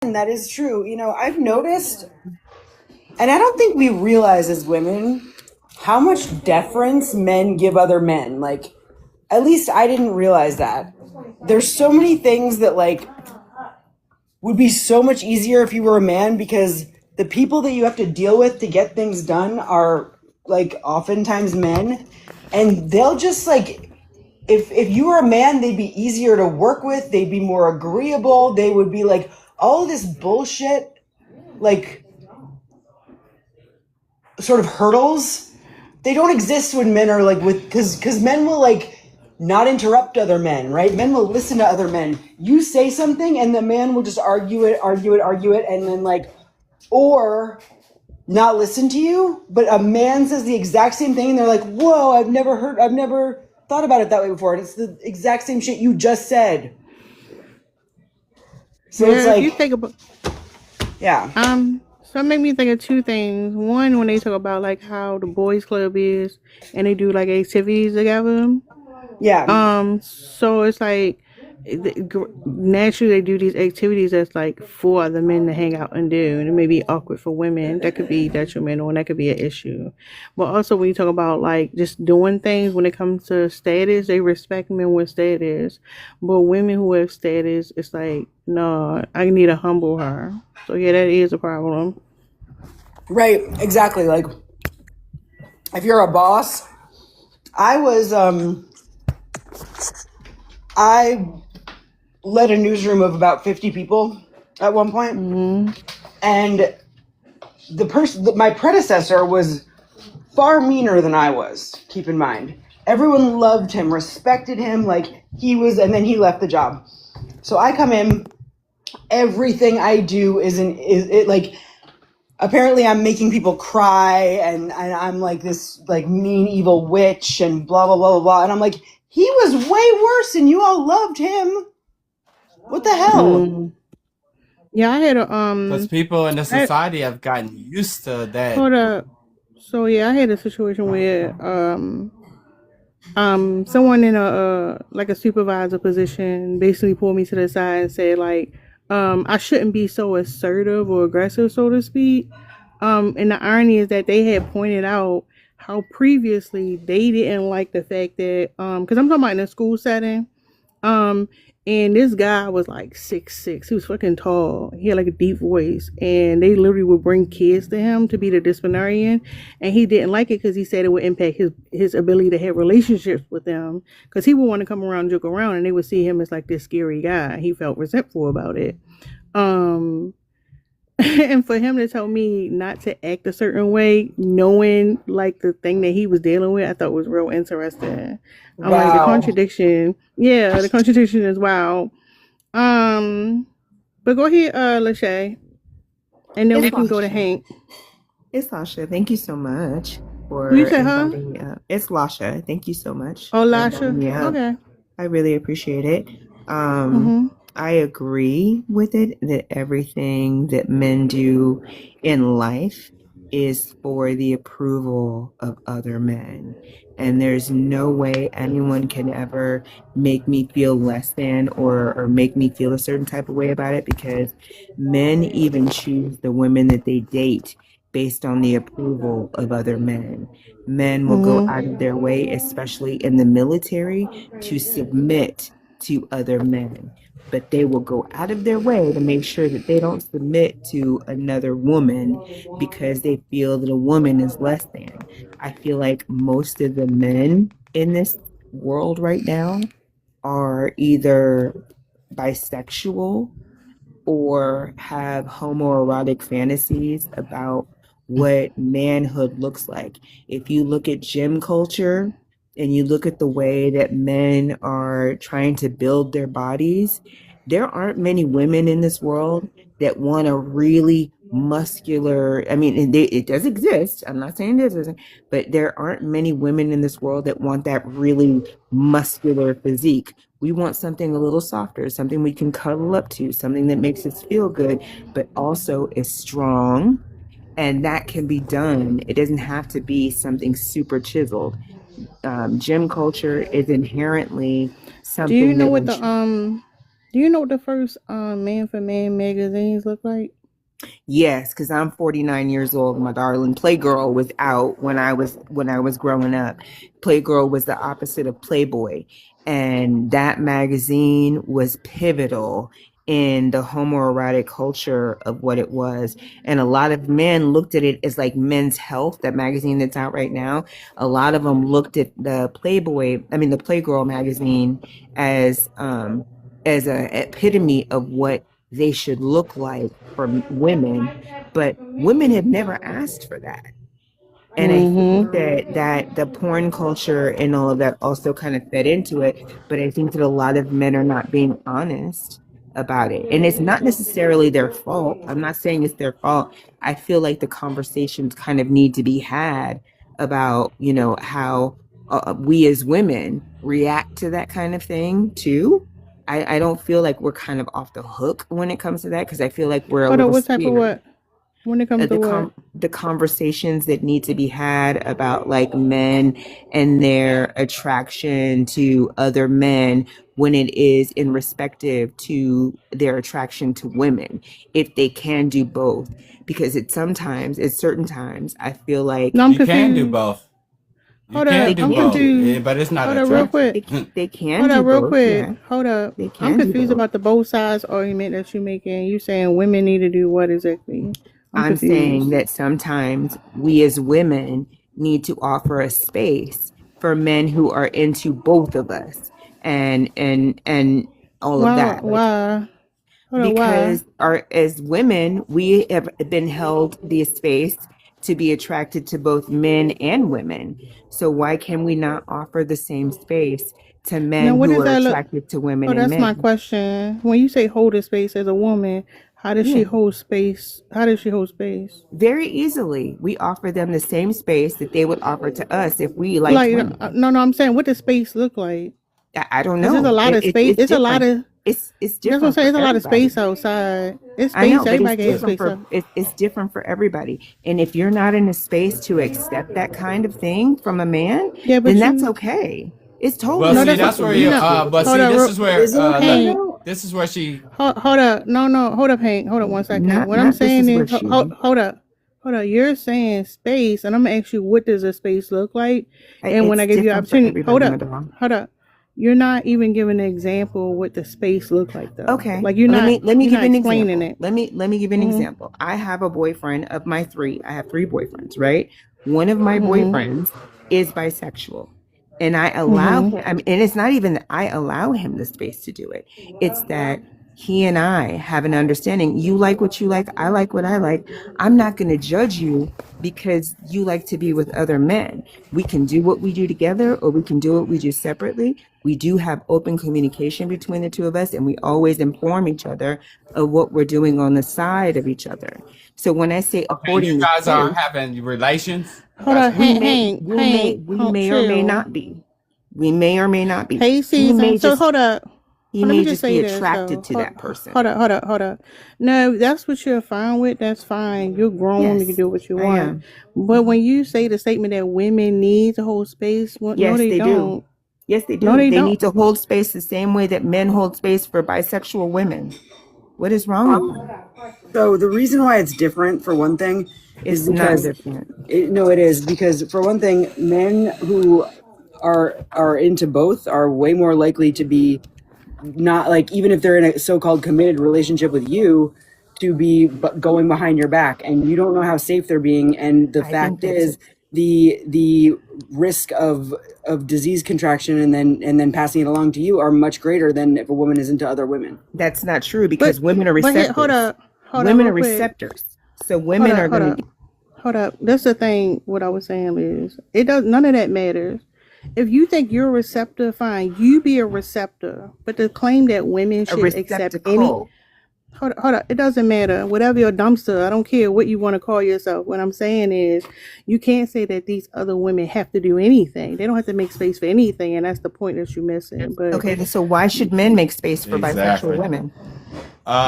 And that is true. I've noticed, and I don't think we realize as women how much deference men give other men. Like, at least I didn't realize that. There's so many things that, like, would be so much easier if you were a man because the people that you have to deal with to get things done are, like, oftentimes men. And they'll just, like, if you were a man, they'd be easier to work with. They'd be more agreeable. They would be like all of this bullshit, like sort of hurdles. They don't exist when men are like with because men will like not interrupt other men, right? Men will listen to other men. You say something, and the man will just argue it, and then like or not listen to you. But a man says the exact same thing, and they're like, "Whoa, I've never thought about it that way before." And it's the exact same shit you just said. So it's Yeah, if you like, think about yeah, so it made me think of two things. One, when they talk about like how the boys club is and they do like activities together. yeah. So it's like naturally they do these activities that's like for the men to hang out and do, and it may be awkward for women. That could be detrimental, and that could be an issue. But also, when you talk about like just doing things when it comes to status, they respect men with status. But women who have status, it's like no, I need to humble her. So yeah, that is a problem. Right, exactly. Like, if you're a boss, I was, I led a newsroom of about 50 people at one point, Mm-hmm. and my predecessor was far meaner than I was. Keep in mind, everyone loved him, respected him, like he was, and then he left the job. So I come in, everything I do is it like apparently I'm making people cry and I'm like this like mean evil witch and blah blah blah blah blah, and I'm like, he was way worse and you all loved him. What the hell? Mm. Yeah, I had a Because people in the I, society have gotten used to that. hold up. So yeah, I had a situation where someone in a like a supervisor position basically pulled me to the side and said like I shouldn't be so assertive or aggressive, so to speak. And the irony is that they had pointed out how previously they didn't like the fact that because I'm talking about in a school setting. um, and this guy was like 6'6". He was fucking tall. He had like a deep voice, and they literally would bring kids to him to be the disciplinarian, and he didn't like it because he said it would impact his ability to have relationships with them. Because he would want to come around, and joke around, and they would see him as like this scary guy. He felt resentful about it. Um, and for him to tell me not to act a certain way, knowing like the thing that he was dealing with, I thought was real interesting. I'm like the Wow. contradiction. Yeah, the contradiction is wow. Um, but go ahead, Lachey, and then It's we can go to Lasha. Hank. It's Lasha. Thank you so much Who you for say, huh? inviting me up. It's Lasha. Thank you so much Oh, for inviting Lasha. me up. Okay. I really appreciate it. Mm-hmm. I agree with it that everything that men do in life is for the approval of other men. And there's no way anyone can ever make me feel less than or make me feel a certain type of way about it because men even choose the women that they date based on the approval of other men. Men will go Mm-hmm. out of their way, especially in the military, to submit to other men, but they will go out of their way to make sure that they don't submit to another woman because they feel that a woman is less than. I feel like most of the men in this world right now are either bisexual or have homoerotic fantasies about what manhood looks like. If you look at gym culture and you look at the way that men are trying to build their bodies, there aren't many women in this world that want a really muscular. I mean, it does exist. I'm not saying this isn't, but there aren't many women in this world that want that really muscular physique. We want something a little softer, something we can cuddle up to, something that makes us feel good, but also is strong. And that can be done. It doesn't have to be something super chiseled. Gym culture is inherently Do you something know that what when the Do you know what the first Man for Man magazines look like? Yes, because I'm 49 years old, my darling. Playgirl was out when I was growing up. Playgirl was the opposite of Playboy, and that magazine was pivotal in the homoerotic culture of what it was. And a lot of men looked at it as like Men's Health, that magazine that's out right now. A lot of them looked at the Playgirl magazine as an epitome of what they should look like for women, but women have never asked for that. And I think that the porn culture and all of that also kind of fed into it. But I think that a lot of men are not being honest about it. And it's not necessarily their fault. I'm not saying it's their fault. I feel like the conversations kind of need to be had about, how we as women react to that kind of thing too. I don't feel like we're kind of off the hook when it comes to that, because I feel like we're a little What type of scared. what? When it comes to what? The conversations that need to be had about like men and their attraction to other men when it is in respective to their attraction to women, if they can do both. Because at certain times, I feel like No, I'm You can do confused. both. You Hold can up, do I'm both, confused. but it's not Hold up, real attractive. quick. they can Hold do up, real both. quick. Yeah, Hold up. they I'm can do confused both. about the both sides argument that you're making. You saying women need to do what exactly? I'm saying that sometimes we as women need to offer a space for men who are into both of us and all of that. Why? Hold up, why? Because as women, we have been held the space to be attracted to both men and women. So why can we not offer the same space to Now, men what who does are that look? attracted to women Oh, and that's my men? question. When you say hold a space as a woman, how does she Yeah, hold space? How does she hold space? very easily. We offer them the same space that they would offer to us if we liked Like, women. no, I'm saying, what does space look like? I don't Because there's a know. lot of space. It's It's a lot different. of. It's That's what I'm different saying. for It's a lot of everybody. space outside. It's I know, space. but it's Everybody can have different space. for it's different for everybody. And if you're not in a space to accept that kind of thing from a man, Yeah, but then that's you. okay. It's totally Well, No, see, that's okay that's what where for you. you no. to. But Hold see, up, this is But where. is it okay Hank. though? This is where she. Hold up. No. Hold up, Hank. Hold up 1 second. What I'm Not this saying is is, where she. hold up. Hold up. You're saying space, and I'm gonna ask you, what does a space look like? And when It's I give you different for opportunity, hold everybody, up. madam. Hold up. You're not even giving an example what the space look like though. Okay, Like you're let not me you're give not you an explaining example. it. Let me give you an Mhm. example. I have a boyfriend of my three. I have three boyfriends, right? One of my Mhm. boyfriends is bisexual, and I allow Mhm. him. And it's not even that I allow him the space to do it. It's that he and I have an understanding. You like what you like. I like what I like. I'm not going to judge you because you like to be with other men. We can do what we do together, or we can do what we do separately. We do have open communication between the two of us, and we always inform each other of what we're doing on the side of each other. So when I say Okay, you holding the guys are space, having relations. You Hold guys up, are we having. may or may chill. not be. We may or may not be. Hey, He season. may So just hold up. he Let me may just just be say this attracted though. to that person. Hold up. No, that's what you're fine with. That's fine. You're grown. You can Yes, do what you I want. am. But when you say the statement that women need to hold space, no, Yes, they they do. don't. Yes, they No, do. they They don't. need to hold space the same way that men hold space for bisexual women. What is wrong with them? So the reason why it's different, for one thing, is It's not because different. it is because, for one thing, men who are into both are way more likely to be, not like, even if they're in a so-called committed relationship with you, to be going behind your back, and you don't know how safe they're being. And the I think fact that's is, the risk of disease contraction and then passing it along to you are much greater than if a woman is into other women. that's not true, because But women are here, receptors. hold up Women real are quick. receptors. So women are going to. Hold up. That's the thing. What I was saying is, it does none of that matters. If you think you're a receptor, fine. You be a receptor. But to claim that women A should accept any receptacle. hold up. It doesn't matter. Whatever your dumpster, I don't care what you want to call yourself. What I'm saying is, you can't say that these other women have to do anything. They don't have to make space for anything, and that's the point that you're missing. But Okay, so why should men make space for bisexual Exactly. women?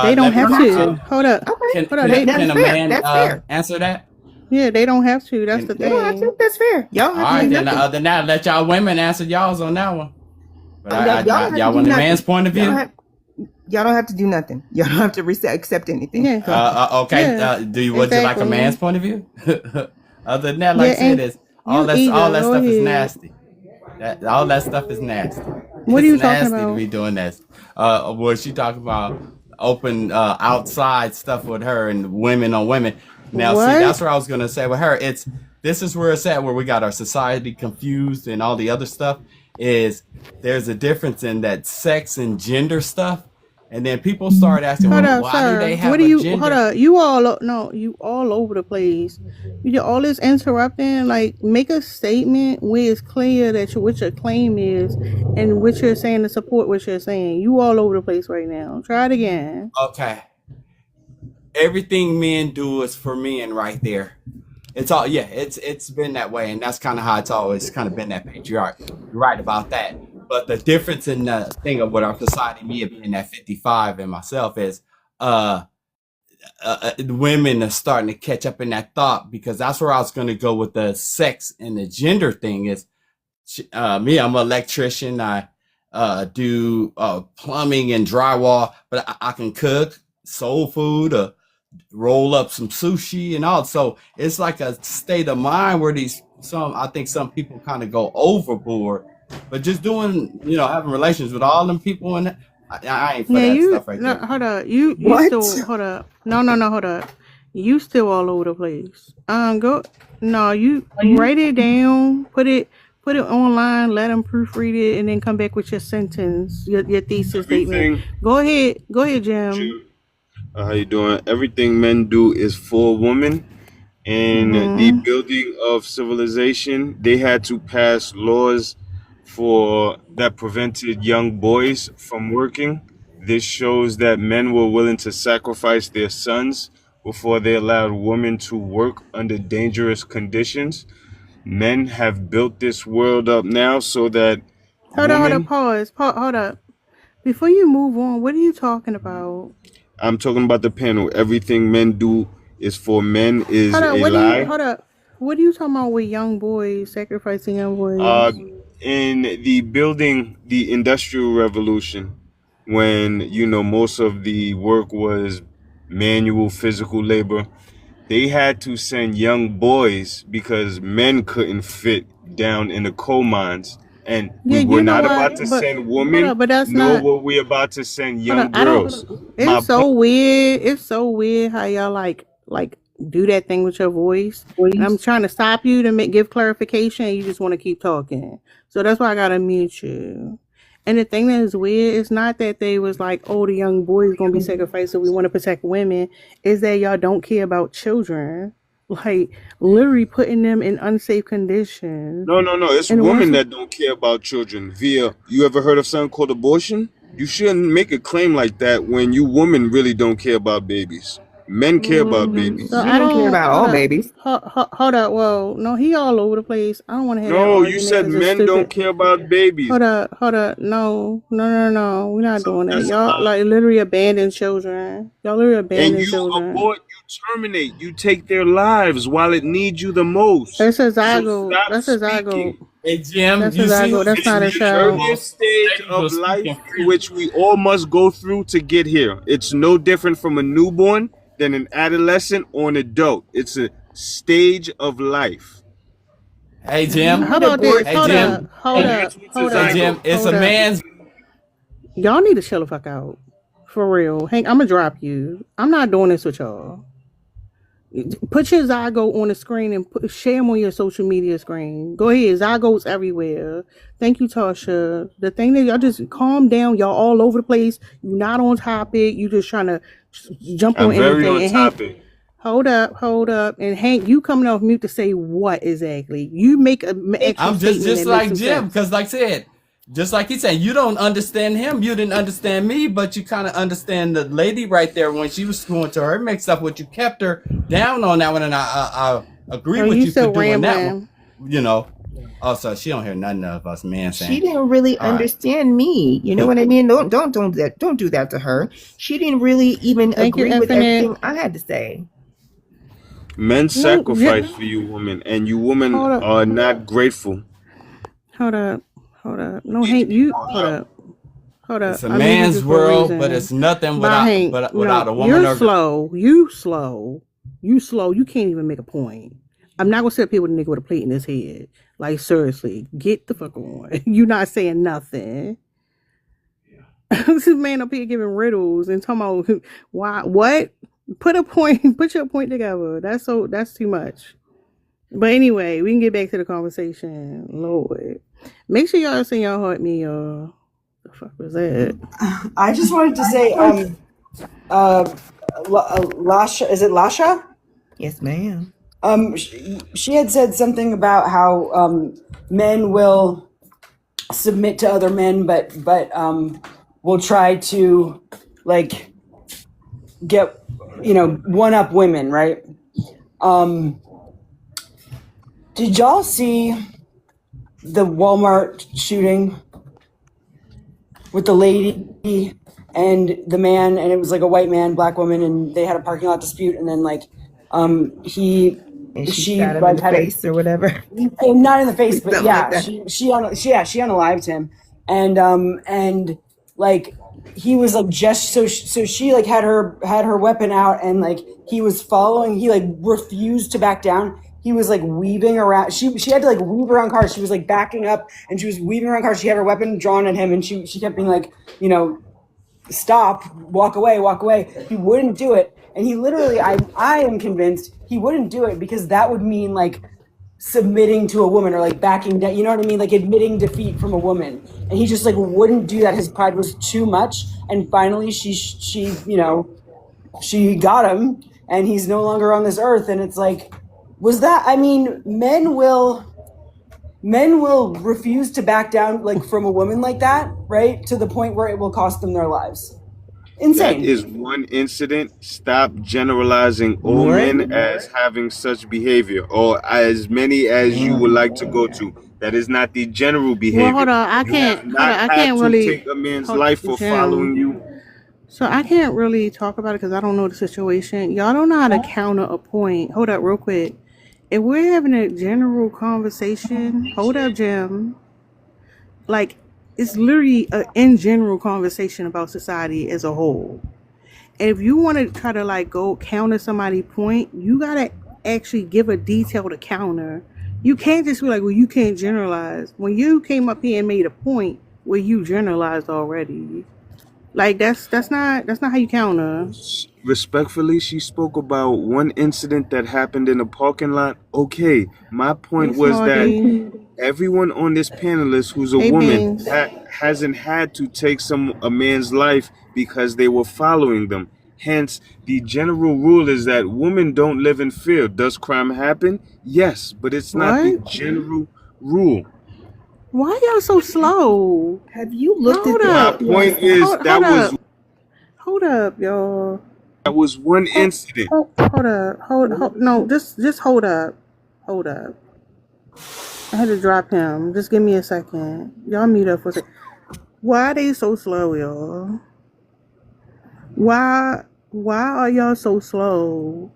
they don't Let me. have to. Hold up. Okay, Hold up. Can that's a fair. man That's fair. answer that? Yeah, they don't have to. That's the They don't have thing. to. That's fair. Y'all All have to right, do then. nothing. Other than that, let y'all women answer y'all's on that one. But Y'all have to y'all do want the man's nothing. point of view. Y'all don't have to do nothing. Y'all don't have to accept anything. Yeah. Okay. Yeah. Would you like a Exactly. man's point of view? Other than that, like I Yeah, said, and is all you that go stuff is ahead. nasty. All that stuff is nasty. What are It's you talking nasty to about? be doing this. Was she talking about open outside stuff with her and women on women? Now, see, that's What? what I was gonna say with her. This is where it's at, where we got our society confused and all the other stuff. Is there's a difference in that sex and gender stuff, and then people start asking, Hold well, up, why do sir. they What have do a you? Hold gender? up. You all no. You all over the place. You do all this interrupting. Like, make a statement where it's clear that what your claim is and what you're saying to support what you're saying. You all over the place right now. Try it again. Okay, everything men do is for men, right there. It's all it's been that way, and that's kind of how it's always kind of been that patriarch. You're right about that. But the difference in the thing of what our society, me being at 55 and myself, is uh, women are starting to catch up in that thought, because that's where I was going to go with the sex and the gender thing. Is me, I'm an electrician. I do plumbing and drywall, but I can cook soul food, roll up some sushi and all. So it's like a state of mind where I think some people kind of go overboard, but just doing, having relations with all them people, and I ain't for Yeah, that you stuff right no, there. hold up. You What? still hold up. No, hold up. You still all over the place. Go. No, you write it down. Put it online. Let them proofread it, and then come back with your sentence, your thesis statement. Everything, Go ahead, Jim. Jim, how you doing? Everything men do is for women. In the Mm-hmm. building of civilization, they had to pass laws that prevented young boys from working. This shows that men were willing to sacrifice their sons before they allowed women to work under dangerous conditions. Men have built this world up now so that Hold up. women, Pause. Hold up. Before you move on, what are you talking about? I'm talking about the panel, everything men do is for men is Hold up. a lie. Hold up. What are you talking about with young boys sacrificing young Uh, boys? in the Industrial Revolution, when most of the work was manual physical labor, they had to send young boys because men couldn't fit down in the coal mines. And Yeah, we were you know not what? about to But send hold women, up. But that's nor not. were we about to send Hold young up. I don't. girls. My It's so point. weird. It's so weird how y'all like do that thing with your voice. And I'm trying to stop you to give clarification. And you just want to keep talking. So that's why I gotta mute you. And the thing that is weird is not that they was like, oh, the young boy's gonna be sacrificed, so we want to protect women. Is that y'all don't care about children? Like literally putting them in unsafe conditions. No. It's And once women that don't care about children. You ever heard of something called abortion? You shouldn't make a claim like that when you women really don't care about babies. Men care about So babies. We I don't care don't about hold all up. babies. Hold up. Whoa, no, he all over the place. I don't want to hear that No, you argument said because it's men don't stupid. care about babies. Hold up. No. We're not doing that. That's a Y'all lie. like literally abandon children. Y'all literally And abandon you children. abort, you terminate, you take their lives while it needs you the most. That's a So zygote. stop That's a zygote. speaking. Hey Jim, That's a you see zygote. who's That's It's not a the speaking freely? child. earliest stage Ladies of are life speaking in freely. which we all must go through to get here. It's no different from a newborn than an adolescent or an adult. It's a stage of life. Hey You Jim, How would about abort this? hey Hold too. Jim, up. Hold And hey, up. that's what's a Hold hey up. Jim. zygote. It's Hold a up. man's. Y'all need to chill the fuck out. For real. Hank, I'm gonna drop you. I'm not doing this with y'all. Put your Zygo on the screen and share them on your social media screen. Go ahead. Zygo's everywhere. Thank you, Tasha. The thing that y'all just calm down. Y'all all over the place. You're not on topic. You just trying to jump I'm on very anything. on And Hank, topic. hold up. And Hank, you coming off mute to say what exactly? You make an actual I'm statement just that makes like some Jim, sense. because like I said, just like he said, you don't understand him, you didn't understand me, but you kind of understand the lady right there when she was going to her mixed up what you kept her down on that one, and I agree Oh, with you you for still doing that one. rambling. Also, she don't hear nothing of us men She saying. didn't really All right. understand me. You know what I mean? Don't do that to her. She didn't really even Thank you, agree with Infinite. everything I had to say. Men No, sacrifice for you women, and you women hold up. are not grateful. Hold up. No, Need to Hank, be you brought hold up. up. Hold up. It's a I made man's this for a world, but reason. it's nothing But without Hank, without a no, woman you're or slow. You slow. You slow. You can't even make a point. I'm not gonna sit up here with a nigga with a plate in his head. Like seriously, get the fuck on. You not saying nothing. This man up here giving riddles and talking about why what? Put a point. Put your point together. That's too much. But anyway, we can get back to the conversation. Lord, make sure y'all send y'all heart me. The fuck was that? I just wanted to say, Lasha, is it Lasha? Yes, ma'am. She had said something about how men will submit to other men, but will try to like get one up women, right? Did y'all see the Walmart shooting with the lady and the man, and it was like a white man, black woman, and they had a parking lot dispute, and then like And she she shot him in like the had a, face or whatever. not in the face, but Something like yeah, that. she unalived him, and like he was like just so she like had her weapon out, and like he was following, he like refused to back down. He was like weaving around. She had to like weave around cars. She was like backing up, and she was weaving around cars. She had her weapon drawn at him, and she kept being like, stop, walk away, walk away. He wouldn't do it, and he literally, I am convinced he wouldn't do it because that would mean like submitting to a woman or like backing down. You know what I mean? Like admitting defeat from a woman, and he just like wouldn't do that. His pride was too much, and finally she got him, and he's no longer on this earth. And it's like, was that? I mean, men will refuse to back down like from a woman like that, right? To the point where it will cost them their lives. That Insane. is one incident. Stop generalizing all men as having such behavior, or as many as you would like to go to. That is not the general Well, behavior. hold on. I You have can't. Hold on. not I had can't to really. take a man's Hold, life for following Jim. you. So I can't really talk about it because I don't know the situation. Y'all don't know how to counter a point. Hold up, real quick. If we're having a general conversation, hold up, Jim. Like it's literally an in general conversation about society as a whole. And if you want to try to like go counter somebody's point, you gotta actually give a detailed counter. You can't just be like, well, you can't generalize. When you came up here and made a point where you generalized already, like that's not how you counter. Respectfully, she spoke about one incident that happened in a parking lot. Okay, my Hey, point was that Smarty. everyone on this panelist who's a Hey, woman Beans. hasn't had to take a man's life because they were following them. Hence, the general rule is that women don't live in fear. Does crime happen? Yes, but it's not the What? general rule. Why y'all so slow? Have you looked Hold at My up. the point FBI is stats? Hold up, y'all. that was one incident. Hold up. Hold. No, just hold up. Hold up. I had to drop him. Just give me a second. Y'all meet up for a second. Why are they so slow, y'all? Why are y'all so slow?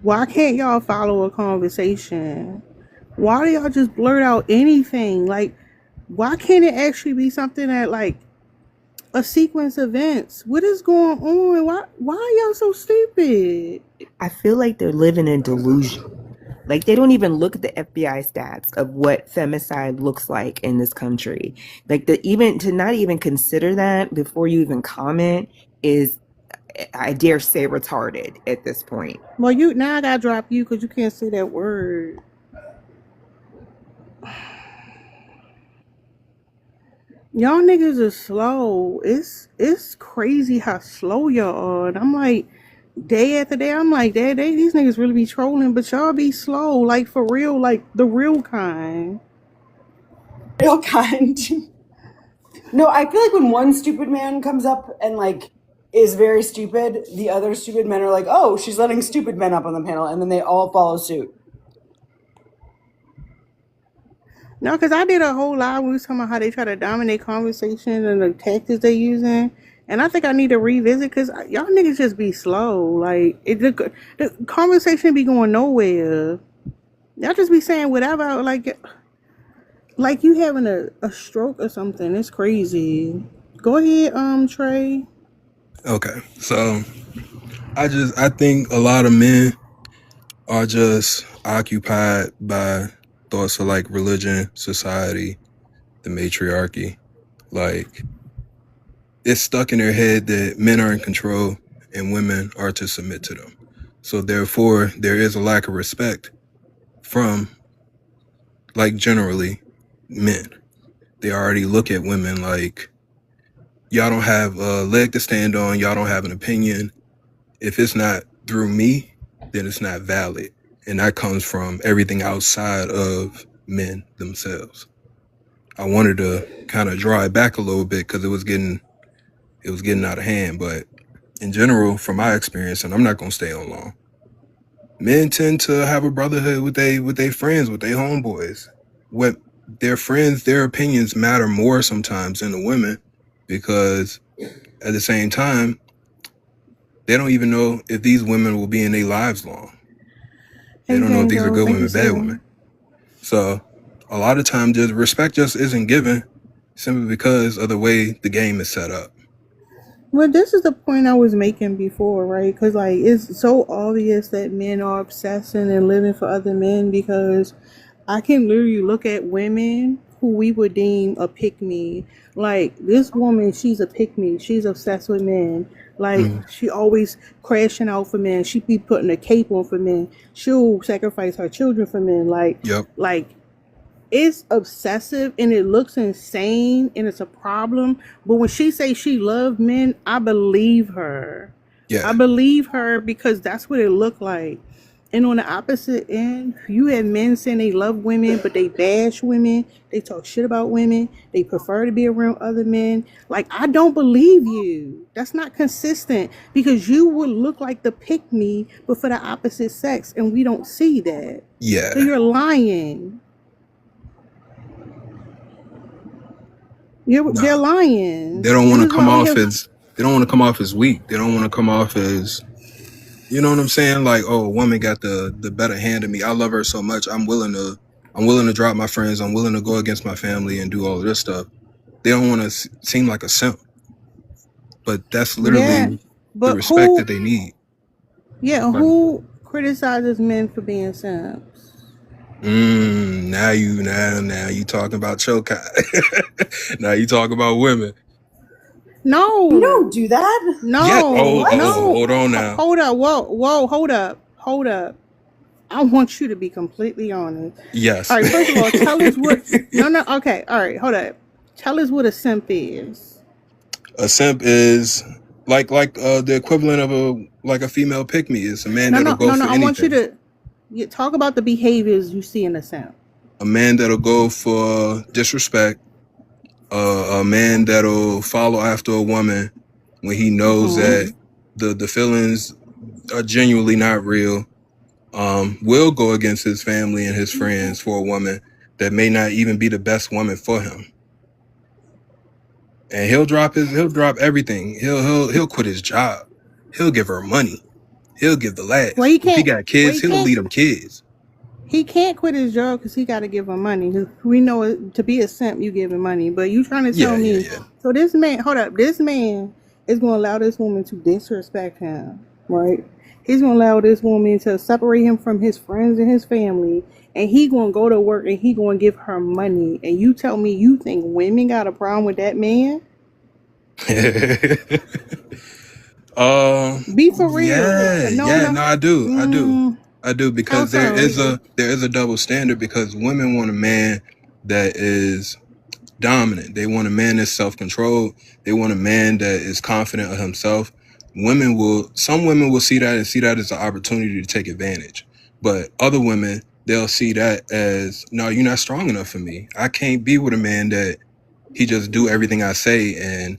Why can't y'all follow a conversation? Why do y'all just blurt out anything? Like, why can't it actually be something that like a sequence of events? What is going on? Why are y'all so stupid? I feel like they're living in delusion. Like they don't even look at the FBI stats of what femicide looks like in this country. Like to not even consider that before you even comment is, I dare say, retarded at this point. Well, now I gotta drop you because you can't say that word. Y'all niggas are slow. It's crazy how slow y'all are. And I'm like, day after day, I'm like, these niggas really be trolling, but y'all be slow, like for real, like the real kind. Real kind. No, I feel like when one stupid man comes up and like is very stupid, the other stupid men are like, oh, she's letting stupid men up on the panel, and then they all follow suit. No, because I did a whole live. We was talking about how they try to dominate conversations and the tactics they using. And I think I need to revisit because y'all niggas just be slow. Like, the conversation be going nowhere. Y'all just be saying whatever. Like you having a stroke or something. It's crazy. Go ahead, Trey. Okay, so I think a lot of men are just occupied by thoughts of like religion, society, the matriarchy. Like it's stuck in their head that men are in control and women are to submit to them. So therefore, there is a lack of respect from like generally men. They already look at women like y'all don't have a leg to stand on, y'all don't have an opinion. If it's not through me, then it's not valid. And that comes from everything outside of men themselves. I wanted to kind of draw it back a little bit because it was getting out of hand. But in general, from my experience, and I'm not gonna stay on long, men tend to have a brotherhood with their friends, with their homeboys. What their friends, their opinions matter more sometimes than the women, because at the same time, they don't even know if these women will be in their lives long. They don't know if these are good women, bad women. So a lot of times, just respect just isn't given simply because of the way the game is set up. Well, this is the point I was making before, right? Because like it's so obvious that men are obsessing and living for other men, because I can literally look at women who we would deem a pick-me. Like this woman, she's a pick-me. She's obsessed with men. Like she always crashing out for men. She be putting a cape on for men. She'll sacrifice her children for men. Like, Yep. like it's obsessive and it looks insane and it's a problem. But when she says she loves men, I believe her. Yeah. I believe her because that's what it looked like. And on the opposite end, you have men saying they love women, but they bash women. They talk shit about women. They prefer to be around other men. Like, I don't believe you. That's not consistent, because you would look like the pick me, but for the opposite sex, and we don't see that. Yeah. So you're lying. They're lying. They don't want to This is come why we off have- as they don't want to come off as weak. They don't want to come off as, you know what I'm saying? Like, oh, a woman got the better hand of me. I love her so much. I'm willing to drop my friends. I'm willing to go against my family and do all of this stuff. They don't want to seem like a simp. But that's literally Yeah, the but respect who? that they need. Yeah, who criticizes men for being simps? Now you talking about chokai. Now you talk about women. No, You don't do that. no, Yeah. no. Hold on now. Hold up, whoa, hold up. I want you to be completely honest. Yes. All right, first of all, tell us what. No, okay, all right, hold up. Tell us what a simp is. A simp is like the equivalent of a female pick me. It's a man No, that'll no, go no, for no. I anything. want you to talk about the behaviors you see in a simp. A man that'll go for disrespect. A man that'll follow after a woman when he knows that the feelings are genuinely not real. Will go against his family and his friends for a woman that may not even be the best woman for him. And he'll drop everything. He'll quit his job. He'll give her money. He'll give the last. Well, he If he can't. got kids, Well, he he'll can't. lead them kids. He can't quit his job because he got to give her money. 'Cause we know to be a simp, you giving money. But you trying to tell me? Yeah. So this man, hold up, this man is going to allow this woman to disrespect him, right? He's going to allow this woman to separate him from his friends and his family, and he going to go to work and he going to give her money. And you tell me you think women got a problem with that man? Be for real. No, I do. Mm, Because how there so? is a double standard, because women want a man that is dominant. They want a man that's self-controlled. They want a man that is confident of himself. Some women will see that and see that as an opportunity to take advantage. But other women, they'll see that as, no, you're not strong enough for me. I can't be with a man that he just do everything I say and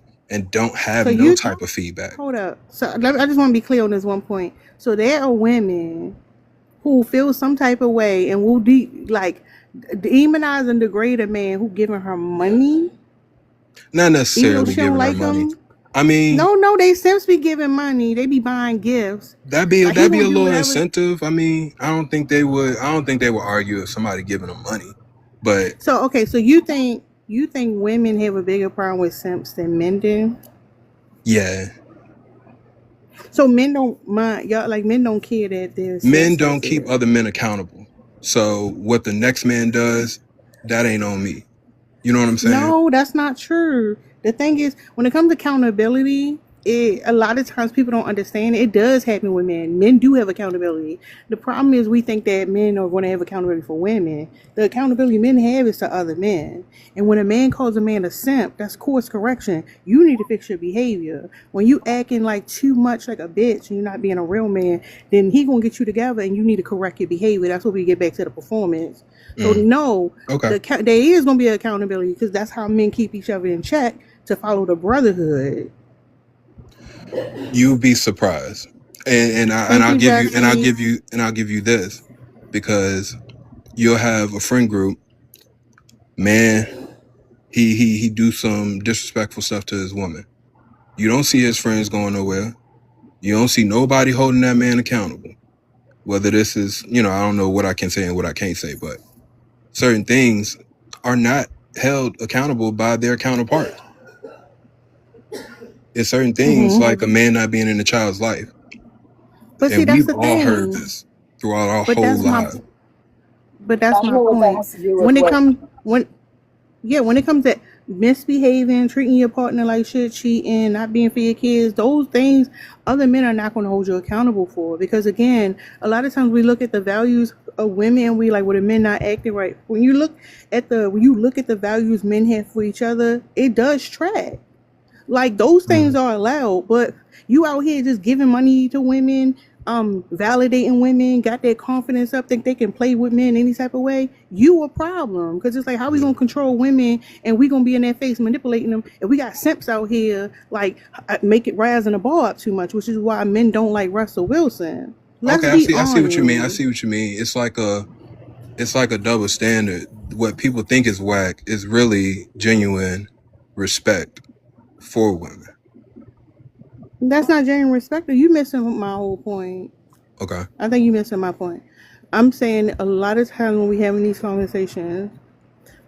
don't have So no you type of feedback. hold up. So I just want to be clear on this one point. So there are women who feel some type of way and will demonize and degrade a man who giving her money, Not even though necessarily she don't giving her like money. him. I mean, No, they simps be giving money. They be buying gifts. that'd be Like he a gonna do little whatever. incentive. I mean, I don't think they would argue if somebody giving them money. But So okay, so you think You think women have a bigger problem with simps than men do? Yeah. So men don't mind y'all, like men don't care that there's Men simps out don't keep there. other men accountable. So what the next man does, that ain't on me. You know what I'm saying? No, that's not true. The thing is, when it comes to accountability, a lot of times people don't understand it. It does happen with men. Men do have accountability. The problem is we think that men are going to have accountability for women. The accountability men have is to other men. And when a man calls a man a simp, that's course correction. You need to fix your behavior. When you acting like too much like a bitch and you're not being a real man, then he gonna get you together and you need to correct your behavior. That's what we get back to the performance. So no, Okay. there is gonna be accountability because that's how men keep each other in check to follow the brotherhood. You'd be surprised. And Thank I'll you, give you Jesse. and I'll give you this, because you'll have a friend group, man, he do some disrespectful stuff to his woman. You don't see his friends going nowhere. You don't see nobody holding that man accountable. Whether this is, I don't know what I can say and what I can't say, but certain things are not held accountable by their counterparts. It's certain things like a man not being in a child's life. But see, And that's we've the all heard thing. this throughout our But whole that's my lives. but that's I don't my know what that point. has to do When with it what. comes when it comes to misbehaving, treating your partner like shit, cheating, not being for your kids, those things other men are not going to hold you accountable for. Because again, a lot of times we look at the values of women and we like, well, the men not acting right. When you look at the values men have for each other, it does track. Like those things are allowed, but you out here just giving money to women, validating women, got their confidence up, think they can play with men any type of way. You a problem because it's like how we gonna control women and we gonna be in their face manipulating them, and we got simps out here like make it rise in the bar up too much, which is why men don't like Russell Wilson. Let's Okay, be I see what you mean. I honest. see what you mean. It's like a double standard. What people think is whack is really genuine respect for women. That's not genuine respect. You missing my whole point. Okay. I think you missing my point. I'm saying a lot of times when we having these conversations,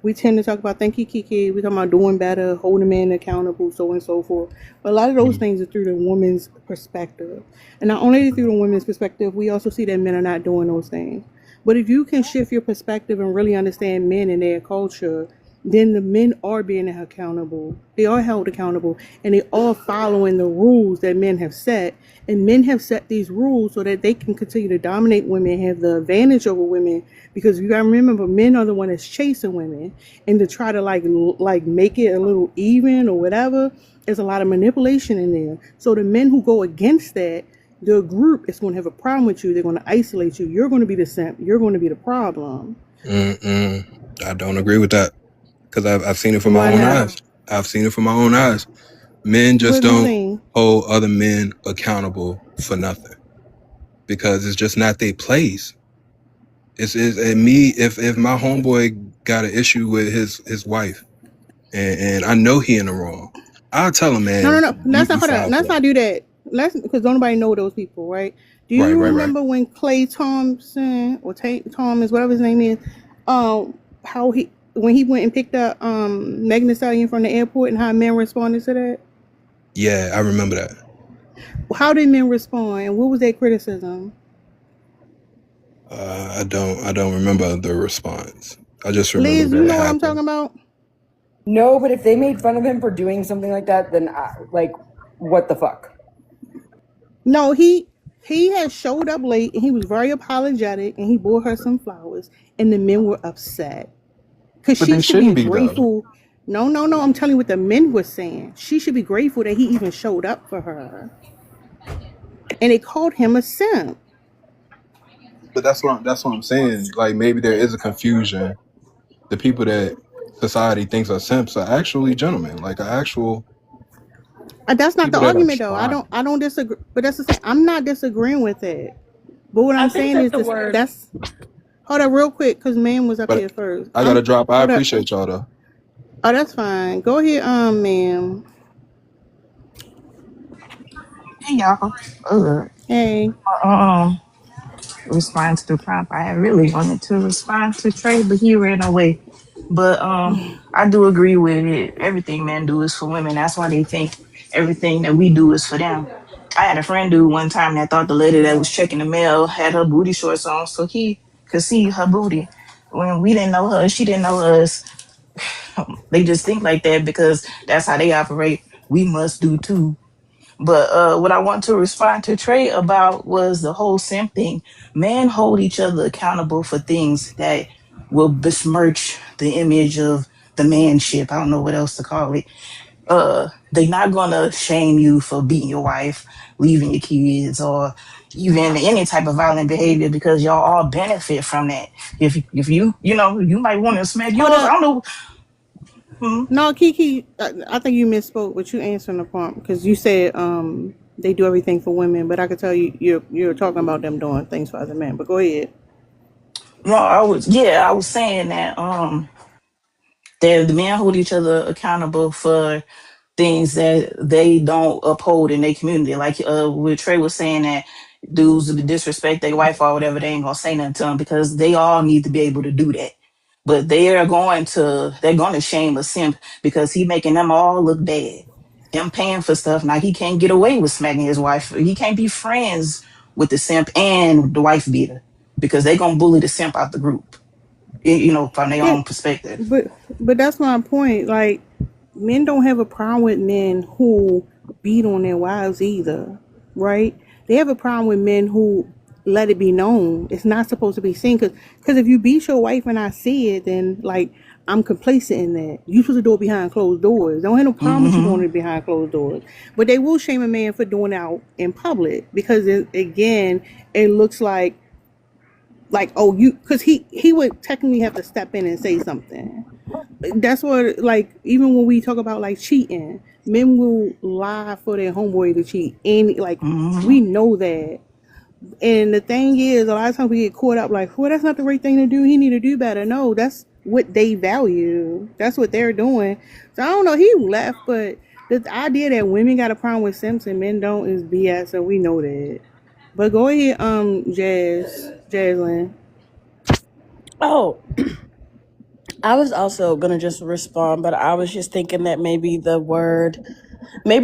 we tend to talk about thank you, Kiki. We talk about doing better, holding men accountable, so on and so forth. But a lot of those things are through the woman's perspective. And not only through the women's perspective, we also see that men are not doing those things. But if you can shift your perspective and really understand men and their culture, then the men are being accountable. They are held accountable and they are following the rules that men have set. And men have set these rules so that they can continue to dominate women, have the advantage over women. Because you gotta remember, men are the one that's chasing women, and to try to like make it a little even or whatever, there's a lot of manipulation in there. So the men who go against that, the group is going to have a problem with you. They're going to isolate you. You're going to be the simp. You're going to be the problem. I don't agree with that, because I've seen it from my Why own not? eyes. I've seen it from my own eyes. Men What just have you don't seen? hold other men accountable for nothing, because it's just not their place. It's and me, if my homeboy got an issue with his wife, and I know he in the wrong, I'll tell him, man, No. you Let's not hold foul on. Let's play. not do that. Let's because nobody know those people, right? Do Right. you remember when Clay Thompson or Thomas, whatever his name is, how he when he went and picked up Megan Thee Stallion from the airport and how men responded to that? Yeah, I remember that. How did men respond and what was their criticism? I don't remember the response. I just remember Liz, that you it know what I'm talking happened. about? No, but if they made fun of him for doing something like that, then like, what the fuck? No, he had showed up late and he was very apologetic and he bought her some flowers and the men were upset. Because But she they should be shouldn't be, though. grateful. No. I'm telling you what the men were saying. She should be grateful that he even showed up for her. And they called him a simp. But that's what I'm saying. Like, maybe there is a confusion. The people that society thinks are simps are actually gentlemen, like actual That's not the people that are argument though. trying. I don't disagree. But that's the thing. I'm not disagreeing with it. But what I'm saying is that's hold up real quick because man was up But here first. I gotta drop. I Hold up. appreciate y'all though. Oh, that's fine. Go ahead, ma'am. Hey y'all. Hey. Respond to the prompt. I really wanted to respond to Trey, but he ran away. But I do agree with it. Everything men do is for women. That's why they think everything that we do is for them. I had a friend do one time that thought the lady that was checking the mail had her booty shorts on so he could see her booty. When we didn't know her, she didn't know us. They just think like that because that's how they operate. We must do too. But what I want to respond to Trey about was the whole simp thing. Men hold each other accountable for things that will besmirch the image of the manship. I don't know what else to call it. They're not gonna shame you for beating your wife, leaving your kids, or even any type of violent behavior because y'all all benefit from that. If you might want to smack Hold yours. I up. don't know. Hmm? No, Kiki, I think you misspoke, but you answering the prompt because you said they do everything for women, but I could tell you're talking about them doing things for other men. But go ahead. No, I was saying that the men hold each other accountable for things that they don't uphold in their community. Like what Trey was saying that dudes disrespect their wife or whatever, they ain't gonna say nothing to them because they all need to be able to do that. But they're going to shame a simp because he making them all look bad. Him paying for stuff now he can't get away with smacking his wife. He can't be friends with the simp and the wife beater because they gonna bully the simp out the group. From their Yeah, own perspective. but that's my point. Like, men don't have a problem with men who beat on their wives either, right? They have a problem with men who let it be known. It's not supposed to be seen because if you beat your wife and I see it, then like I'm complacent in that. You supposed to do it behind closed doors. They don't have no problem with you Hmm. doing it behind closed doors, but they will shame a man for doing it out in public because again, it looks like oh you because he would technically have to step in and say something. That's what, like, even when we talk about like cheating, men will lie for their homeboy to cheat, and like Hmm. we know that. And the thing is, a lot of times we get caught up like, well, that's not the right thing to do, he need to do better. No, that's what they value, that's what they're doing. So I don't know, he left, but the idea that women got a problem with simps and men don't is BS, and we know that. But go ahead, Jaslyn. Oh, I was also gonna just respond, but I was just thinking that maybe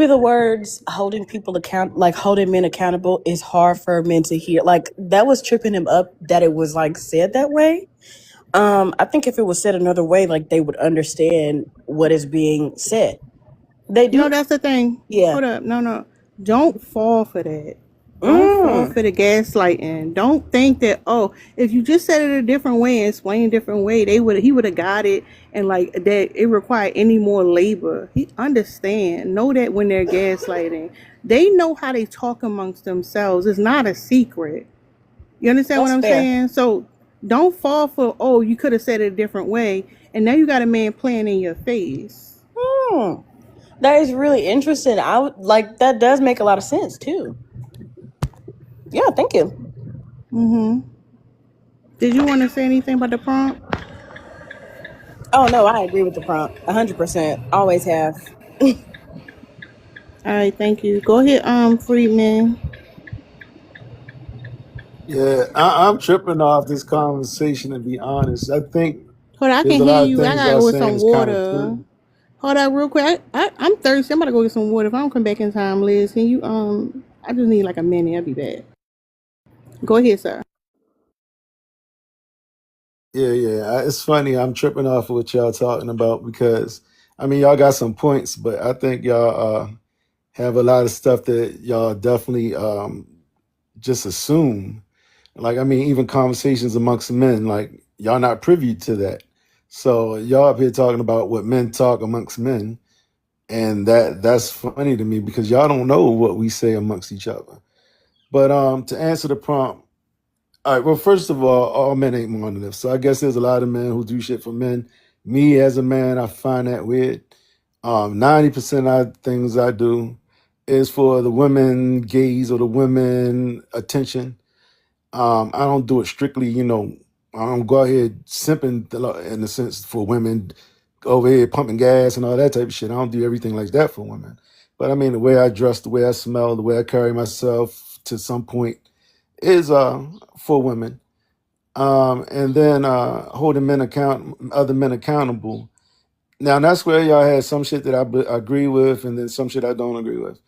the words holding people account, like holding men accountable, is hard for men to hear. Like that was tripping him up that it was like said that way. I think if it was said another way, like they would understand what is being said. They No, do, that's the thing. yeah. Hold up. No. Don't fall for that. Don't fall Mm, for the gaslighting. Don't think that, oh, if you just said it a different way and explained a different way, he would have got it, and like that it required any more labor. He understand. Know that when they're gaslighting, they know how they talk amongst themselves. It's not a secret. You understand what that's I'm fair. saying? So don't fall for, oh, you could have said it a different way, and now you got a man playing in your face. Hmm. That is really interesting. I would like that does make a lot of sense too. Yeah, thank you. Mm-hmm. Did you want to say anything about the prompt? Oh no, I agree with the prompt. 100%. Always have. All right, thank you. Go ahead, Freedman. Yeah, I'm tripping off this conversation, to be honest. I think Hold on, I there's can a hear lot of you. I things gotta y'all go get saying some is kind of water. true. Hold on, real quick. I'm thirsty. I'm about to go get some water. If I don't come back in time, Liz, can you I just need like a minute. I'll be back. Go ahead, sir. Yeah. It's funny. I'm tripping off of what y'all talking about because, I mean, y'all got some points, but I think y'all have a lot of stuff that y'all definitely just assume. Like, I mean, even conversations amongst men, like, y'all not privy to that. So y'all up here talking about what men talk amongst men, and that's funny to me because y'all don't know what we say amongst each other. But to answer the prompt, all right. Well, first of all men ain't monoliths. So I guess there's a lot of men who do shit for men. Me as a man, I find that weird. 90% of things I do is for the women gaze or the women attention. I don't do it strictly, I don't go out here simping in a sense for women, over here pumping gas and all that type of shit. I don't do everything like that for women. But I mean, the way I dress, the way I smell, the way I carry myself to some point is for women. and then holding other men accountable. Now that's where y'all had some shit that I agree with, and then some shit I don't agree with.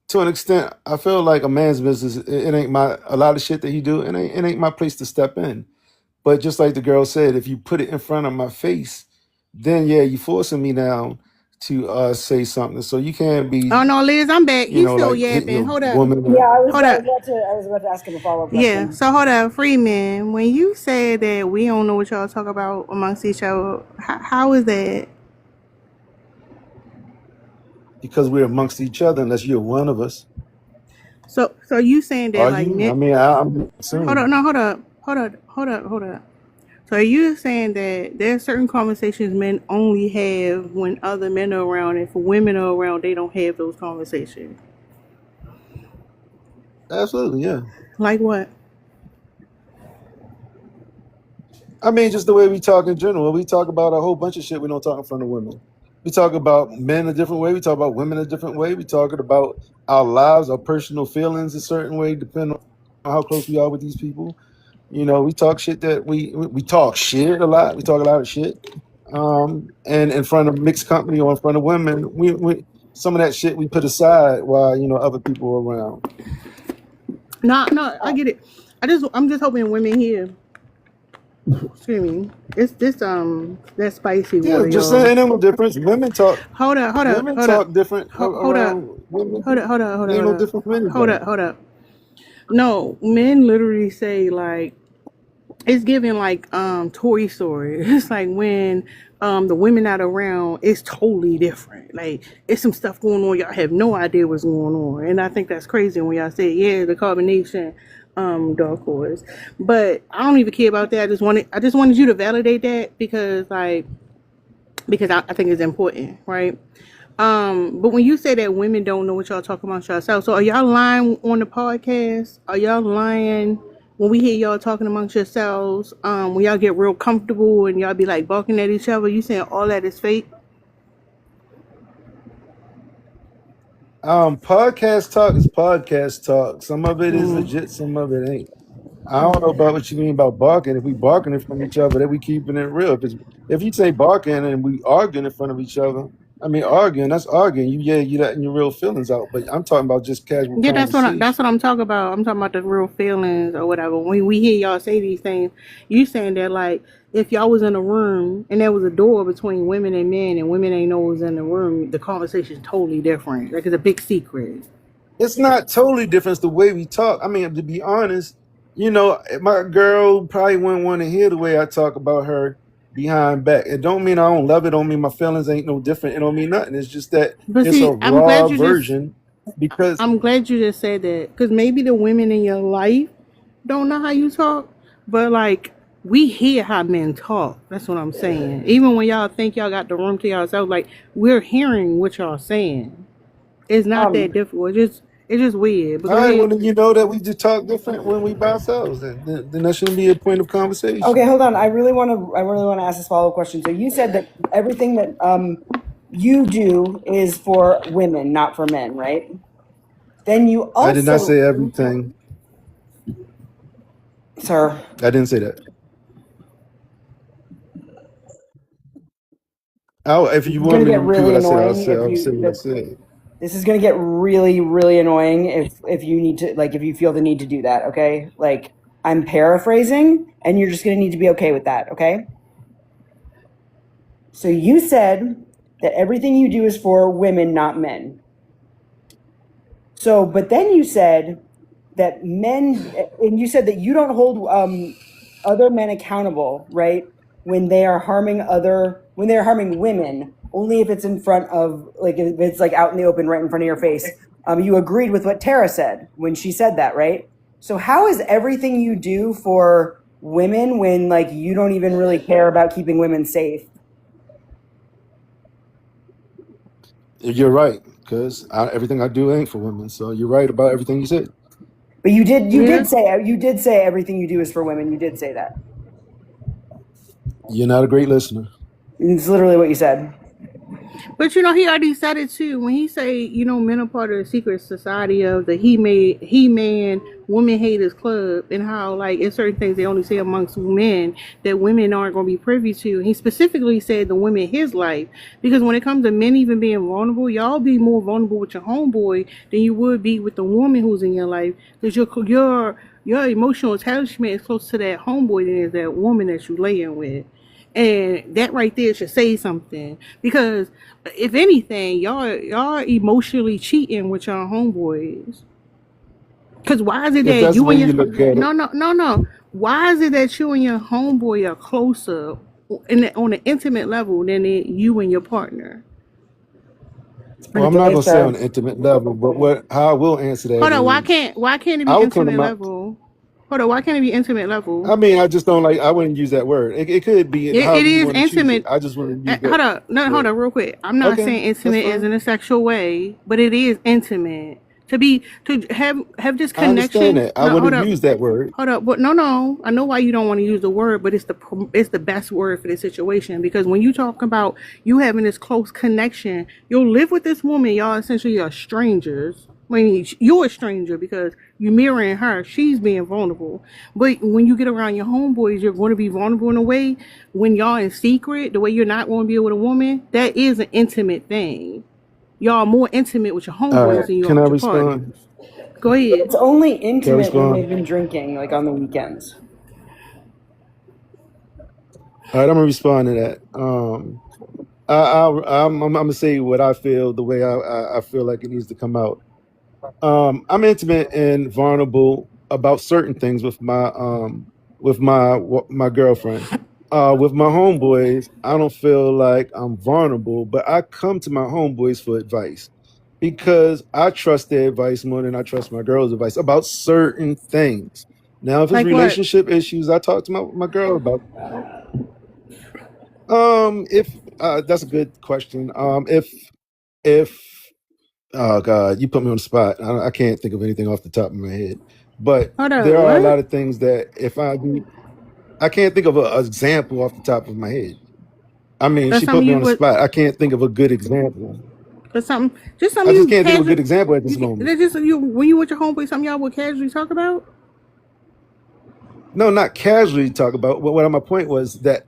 To an extent, I feel like a man's business. It ain't a lot of shit that he do. It ain't my place to step in. But just like the girl said, if you put it in front of my face, then yeah, you forcing me now to say something. So you can't be, Oh no, Liz, I'm back. you You know, still like hitting yapping. your Hold up. woman. Yeah, Hold up. I was about to ask him a follow-up Yeah, question. so hold up, Freeman. When you said that we don't know what y'all talk about amongst each other, how is that? Because we're amongst each other, unless you're one of us. So you saying that Are like you? I mean, I'm assuming. hold up. So you saying that there's certain conversations men only have when other men are around, and for women are around, they don't have those conversations. Absolutely, yeah. Like what? I mean, just the way we talk in general. We talk about a whole bunch of shit we don't talk in front of women. We talk about men a different way. We talk about women a different way. We talking about our lives, our personal feelings a certain way, depending on how close we are with these people. You know, we talk shit that we talk shit a lot. We talk a lot of shit. And in front of mixed company or in front of women, we some of that shit we put aside while other people are around. No, I get it. I'm just hoping women here. Excuse me. It's this that spicy Yeah, water, just y'all. saying, ain't no difference. Women talk. Hold up. Women talk different Hold up. around women. Hold up. Ain't no different from anybody. Hold up. No, men literally say like it's giving like Toy Story. It's like when the women not around, it's totally different. Like it's some stuff going on y'all have no idea what's going on. And I think that's crazy when y'all say, yeah, the carbonation dark horse. But I don't even care about that. I just wanted you to validate that because I think it's important, right? But when you say that women don't know what y'all talking about yourselves, so are y'all lying on the podcast? Are y'all lying when we hear y'all talking amongst yourselves? When y'all get real comfortable and y'all be like barking at each other, you saying all that is fake? Podcast talk is podcast talk. Some of it is legit, some of it ain't. I don't know about what you mean about barking. If we barking in front of each other, then we keeping it real. If you say barking and we arguing in front of each other, I mean arguing, that's arguing. You letting your real feelings out. But I'm talking about just casual Yeah, conversation. that's what I'm talking about. I'm talking about the real feelings or whatever. When we hear y'all say these things, you saying that like if y'all was in a room and there was a door between women and men and women ain't know what was in the room, the conversation's totally different. Like it's a big secret. It's not totally different. It's the way we talk. I mean, to be honest, my girl probably wouldn't want to hear the way I talk about her behind back. It don't mean I don't love it. Don't mean my feelings ain't no different. It don't mean nothing. It's just that But it's see, a raw version. Because I'm glad you just said that because maybe the women in your life don't know how you talk, but like we hear how men talk. That's what I'm saying. Even when y'all think y'all got the room to yourself, like we're hearing what y'all saying. It's not that difficult. It's just weird. But all right, well, then you know that we just talk different when we by ourselves. Then that shouldn't be a point of conversation. Okay, hold on. I really want to ask this follow-up question. So you said that everything that you do is for women, not for men, right? Then you also I did not say everything. Sir. I didn't say that. If you want me to repeat what I said, I'll say what I said. This is gonna get really, really annoying if you need to, like, if you feel the need to do that, okay? Like, I'm paraphrasing, and you're just gonna need to be okay with that, okay? So you said that everything you do is for women, not men. So, but then you said that men, and you said that you don't hold other men accountable, right? When they are harming women, only if it's in front of, like, if it's like out in the open, right in front of your face. You agreed with what Tara said when she said that, right? So how is everything you do for women when, like, you don't even really care about keeping women safe? You're right, because everything I do ain't for women. So you're right about everything you said. But you did say everything you do is for women. You did say that. You're not a great listener. It's literally what you said. But he already said it too. When he say, men are part of the secret society of the he man woman haters club, and how like in certain things they only say amongst men that women aren't gonna be privy to. He specifically said the women in his life. Because when it comes to men even being vulnerable, y'all be more vulnerable with your homeboy than you would be with the woman who's in your life. Because your emotional attachment is close to that homeboy than is that woman that you laying with. And that right there should say something. Because if anything, y'all emotionally cheating with your homeboys. Because why is it If that that's the you way and you your look at it, no. Why is it that you and your homeboy are closer on an intimate level than you and your partner? well, I'm not gonna say on an intimate level, but how I will answer that Hold on, is why can't it be I would come to intimate my. level? Hold on, why can't it be intimate level? I mean, I just don't like. I wouldn't use that word. It could be It however you is want to choose it. intimate. I just want to use Hold that up, no, hold word. up, real quick. I'm not Okay, saying that's intimate as in fine. a sexual way, but it is intimate to have this I understand connection. that. I No, would have used that word. hold up, but no. I know why you don't want to use the word, but it's the best word for this situation because when you talk about you having this close connection, you'll live with this woman. Y'all essentially are strangers. I mean, you're a stranger because you're mirroring her. She's being vulnerable. But when you get around your homeboys, you're going to be vulnerable in a way. When y'all in secret, the way you're not going to be with a woman, that is an intimate thing. Y'all are more intimate with your All homeboys right. than you are Can I with your respond? partners. Go ahead. It's only Can I intimate when respond? they've been drinking, like on the weekends. All right. I'm gonna respond to that. I'm gonna say what I feel the way I feel like it needs to come out. I'm intimate and vulnerable about certain things with my girlfriend. With my homeboys, I don't feel like I'm vulnerable, but I come to my homeboys for advice because I trust their advice more than I trust my girl's advice about certain things. Now, if it's Like what? relationship issues, I talk to my girl about. If That's a good question. If Oh God, you put me on the spot. I can't think of anything off the top of my head. But Hold there on, are a what? lot of things that I can't think of an example off the top of my head. I mean, Or she put something me you on the would, spot. I can't think of a good example. or something, just I something just you can't think of a good casually, example at this you can, moment. that just you when you with your homeboy, something y'all would casually talk about. No, not casually talk about. What my point was that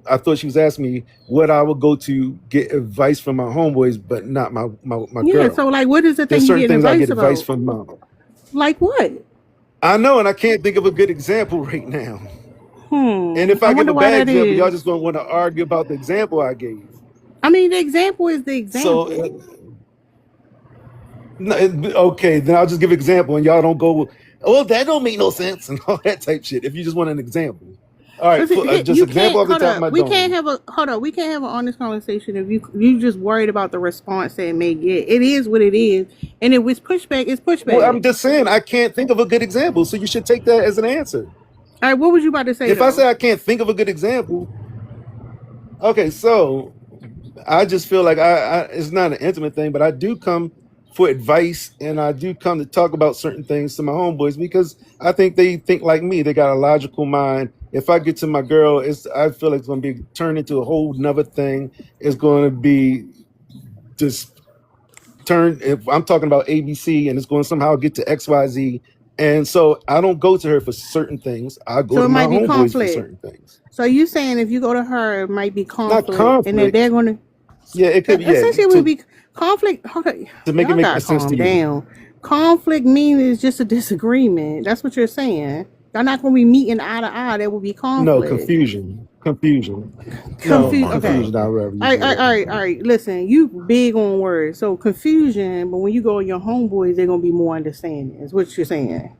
I thought she was asking me what I would go to get advice from my homeboys, but not my Yeah. girl. So like, what is the There's thing you certain getting things I advice get advice about? from mom. Like what? I know, and I can't think of a good example right now. And if I I give wonder a why bad that example, y'all is. just gonna want to argue about the example I gave. I mean, the example is the So, example. okay, then I'll just give an example, and y'all don't go, "Oh, that don't make no sense," and all that type shit. If you just want an example, all right, Cause just you example can't off the hold top of up. my We can't dome. have a hold up. We can't have an honest conversation if you just worried about the response that it may get. It is what it is, and if it's pushback, it's Well, I'm pushback. just saying I can't think of a good example, so you should take that as an answer. All right, what was you about to say If I though? say I can't think of a good example, okay, so I just feel like it's not an intimate thing, but I do come for advice and I do come to talk about certain things to my homeboys because I think they think like me. They got a logical mind. If I get to my girl, I feel like it's gonna be turned into a whole nother thing. It's gonna be just turned if I'm talking about ABC and it's going to somehow get to XYZ. And so I don't go to her for certain things. I go So to it my might be homeboys for conflict. certain things. So you saying if you go to her, it might be Not conflict, and that conflict. they're gonna Yeah, it could be, essentially it would be conflict. Hold on. to make it Y'all make gotta sense to calm you. down. Conflict means it's just a disagreement. That's what you're saying. Y'all not gonna be meeting eye to eye. There will be No, conflict. confusion. Oh No, Confuse. my Okay. God. confusion. I'd rather All use right, the word. all right. Listen, you big on words, so confusion. But when you go with your homeboys, they're gonna be more understanding. Is what you're saying.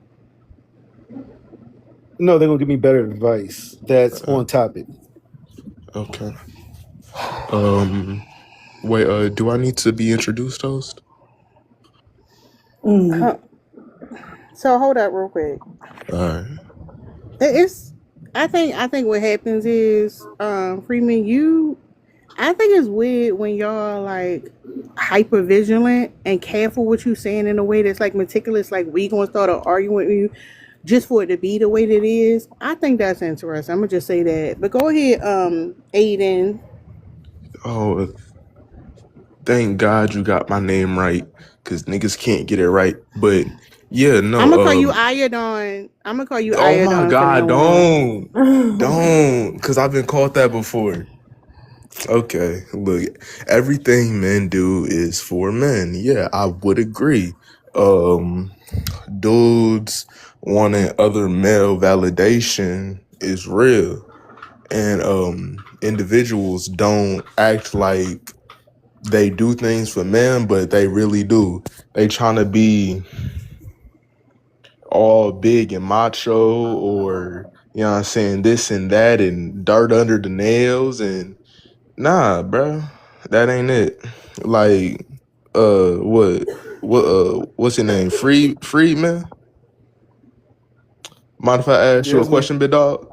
No, they're gonna give me better advice that's on topic. Okay. Wait, do I need to be introduced, host? Mm. Huh. So hold up, real quick. Alright. It's. I think what happens is, Freeman, I think it's weird when y'all like hyper vigilant and careful what you saying in a way that's like meticulous. Like we gonna start an argument with you just for it to be the way that it is. I think that's interesting. I'm gonna just say that. But go ahead, Aiden. Oh, Thank God you got my name right, cause niggas can't get it right. But yeah, no. I'm gonna call you Iodon. I'm gonna call you Oh my Iodon from God, now on. don't, cause I've been called that before. Okay, look, everything men do is for men. Yeah, I would agree. Um, Dudes wanting other male validation is real, and individuals don't act like they do things for men, but they really do. They trying to be all big and macho, or you know what I'm saying, this and that, and dirt under the nails, and nah, bro, that ain't it. Like, what's your name? Freedman? Mind if I ask you a Yes, man. question, big dog?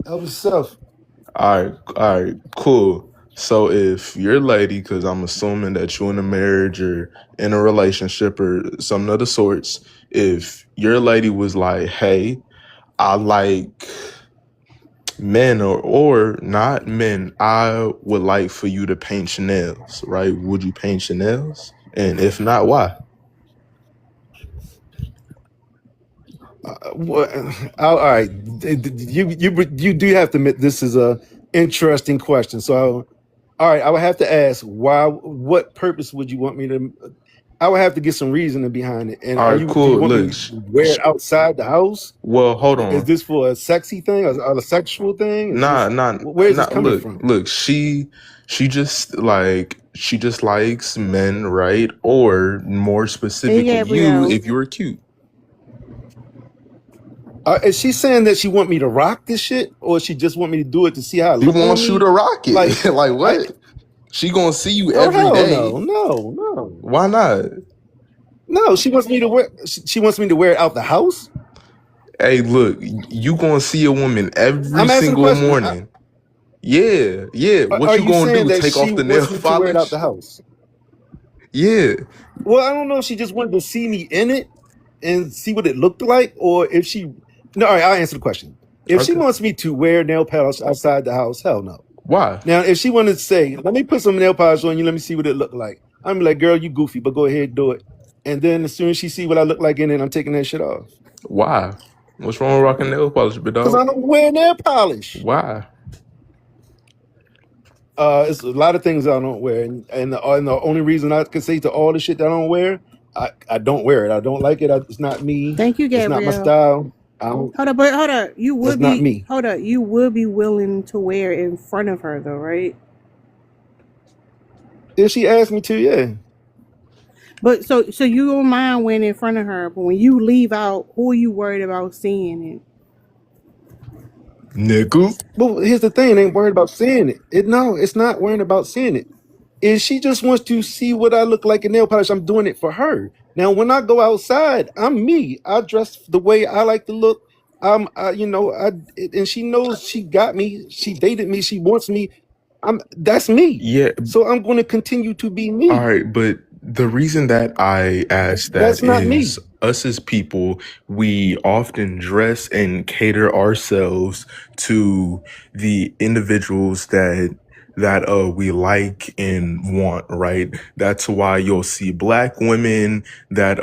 Help yourself. All right, cool. So if your lady, because I'm assuming that you're in a marriage or in a relationship or some of the sorts, if your lady was like, hey, I like men, or not men, I would like for you to paint your nails, right? Would you paint your nails? And if not, why? What, all right, you do have to admit this is a interesting question. So, all right, I would have to ask why. What purpose would you want me to? I would have to get some reasoning behind it. And All right, do you cool. want me Look, to wear it outside the house? well, hold Is on. this for a sexy thing or a sexual thing? Is Nah, this, nah, where is this nah. coming from? Look. She just likes men, right? Or more Hey, specifically, you Gabrielle. if you were cute. Is she saying that she want me to rock this shit, or she just want me to do it to see how it She look on wants you me? to rock it. Like, Like I, what? She gonna see you oh every hell day. no. Why not? No, she wants me to wear. She wants me to wear it out the house. Hey, look, you gonna see a woman every I'm asking a single question. morning. Yeah. What Are you you gonna saying do? that Take she off the nail wants me to wear it out polish? the house? Yeah. Well, I don't know if she just wanted to see me in it and see what it looked like, or if she. No, all right, I'll answer the question. If she Okay. wants me to wear nail polish outside the house, hell no. Why? Now, if she wanted to say, "Let me put some nail polish on you, let me see what it look like," I'm like, "Girl, you goofy, but go ahead, do it." And then as soon as she see what I look like in it, I'm taking that shit off Why? What's wrong with rocking nail polish, big because I dog? don't wear nail polish. Why? It's a lot of things I don't wear, and the only reason I can say to all the shit that I don't wear, I don't wear it. I don't like it. It's not me. Thank you, It's not my Gabrielle. style. I don't. Hold up. That's not me. You would be willing to wear it in front of her, though, right? If she asked me to, yeah. But so you don't mind wearing it in front of her, but when you leave out, who are you worried about seeing it? Nickel. But here's the thing: ain't worried about seeing it. No, it's not worrying about seeing it. If she just wants to see what I look like in nail polish, I'm doing it for her. Now, when I go outside, I'm me. I dress the way I like to look. And she knows she got me. She dated me. She wants me. That's me. Yeah. So I'm going to continue to be me. All right, but the reason that I asked That's that not me. is us as people, we often dress and cater ourselves to the individuals that we like and want, right? That's why you'll see black women that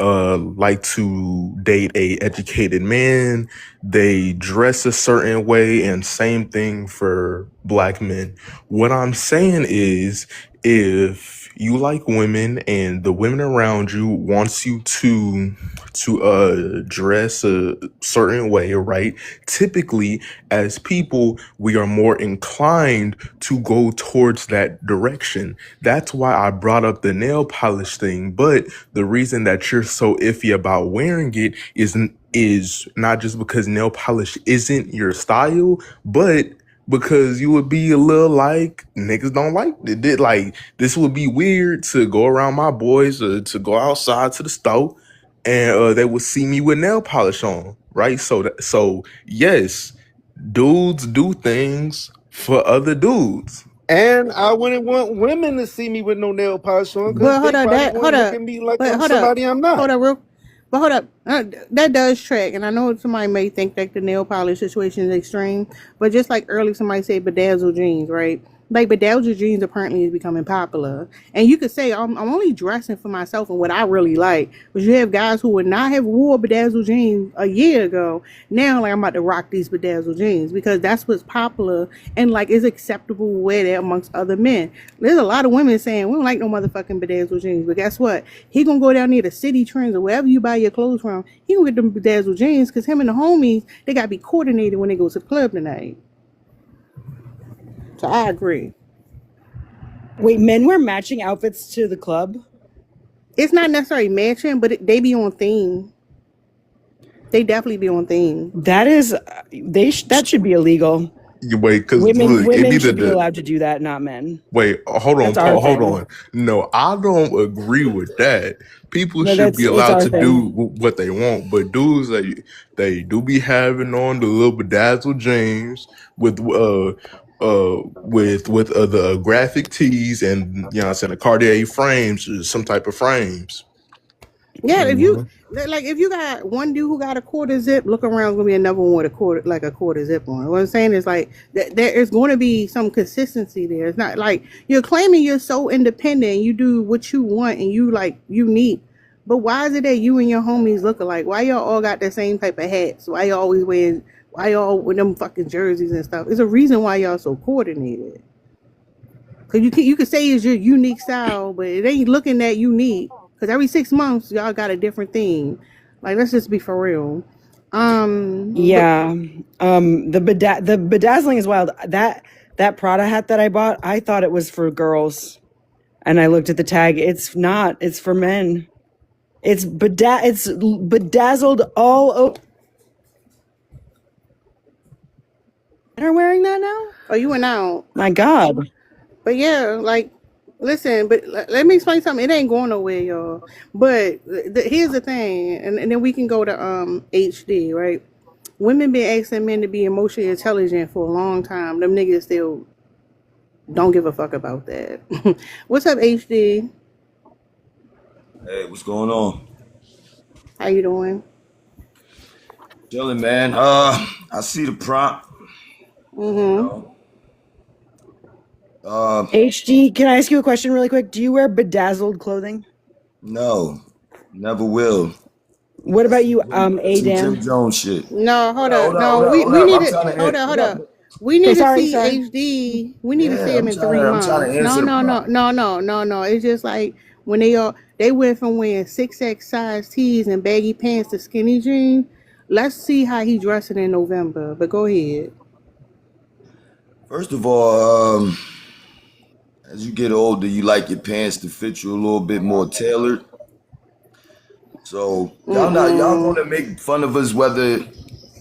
like to date a educated man. They dress a certain way, and same thing for black men. What I'm saying is, if you like women and the women around you wants you to dress a certain way, right? Typically, as people, we are more inclined to go towards that direction. That's why I brought up the nail polish thing. But the reason that you're so iffy about wearing it is not just because nail polish isn't your style, but because you would be a little like, niggas don't like it. Like, this would be weird to go around my boys or to go outside to the store and they would see me with nail polish on, right? So yes, dudes do things for other dudes. And I wouldn't want women to see me with no nail polish on because But they probably want to look at me like I'm somebody I'm not. Hold up. That does track, and I know somebody may think that the nail polish situation is extreme, but just like earlier somebody said bedazzled jeans, right? Like bedazzled jeans apparently is becoming popular, and you could say I'm only dressing for myself and what I really like. But you have guys who would not have wore bedazzled jeans a year ago. Now, like I'm about to rock these bedazzled jeans because that's what's popular and like is acceptable to wear that amongst other men. There's a lot of women saying we don't like no motherfucking bedazzled jeans, but guess what? He gonna go down near the City Trends or wherever you buy your clothes from. He gonna get them bedazzled jeans because him and the homies they gotta be coordinated when they go to the club tonight. So I agree. Wait, men wear matching outfits to the club? It's not necessarily matching, but they be on theme. They definitely be on theme. That is, that should be illegal. Wait, because Women look, it needed should be to. allowed to do that, not men. Wait, hold on, That's our Paul, hold thing. on. No, I don't agree with that. People No, should be it's allowed our to do thing. what they want, but dudes, they do be having on the little bedazzled jeans with the graphic tees and you know what I'm saying the Cartier frames, or some type of frames. Yeah, if hmm you like, if you got one dude who got a quarter zip, look around, gonna be another one with a quarter zip on. What I'm saying is like there is going to be some consistency there. It's not like you're claiming you're so independent, you do what you want, and you like unique. But why is it that you and your homies look alike? Why y'all all got the same type of hats? Why y'all always wearing? Why y'all with them fucking jerseys and stuff? It's a reason why y'all so coordinated. Cause you can say it's your unique style, but it ain't looking that unique. Cause every 6 months y'all got a different theme. Like let's just be for real. But Yeah. The bedazzling is wild. That Prada hat that I bought, I thought it was for girls, and I looked at the tag. It's not. It's for men. It's bedazzled all over. Men are wearing that now? oh, you went out. My God. But yeah, like listen. But let me explain something. It ain't going nowhere, y'all. But here's the thing, and then we can go to HD, right? Women been asking men to be emotionally intelligent for a long time. Them niggas still don't give a fuck about that. What's up, HD? Hey, what's going on? How you doing? Chilling, man. I see the prompt. Mm-hmm. HD, can I ask you a question really quick? Do you wear bedazzled clothing? No, never will. What about you, Some Jim Adam? Jones shit. No, hold Hold up. up, No, hold up, we hold we up. need I'm to trying to hold answer. up, hold Hold up. up. We Okay, need to sorry, see HD. We need to see Yeah, him in 3 I'm trying months. to No, answer the no, no, prompt. no. It's just like when they went from wearing 6X size tees and baggy pants to skinny jeans. Let's see how he dressing in November. But go ahead. First of all, as you get older, you like your pants to fit you a little bit more tailored. So y'all Mm-mm. gonna make fun of us whether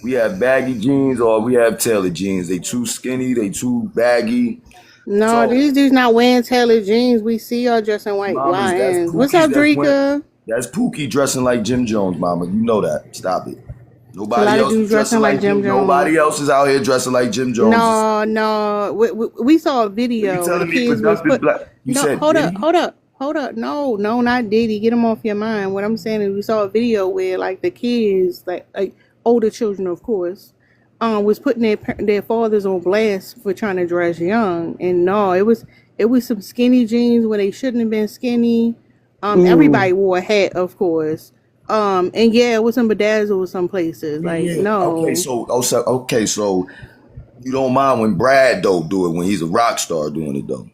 we have baggy jeans or we have tailored jeans. They too skinny, they too baggy. No, So these dudes not wearing tailored jeans. We see y'all dressing white mamas, that's YNs. What's Pookie. up, Drika? That's Pookie dressing like Jim Jones, mama. You know that. Stop it. It's a lot Nobody of else is dudes dressing dressing like like Jim Jim. Jones. Nobody else is out here dressing like Jim Jones. No. We saw a So you video where the telling me kids was productive put. black? You No, said hold up, Diddy? hold up, hold up. No, not Diddy. Get him off your mind. What I'm saying is, we saw a video where like the kids, like older children, of course, was putting their fathers on blast for trying to dress young. And no, it was some skinny jeans where they shouldn't have been skinny. Ooh. Everybody wore a hat, of course. And yeah, it was some bedazzle some places. Like Yeah. no. Okay. So you don't mind when Brad though do it when he's a rock star doing it though.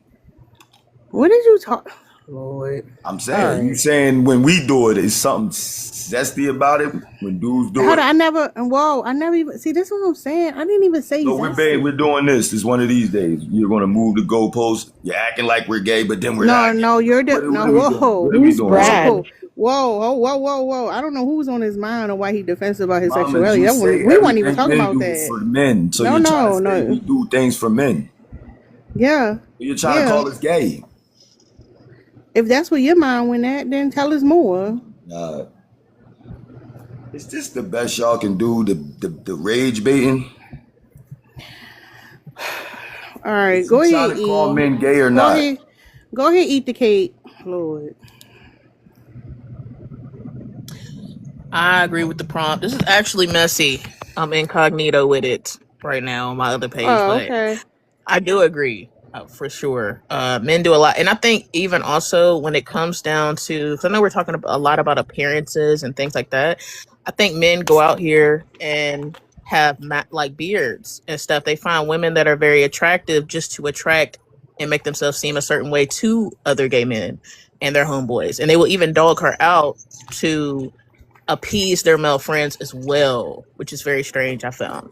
What did you talk? Lord. I'm All saying you right. saying when we do it, it's something zesty about it. When dudes do Hold on, it. I never even see. This is what I'm saying. I didn't even say So we're zesty. doing this. It's one of these days. You're gonna move the goalposts. You're acting like we're gay, but then we're No, not gay. no, you're What, the what no. are we doing? What Whoa, are we Who's doing? Brad? whoa. I don't know who's on his mind or why he defensive about his Mama, sexuality. you say We weren't even everything talking men about do is that. for men. So No, you're trying to no, say we no. do things for men. Yeah, You're trying to yeah. call us gay. If that's what your mind went at, then tell us more. Uh, is this the best y'all can do? The rage baiting? All right, Is he go trying ahead, to call E. men gay or Go not? ahead, go ahead, eat the cake, Lord. I agree with the prompt. This is actually messy. I'm incognito with it right now on my other page, Oh, but okay. I do agree. For sure. Men do a lot. And I think even also when it comes down to, because I know we're talking a lot about appearances and things like that. I think men go out here and have like beards and stuff. They find women that are very attractive just to attract and make themselves seem a certain way to other gay men and their homeboys. And they will even dog her out to appease their male friends as well, which is very strange, I found.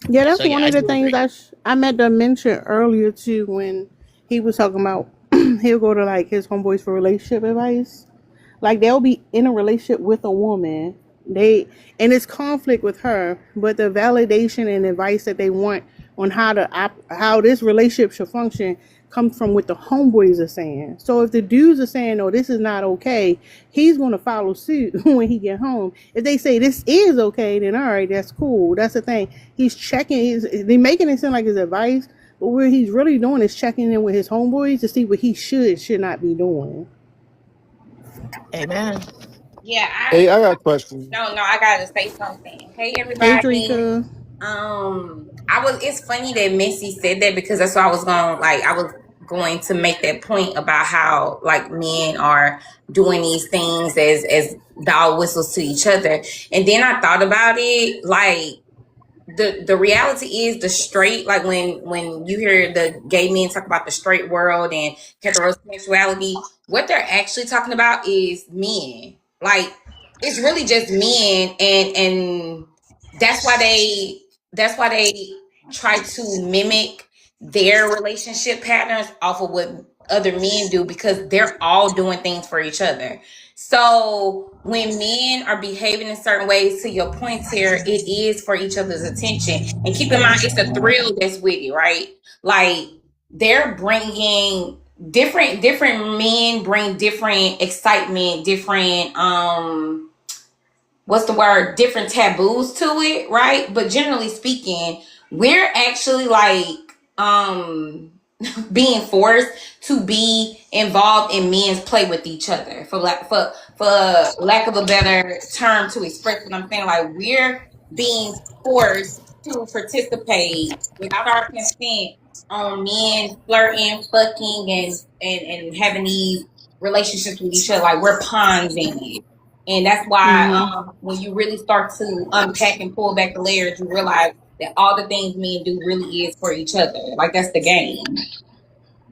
Yeah, that's So yeah, one I of the do things agree. I meant to mention earlier too when he was talking about he'll go to like his homeboys for relationship advice. Like they'll be in a relationship with a woman, they and it's conflict with her, but the validation and advice that they want on how this relationship should function comes from what the homeboys are saying. So if the dudes are saying, "No, this is not okay," he's going to follow suit when he get home. If they say this is okay, then all right, that's cool. That's the thing. He's checking. They making it sound like his advice, but what he's really doing is checking in with his homeboys to see what he should not be doing. Amen. Yeah, Hey, I got a question. no, I gotta say something. Hey, Hey, everybody. Drika. It's funny that Missy said that because that's what I was going to make that point about how like men are doing these things as dog whistles to each other. And then I thought about it, like the reality is the straight, like when you hear the gay men talk about the straight world and heterosexuality, what they're actually talking about is men. Like it's really just men, and that's why they try to mimic their relationship patterns off of what other men do because they're all doing things for each other. So when men are behaving in certain ways, to your point here, it is for each other's attention. And keep in mind, it's a thrill that's with it, right? Like they're bringing different men bring different excitement, different what's the word? Different taboos to it, right? But generally speaking, we're actually like being forced to be involved in men's play with each other for lack of a better term to express what I'm saying. Like we're being forced to participate without our consent on men flirting, fucking, and having these relationships with each other. Like we're pawns in it. And that's why Hmm. when you really start to unpack and pull back the layers, you realize that all the things men do really is for each other. Like that's the game.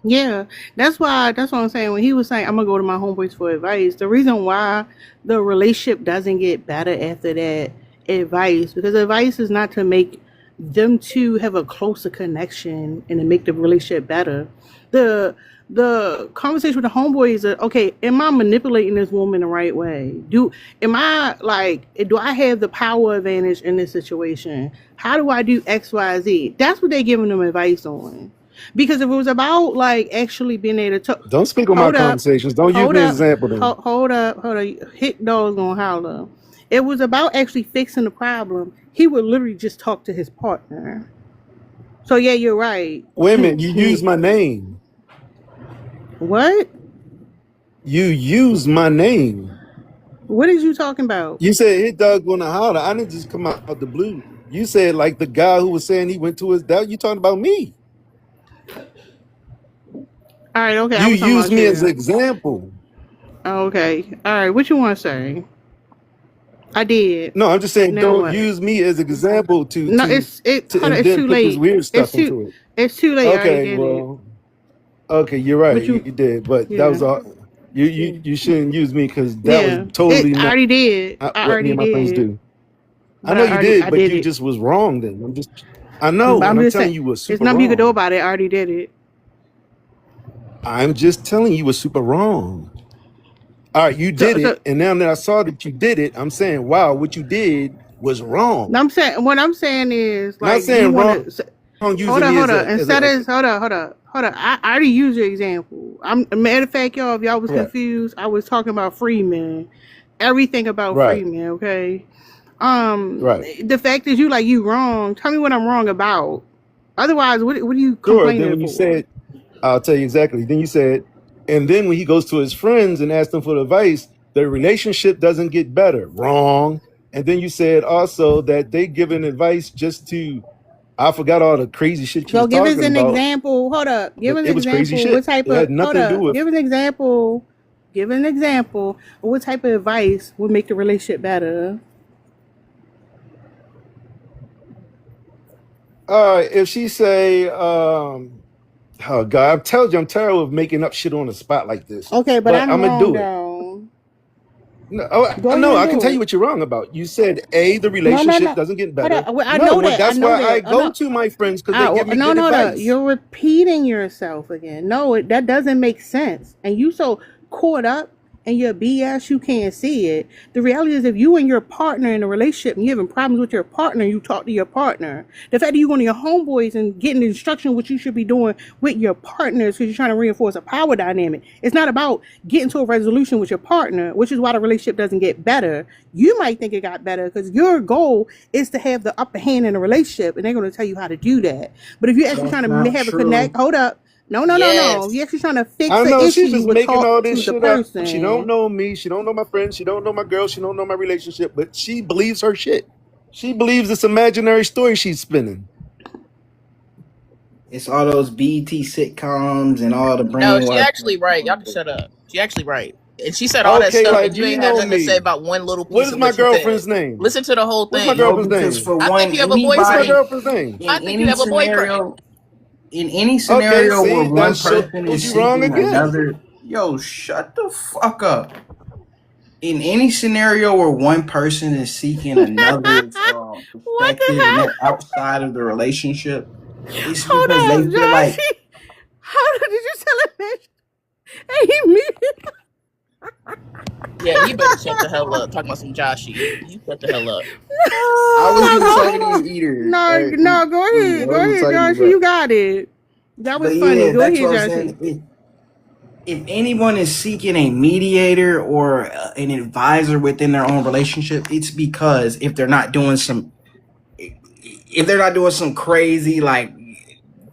Yeah, that's what I'm saying. When he was saying I'm gonna go to my homeboys for advice, the reason why the relationship doesn't get better after that advice, because advice is not to make them two have a closer connection and to make the relationship better. The the conversation with the homeboys is okay, am I manipulating this woman the right way? Do I have the power advantage in this situation? How do I do XYZ? That's what they're giving them advice on. Because if it was about like actually being able to talk, Don't speak on my hold up, conversations. Don't use hold me as up, an example then. hold up. Hit dog's gonna holler. It was about actually fixing the problem. He would literally just talk to his partner. So yeah, you're right. Wait a minute, you use my name. What? You use my name. What is you talking about? You said hit dog gonna holler. I didn't just come out the blue. You said like the guy who was saying he went to his dad. You talking about me. All right, okay. I You was talking use about me as an you. example. Okay. All right. What you want to say? I did. No, I'm just saying Now don't what? use me as an example No, hold on, and it's then too put this late. weird It's stuff too into it. it's too late. I already Okay, did it. well, okay, you're right. But You you did, but that yeah. was all. You Yeah. you shouldn't use me because that was Yeah. totally I not already did. I what me already and my friends did. do. I But know you did, I but did you it. just was wrong then. I But know, I'm and I'm just telling saying you were there's super nothing you can do wrong. about it. I already did it. I'm just telling you were super wrong. All right, you So did it, and now that I saw that you did it, I'm saying, wow, what you did was wrong. I'm saying what I'm saying is Not like you saying want wrong to hold using up, me hold as up. Instead a of hold up. I already used your example. Matter of fact, y'all, if y'all was right, confused, I was talking about Freeman. Everything about right, Freeman, okay? right. The fact is you wrong. Tell me what I'm wrong about. Otherwise, what are you Sure. Then complaining when you for? said, I'll tell you exactly. Then you said, and then when he goes to his friends and asks them for advice, the relationship doesn't get better. Wrong. And then you said also that they giving advice just to I forgot all the crazy shit she So was give us talking an about, example. Hold up. Give but us it an was crazy example. What shit. type It had of hold nothing to do up. with. Give an example. Give an example of what type of advice would make the relationship better. If she say, oh God, I'm telling you, I'm terrible of making up shit on the spot like this, Okay, but but I'm I'm gonna wrong do it. though. No, Go ahead no, and I can do tell you it. what you're wrong about. You said A, the No, relationship doesn't get Hold better. up. Well, I No, know well, that. I that's know why I that. Oh go no. to my friends because they give me No, good no, no. advice. You're repeating yourself again. No, that doesn't make sense. And you so caught up in your BS, you can't see it. The reality is, if you and your partner in a relationship and you're having problems with your partner, you talk to your partner. The fact that you go to your homeboys and getting the instruction what you should be doing with your partners because you're trying to reinforce a power dynamic. It's not about getting to a resolution with your partner, which is why the relationship doesn't get better. You might think it got better because your goal is to have the upper hand in a relationship, and they're going to tell you how to do that. But if you're actually That's trying to not have a connect, true. hold up. No, no, no, no. Yes. You're actually trying to fix I an know issue. she's You just would making talk all this to the shit up. She don't person. know me. She don't know my friends. She don't know my girl. She don't know my relationship. But she believes her shit. She believes this imaginary story she's spinning. It's all those BET sitcoms and all the No, she brainwashing. actually right. Y'all can shut up. She actually right. And she said all that Okay, stuff, like and you you ain't had know nothing to say me. about one little What piece is of my what she said. girlfriend's name? Listen to the whole What's my thing. No, girlfriend's because name? for I one, think you have a What's my anybody boyfriend. girlfriend's name? I in think you any have a boyfriend. scenario, in any Okay, scenario where see, that one person shows is you wrong seeking again. another, yo, shut the fuck up. In any scenario where one person is seeking another's What the perspective and they're hell? outside of the relationship, it's Hold because they up, feel like Joshy. Hold up. Did you tell him that? Hey, me. Yeah, you better shut the hell up. Talking about some Joshy. You shut the hell up. I wasn't No, even go. talking to you either. No, no, go I ahead. Go wasn't even ahead, talking to you, Joshy. but You got it. That was funny. yeah, Go that's ahead, what I'm Joshy. saying. If anyone is seeking a mediator or an advisor within their own relationship, it's because if they're not doing some crazy like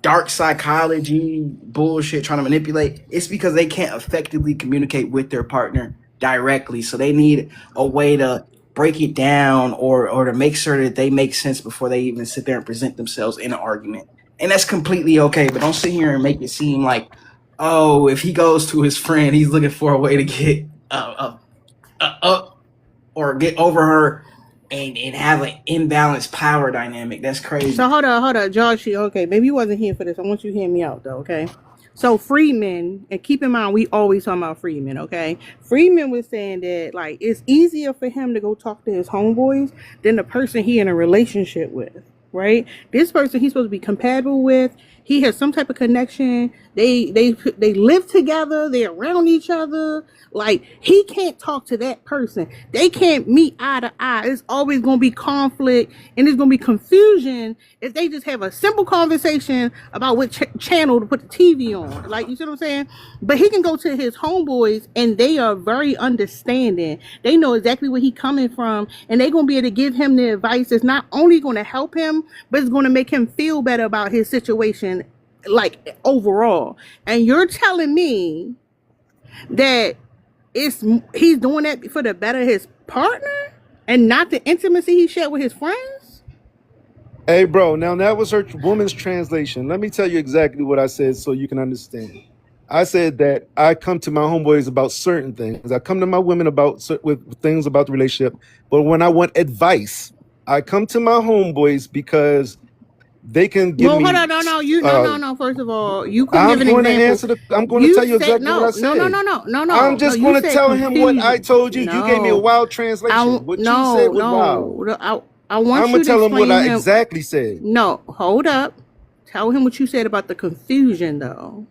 dark psychology bullshit trying to manipulate, it's because they can't effectively communicate with their partner directly. So they need a way to break it down or to make sure that they make sense before they even sit there and present themselves in an argument. And that's completely okay, but don't sit here and make it seem like, oh, if he goes to his friend, he's looking for a way to get up or get over her and have an imbalanced power dynamic. That's crazy. So hold on, Joshy. Okay, maybe you wasn't here for this. I want you to hear me out though, okay? So Freeman, and keep in mind we always talking about Freeman, okay? Freeman was saying that like it's easier for him to go talk to his homeboys than the person he in a relationship with, right? This person he's supposed to be compatible with. He has some type of connection. They live together. They're around each other. Like he can't talk to that person. They can't meet eye to eye. It's always going to be conflict and it's going to be confusion if they just have a simple conversation about what channel to put the TV on. Like, you see what I'm saying? But he can go to his homeboys and they are very understanding. They know exactly where he's coming from and they're going to be able to give him the advice that's not only going to help him, but it's going to make him feel better about his situation, like overall. And you're telling me that he's doing that for the better of his partner and not the intimacy he shared with his friends? Hey, bro, now that was her woman's translation. Let me tell you exactly what I said so you can understand. I said that I come to my homeboys about certain things. I come to my women with things about the relationship. But when I want advice, I come to my homeboys because they can give me. Hold on, no. First of all, you couldn't I'm give an going to example. I'm going to tell you exactly what I said. No. I'm just You going to said tell him what I confusion. told you. You gave me a wild translation. What you said was wild. I want I'm you going to to tell him what explain I exactly said. No, hold up. Tell him what you said about the confusion, though.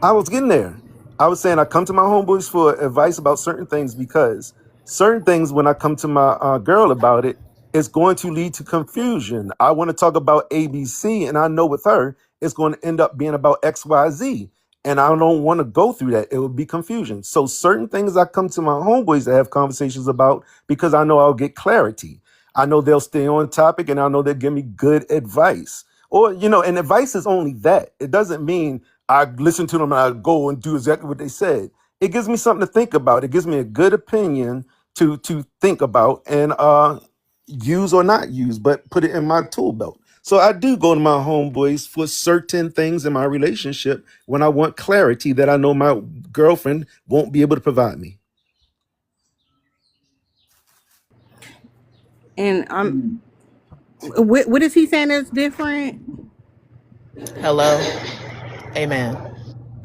I was getting there. I was saying I come to my homeboys for advice about certain things because certain things, when I come to my girl about it, it's going to lead to confusion. I want to talk about ABC, and I know with her, it's going to end up being about XYZ. And I don't want to go through that. It would be confusion. So certain things I come to my homeboys to have conversations about because I know I'll get clarity. I know they'll stay on topic and I know they'll give me good advice. Or, and advice is only that. It doesn't mean I listen to them and I go and do exactly what they said. It gives me something to think about. It gives me a good opinion to think about. And use or not use, but put it in my tool belt. So I do go to my homeboys for certain things in my relationship when I want clarity that I know my girlfriend won't be able to provide me. And what is he saying that's different? Hello. Amen.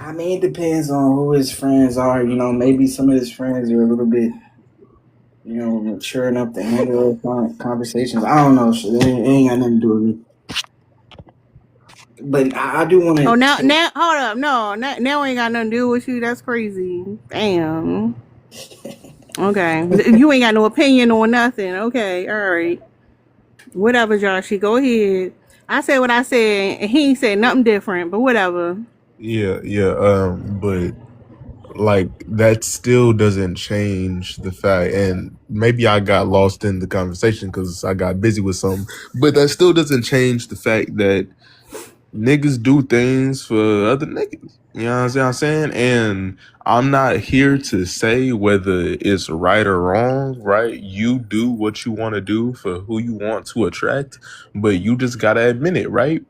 I mean, it depends on who his friends are. You know, maybe some of his friends are a little bit, you know, mature enough to handle those conversations. I don't know. Shit, it ain't got nothing to do with me. But I do want to. Oh, now, hold up. No, now ain't got nothing to do with you. That's crazy. Damn. Okay. You ain't got no opinion on nothing. Okay. All right. Whatever, Joshy. Go ahead. I said what I said, and he ain't said nothing different, but whatever. Yeah. But like that still doesn't change the fact, and maybe I got lost in the conversation because I got busy with something, but that still doesn't change the fact that niggas do things for other niggas. You know what I'm saying? And I'm not here to say whether it's right or wrong, right? You do what you want to do for who you want to attract, but you just gotta admit it, right?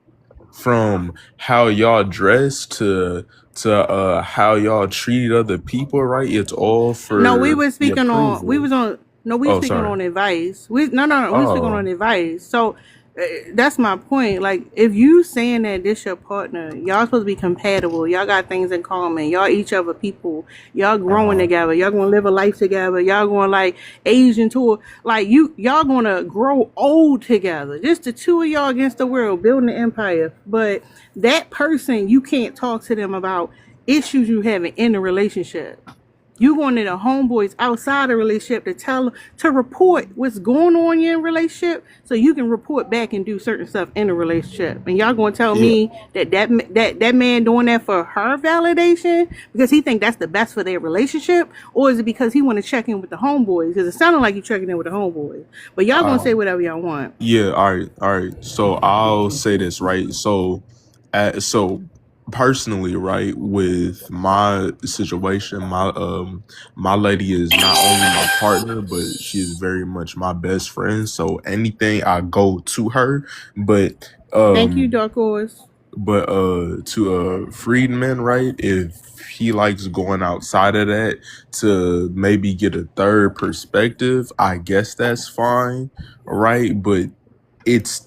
From how y'all dress to how y'all treat other people, right? It's all for No, we were speaking your on. We was approval. on. No, we were Oh, speaking sorry. on advice. We We were speaking on Oh, advice. So that's my point. Like, if you saying that this your partner, y'all supposed to be compatible. Y'all got things in common. Y'all each other people. Y'all growing together. Y'all gonna live a life together. Y'all going like Asian tour. Like y'all gonna grow old together. Just the two of y'all against the world, building an empire. But that person, you can't talk to them about issues you having in the relationship. You going to the homeboys outside the relationship to report what's going on in your relationship, so you can report back and do certain stuff in the relationship. And y'all gonna tell Yeah. me that man doing that for her validation because he think that's the best for their relationship, or is it because he want to check in with the homeboys? Because it sounded like you checking in with the homeboys, but y'all gonna say whatever y'all want. yeah. All right. So I'll say this, right? So personally, right, with my situation, my lady is not only my partner, but she is very much my best friend. So anything I go to her, but Thank you, Dark Horse. to Friedman, right, if he likes going outside of that to maybe get a third perspective, I guess that's fine, right? But it's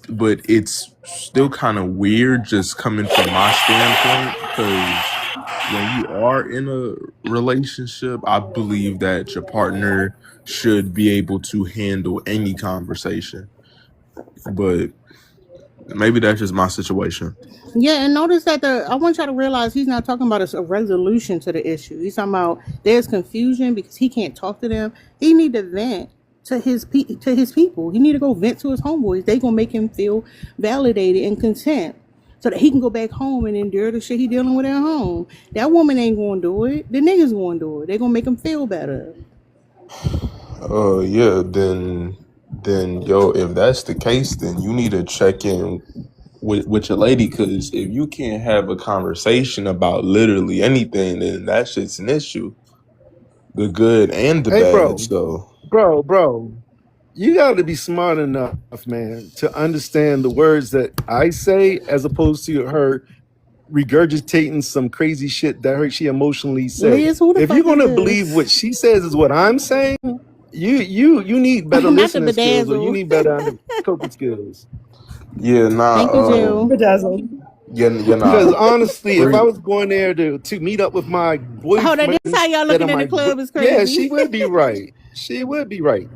still kind of weird just coming from my standpoint, because when you are in a relationship, I believe that your partner should be able to handle any conversation. But maybe that's just my situation. Yeah, and notice that I want y'all to realize he's not talking about a resolution to the issue. He's talking about there's confusion because he can't talk to them. He need to vent to his people. He need to go vent to his homeboys. They gonna make him feel validated and content, so that he can go back home and endure the shit he dealing with at home. That woman ain't gonna do it. The niggas gonna do it. They gonna make him feel better. Yeah, then yo, if that's the case, then you need to check in with your lady, because if you can't have a conversation about literally anything, then that shit's an issue. The good and the Hey, bad. bro, So bro, you got to be smart enough, man, to understand the words that I say as opposed to her regurgitating some crazy shit that she emotionally said. Liz, who the If fuck you're is gonna believe this? what she says is what I'm saying, you need better Not the listening skills, or you bedazzle. need better coping skills. yeah, Thank you, Jill. Bedazzled. you're Because not honestly, if I free. was going there to meet up with my Hold on, this boyfriends how y'all that are looking in the club is yeah, she crazy. would be right. She would be right.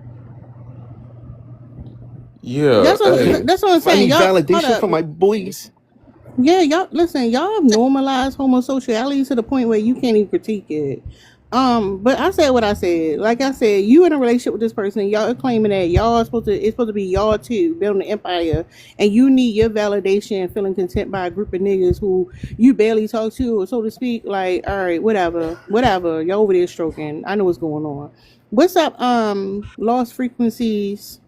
Yeah, That's what hey, I'm If I saying. need Y'all, hold validation up. from my boys, Yeah, y'all listen. Y'all have normalized homosexuality to the point where you can't even critique it. But I said what I said. Like I said, you in a relationship with this person, and y'all are claiming that y'all are it's supposed to be y'all too, building an empire, and you need your validation and feeling content by a group of niggas who you barely talk to, or so to speak. Like, all right, whatever. Y'all over there stroking. I know what's going on. What's up? Lost frequencies.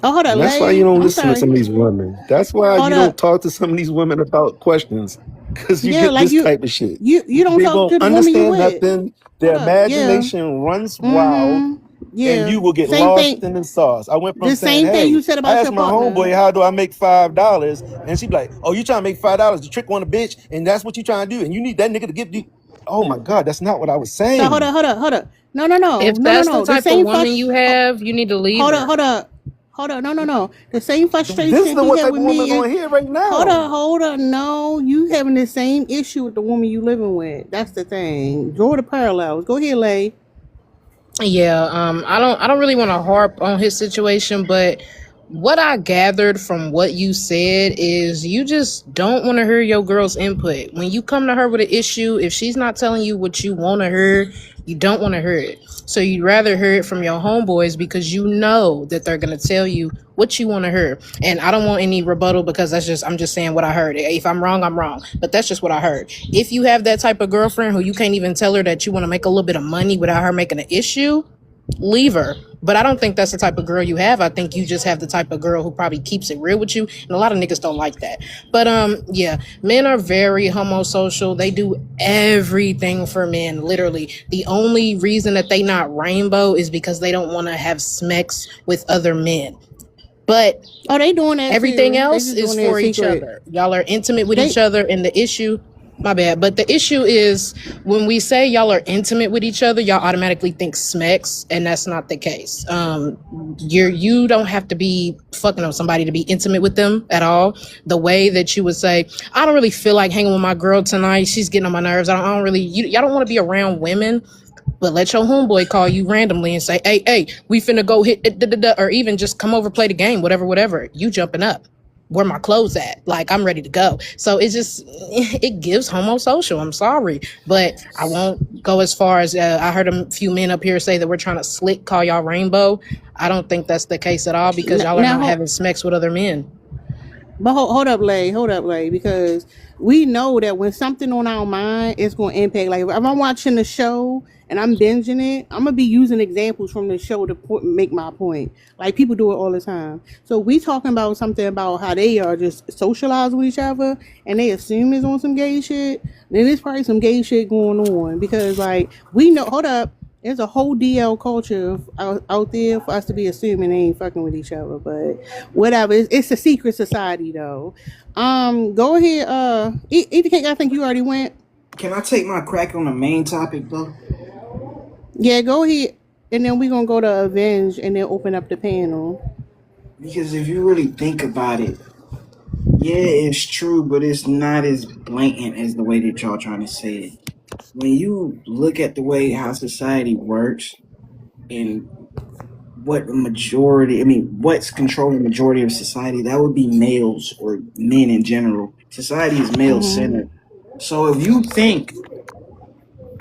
Oh, hold on, and that's why you Lay. don't I'm listen to sorry. some of these women. That's why Hold you up. don't talk to some of these women about questions, because you Yeah, get like this type of shit. you don't They talk won't to the woman you understand with. nothing. Their Hold up. Yeah. imagination runs wild. Mm-hmm. Yeah, you will get same lost thing. in the sauce. I went from The saying, same thing you hey, said I about asked your my partner. homeboy, how do I make $5? And she be like, oh, you trying to make $5 to trick on a bitch, and that's what you trying to do, and you need that nigga to give you. Oh my God, that's not what I was So hold saying. up. No. If that's the The type of same woman you have, you need to leave hold her. up. No. The same This is frustration he what had type with of woman me is is on here right now. hold up. No, you having the same issue with the woman you living with. That's the thing. Draw the parallels. Go ahead, Lay. Yeah, I don't really want to harp on his situation, but what I gathered from what you said is you just don't want to hear your girl's input. When you come to her with an issue, if she's not telling you what you want to hear, you don't want to hear it. So you'd rather hear it from your homeboys because you know that they're gonna tell you what you want to hear. And I don't want any rebuttal because I'm just saying what I heard. If I'm wrong, I'm wrong. But that's just what I heard. If you have that type of girlfriend who you can't even tell her that you want to make a little bit of money without her making an issue, leave her. But I don't think that's the type of girl you have. I think you just have the type of girl who probably keeps it real with you, and a lot of niggas don't like that. But yeah, men are very homosocial. They do everything for men, literally. The only reason that they not rainbow is because they don't want to have sex with other men. But they doing that everything too. else is for each other. Y'all are intimate with each other, and the issue, my bad, but the issue is when we say y'all are intimate with each other, y'all automatically think smex, and that's not the case. You don't have to be fucking on somebody to be intimate with them at all. The way that you would say, I don't really feel like hanging with my girl tonight. She's getting on my nerves. Y'all don't want to be around women. But let your homeboy call you randomly and say, hey, we finna go hit it, or even just come over, play the game, whatever. You jumping up. Where my clothes at? Like, I'm ready to go. So it gives homosocial. I'm sorry. But I won't go as far as, I heard a few men up here say that we're trying to slick call y'all rainbow. I don't think that's the case at all because y'all are not having sex with other men. But hold up, Lay, because we know that when something on our mind, it's going to impact. Like, if I'm watching the show and I'm binging it, I'm going to be using examples from the show to make my point. Like, people do it all the time. So we talking about something about how they are just socializing with each other and they assume it's on some gay shit. Then there's probably some gay shit going on because, like, we know, hold up, there's a whole DL culture out there for us to be assuming they ain't fucking with each other, but whatever. It's a secret society, though. Go ahead. Eat Cake. I think you already went. Can I take my crack on the main topic though? Yeah, go ahead, and then we're gonna go to Avenge, and then open up the panel. Because if you really think about it, yeah, it's true, but it's not as blatant as the way that y'all trying to say it. When you look at the way how society works and what's controlling the majority of society, that would be males or men in general. Society is male centered. So if you think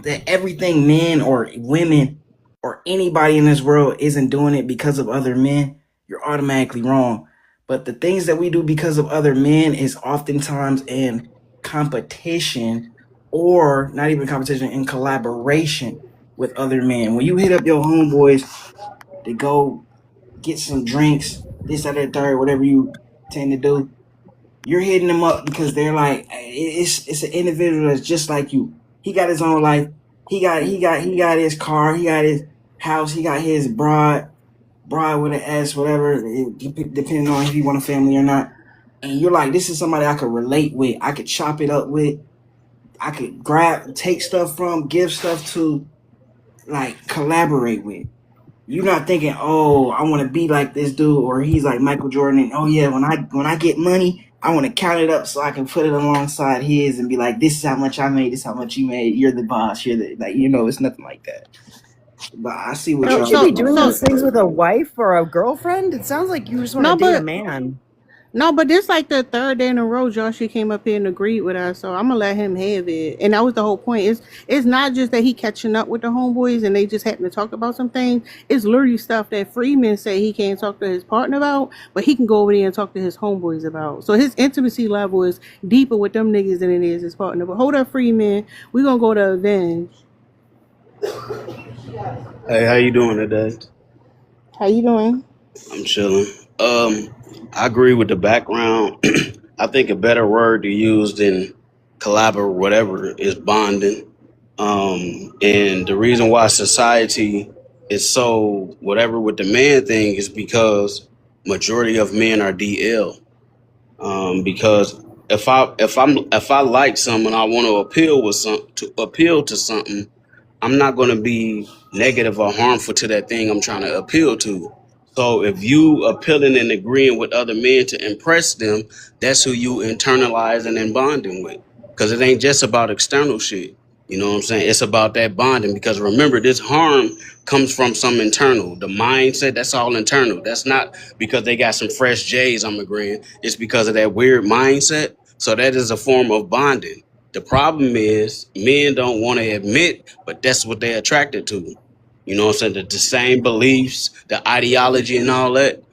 that everything men or women or anybody in this world isn't doing it because of other men, you're automatically wrong. But the things that we do because of other men is oftentimes in competition, or not even competition, in collaboration with other men. When you hit up your homeboys to go get some drinks, this, that, or third, whatever you tend to do, you're hitting them up because they're like, it's an individual that's just like you. He got his own life. He got his car. He got his house. He got his bride with an S, whatever, depending on if you want a family or not. And you're like, this is somebody I could relate with. I could chop it up with. I could take stuff from, give stuff to, like, collaborate with. You're not thinking, oh, I want to be like this dude, or he's like Michael Jordan, and oh yeah, when I get money, I want to count it up so I can put it alongside his and be like, this is how much I made, this is how much you made. You're the boss. You're the, like, it's nothing like that. But I see what Don't you be doing those things with a wife or a girlfriend? It sounds like you just want to date a man. No, but this like the third day in a row Joshua came up here and agreed with us, so I'm gonna let him have it. And that was the whole point. It's not just that he catching up with the homeboys and they just happen to talk about some things. It's literally stuff that Freeman say he can't talk to his partner about, but he can go over there and talk to his homeboys about. So his intimacy level is deeper with them niggas than it is his partner. But hold up, Freeman, we're gonna go to Avenge. Hey, how you doing today? How you doing? I'm chilling. I agree with the background. I think a better word to use than collaborate, whatever, is bonding. And the reason why society It's so whatever with the man thing is because majority of men are DL. Because if I like someone, I want to appeal to something. I'm not going to be negative or harmful to that thing I'm trying to appeal to. So if you appealing and agreeing with other men to impress them, that's who you internalizing and bonding with. Because it ain't just about external shit. You know what I'm saying? It's about that bonding. Because remember, this harm comes from some internal. The mindset, that's all internal. That's not because they got some fresh J's, I'm agreeing. It's because of that weird mindset. So that is a form of bonding. The problem is men don't want to admit, but that's what they're attracted to. You know what I'm saying? The same beliefs, the ideology and all that.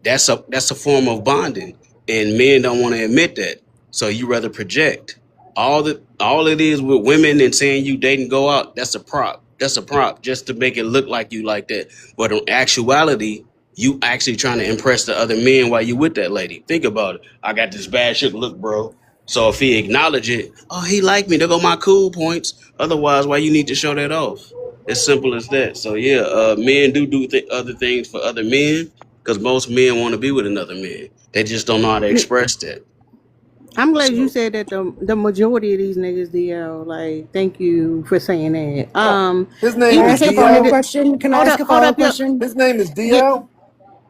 That's a form of bonding. And men don't want to admit that. So you rather project. All it is with women and saying you date and go out, that's a prop. That's a prop just to make it look like you like that. But in actuality, you actually trying to impress the other men while you with that lady. Think about it. I got this bad shit look, bro. So if he acknowledge it, oh, he like me. There go my cool points. Otherwise, why you need to show that off? It's simple as that. So yeah, men do other things for other men because most men want to be with another man. They just don't know how to express that. I'm glad you So said that the majority of these niggas DL. Like, thank you for saying that. His Can name I is ask a EPK follow up pointed DL. it. question? Can I Hold ask up, a hold follow up up, yo. question? His name is Yeah, DL.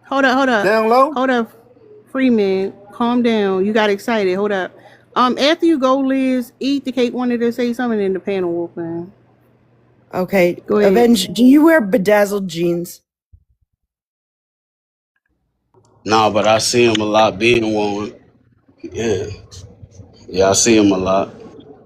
hold up, Down low. hold up. Freeman, calm down. You got excited. Hold up. After you go, Liz, eat the cake. Wanted to say something in the panel open. Okay, Go ahead. Avenge. Do you wear bedazzled jeans? no, but I see him a lot being one. Yeah, yeah, I see him a lot.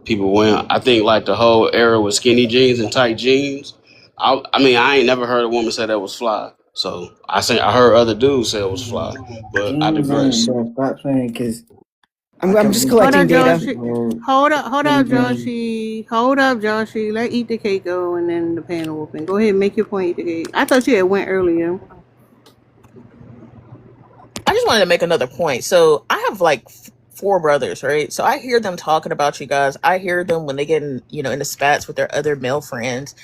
People wearing. I think like the whole era with skinny jeans and tight jeans. I mean, I ain't never heard a woman say that was fly. So I heard other dudes say it was fly, but I Jeans and digress. bro, stop playing because I I'm just completely Hold collecting up, agree data. with the Joshi. whole Hold skinny up, jeans. Joshi. Hold up, Joshi. Let eat the cake go, and then the panel open. Go ahead, make your point. Eat the cake. I thought you had went earlier. I just wanted to make another point. So I have like four brothers, right? So I hear them talking about you guys. I hear them when they get in, in the spats with their other male friends.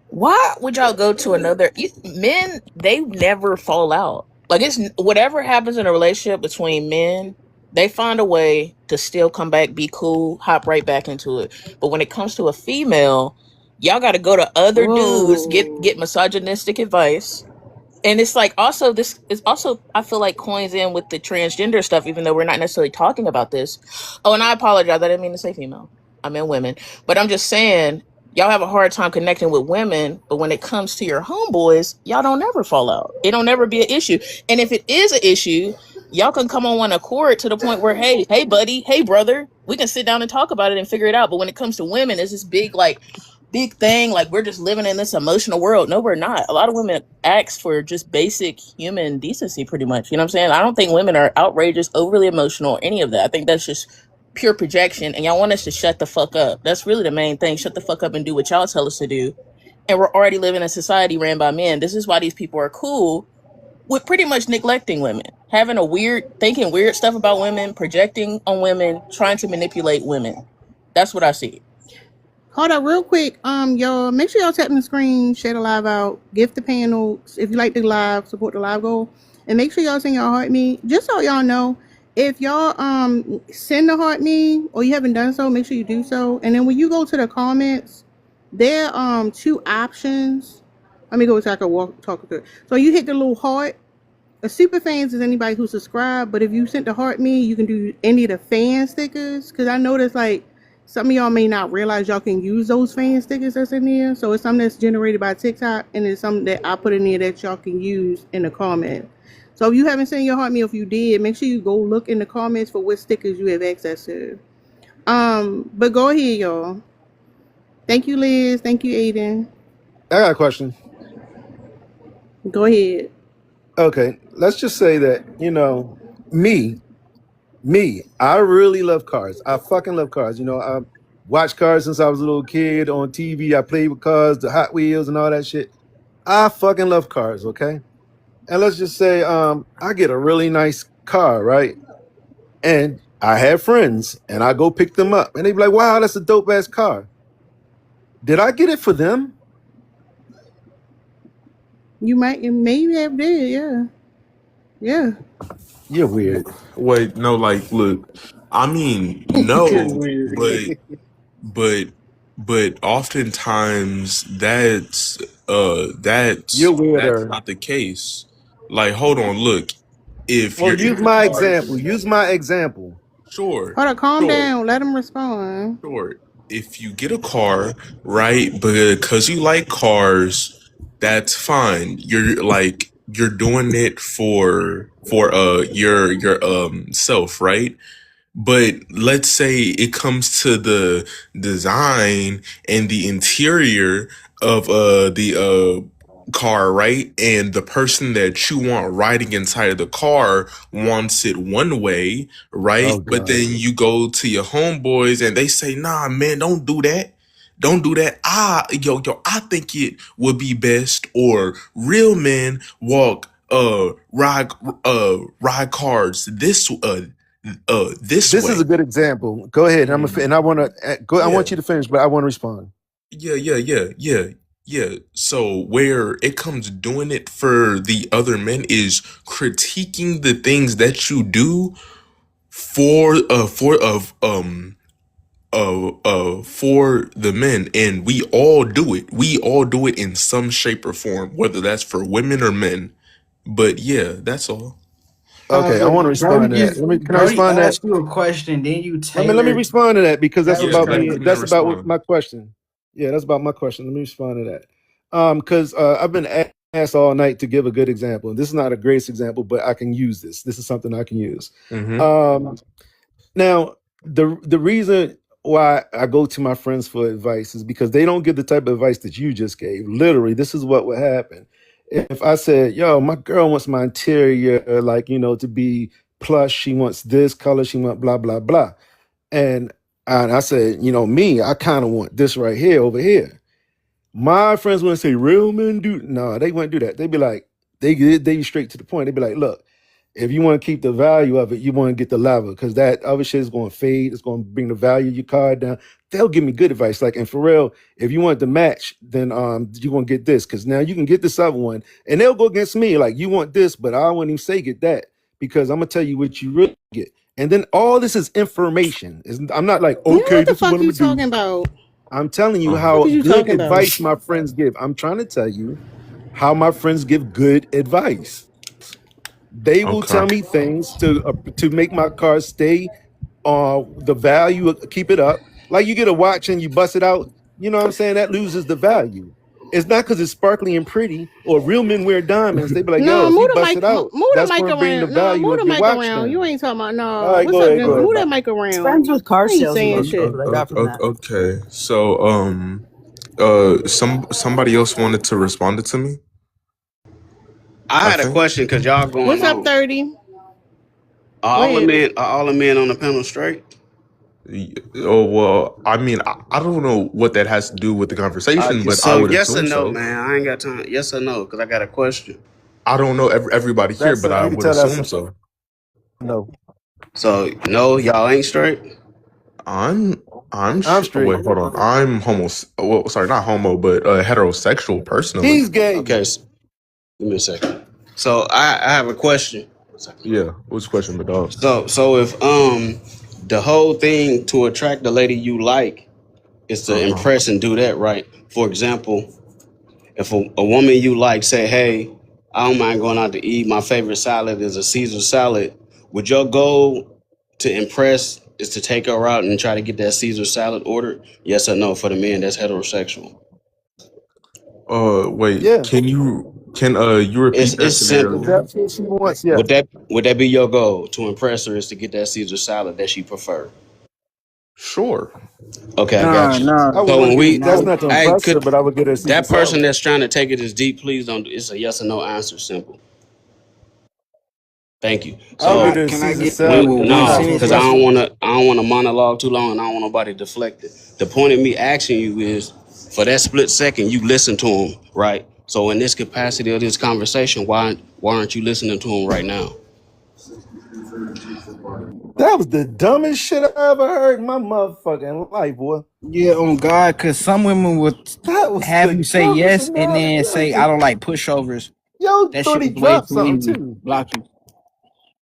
Why would y'all go to another men? They never fall out. Like it's whatever happens in a relationship between men, they find a way to still come back, be cool, hop right back into it. But when it comes to a female, y'all got to go to other dudes, get Whoa. misogynistic advice. And it's like also this is also I feel like coins in with the transgender stuff, even though we're not necessarily talking about this. Oh, and I apologize, I didn't mean to say female. I meant women. But I'm just saying, y'all have a hard time connecting with women, but when it comes to your homeboys, y'all don't ever fall out. It don't ever be an issue. And if it is an issue, y'all can come on one accord to the point where, hey buddy, hey brother, we can sit down and talk about it and figure it out. But when it comes to women, it's this big thing, like we're just living in this emotional world. No, we're not. A lot of women ask for just basic human decency, pretty much. You know what I'm saying? I don't think women are outrageous, overly emotional, or any of that. I think that's just pure projection, and y'all want us to shut the fuck up. That's really the main thing. Shut the fuck up and do what y'all tell us to do. And we're already living in a society ran by men. This is why these people are cool with pretty much neglecting women, having thinking weird stuff about women, projecting on women, trying to manipulate women. That's what I see. Hold up, real quick. Y'all, make sure y'all tap the screen, share the live out, gift the panel. If you like the live, support the live goal, and make sure y'all send your heart me. Just so y'all know, if y'all send the heart me or you haven't done so, make sure you do so. And then when you go to the comments, there are two options. Let me go so I can talk through it. So you hit the little heart. A super fans is anybody who subscribed, but if you sent the heart me, you can do any of the fan stickers. Cause I noticed like some of y'all may not realize y'all can use those fan stickers that's in there. So it's something that's generated by TikTok, and it's something that I put in there that y'all can use in the comment. So if you haven't sent your heart me, if you did, make sure you go look in the comments for what stickers you have access to. But go ahead, y'all. Thank you, Liz. Thank you, Aiden. I got a question. Go ahead. Okay, let's just say that me, I really love cars. I fucking love cars. I watched cars since I was a little kid on TV. I played with cars, the Hot Wheels and all that shit. I fucking love cars. Okay, and let's just say I get a really nice car, right? And I have friends, and I go pick them up, and they be like, "Wow, that's a dope ass car." Did I get it for them? You maybe have did, yeah. Yeah. You're weird. Wait, no, like, look, I mean, You're no, weird. but, but oftentimes You're that's weirder. not the case. Like, hold on, look, if Well, you're in use your my car, example. Use my example. sure, Hold on, calm sure. down. Let him respond. Sure. If you get a car, right, because you like cars, that's fine. You're doing it for your self, right? But let's say it comes to the design and the interior of the car, right? And the person that you want riding inside of the car wants it one way, Oh right? But God. then you go to your homeboys and they say, "Nah, man, don't do that. Don't do that. I think it would be best." Or real men walk ride cars this This is a way. good example. Go ahead. Mhm. And I want to go. I Yeah. want you to finish, but I want to respond. Yeah. So where it comes doing it for the other men is critiquing the things that you do for the men, and we all do it. We all do it in some shape or form, whether that's for women or men. But yeah, that's all. Okay, I But want to respond to that. Can I Brody respond to that? asked you a question, then you Let me tailored respond to that because that's that Yeah, about let, me. let me That's about respond. my question. Yeah, that's about my question. Let me respond to that. Because I've been asked all night to give a good example, and this is not a great example, but I can use this. This is something I can use. Mm-hmm. Now, the reason why I go to my friends for advice is because they don't give the type of advice that you just gave. Literally, this is what would happen. If I said, "Yo, my girl wants my interior, like, to be plush. She wants this color. She want blah blah blah," and I said, me, I kind of want this right here over here. My friends wouldn't say real men do. No, they wouldn't do that. They'd be like, they straight to the point. They'd be like, look, if you want to keep the value of it, you want to get the level because that other shit is going to fade. It's going to bring the value of your car down. They'll give me good advice. Like, and for real, if you want the match, then you're going to get this because now you can get this other one. And they'll go against me. Like, you want this, but I wouldn't even say get that because I'm going to tell you what you really get. And then all this is information. I'm not like, You know okay, what the this is what fuck I'm you going to do. talking about? I'm telling you What how is you good talking about? advice my friends give. I'm trying to tell you how my friends give good advice. They will tell Okay. me things to make my car stay the value, keep it up. Like you get a watch and you bust it out, you know what I'm saying? That loses the value. It's not because it's sparkly and pretty, or real men wear diamonds. They be like, yo, No, if you move the bust mic, it out, move the that's mic going to bring the around. No, value move of the your mic watch around. You down. ain't talking about All no. right, What's go up, ahead, Jim? go ahead. Move that mic He's around. friends with car I ain't salesmen saying and shit. people. Like that from that. Okay. So somebody else wanted to respond it to me, I I had a think. question because y'all What's going up, on. 30? Are Go all the ahead. men are all the men on the panel straight? Oh well, I mean, I don't know what that has to do with the conversation, but I So would yes or assume no, so. man. I ain't got time. Yes or no, because I got a question. I don't know everybody here, That's but I you can would tell that's assume so. no. So no, y'all ain't straight. I'm straight. Wait, hold on. I'm well, sorry, not homo, but heterosexual personally. He's gay. Okay, give me a second. So I have a question. Yeah. What's the question, my dog? So if the whole thing to attract the lady you like is to Uh-huh. impress and do that right. For example, if a woman you like say, "Hey, I don't mind going out to eat. My favorite salad is a Caesar salad." Would your goal to impress is to take her out and try to get that Caesar salad ordered? Yes or no for the men that's heterosexual? Wait, Yeah. can you repeat that It's scenario If simple. again? that's what she wants, yeah. Would that be your goal to impress her is to get that Caesar salad that she prefer? Sure. Okay, I Nah, got you. nah, I would So want when to we, get that's no. not to I impress her, could but I would get her a Caesar that person salad. that's trying to take it as deep, please don't. It's a yes or no answer. Simple. Thank you. I would get So her a Can I Caesar get we in salad with and one not no, to sentence because I impress don't her. answer? want to. I don't want to monologue too long, and I don't want nobody deflected. The point of me asking you is, for that split second, you listen to him, right? So in this capacity of this conversation, why aren't you listening to him right now? That was the dumbest shit I ever heard in my motherfucking life, boy. Yeah, on God, because some women would That was have the you say dumbest yes shit and I then ever say, heard. I don't like pushovers. Yo That thought shit he was way dropped too something easy. too. Block you.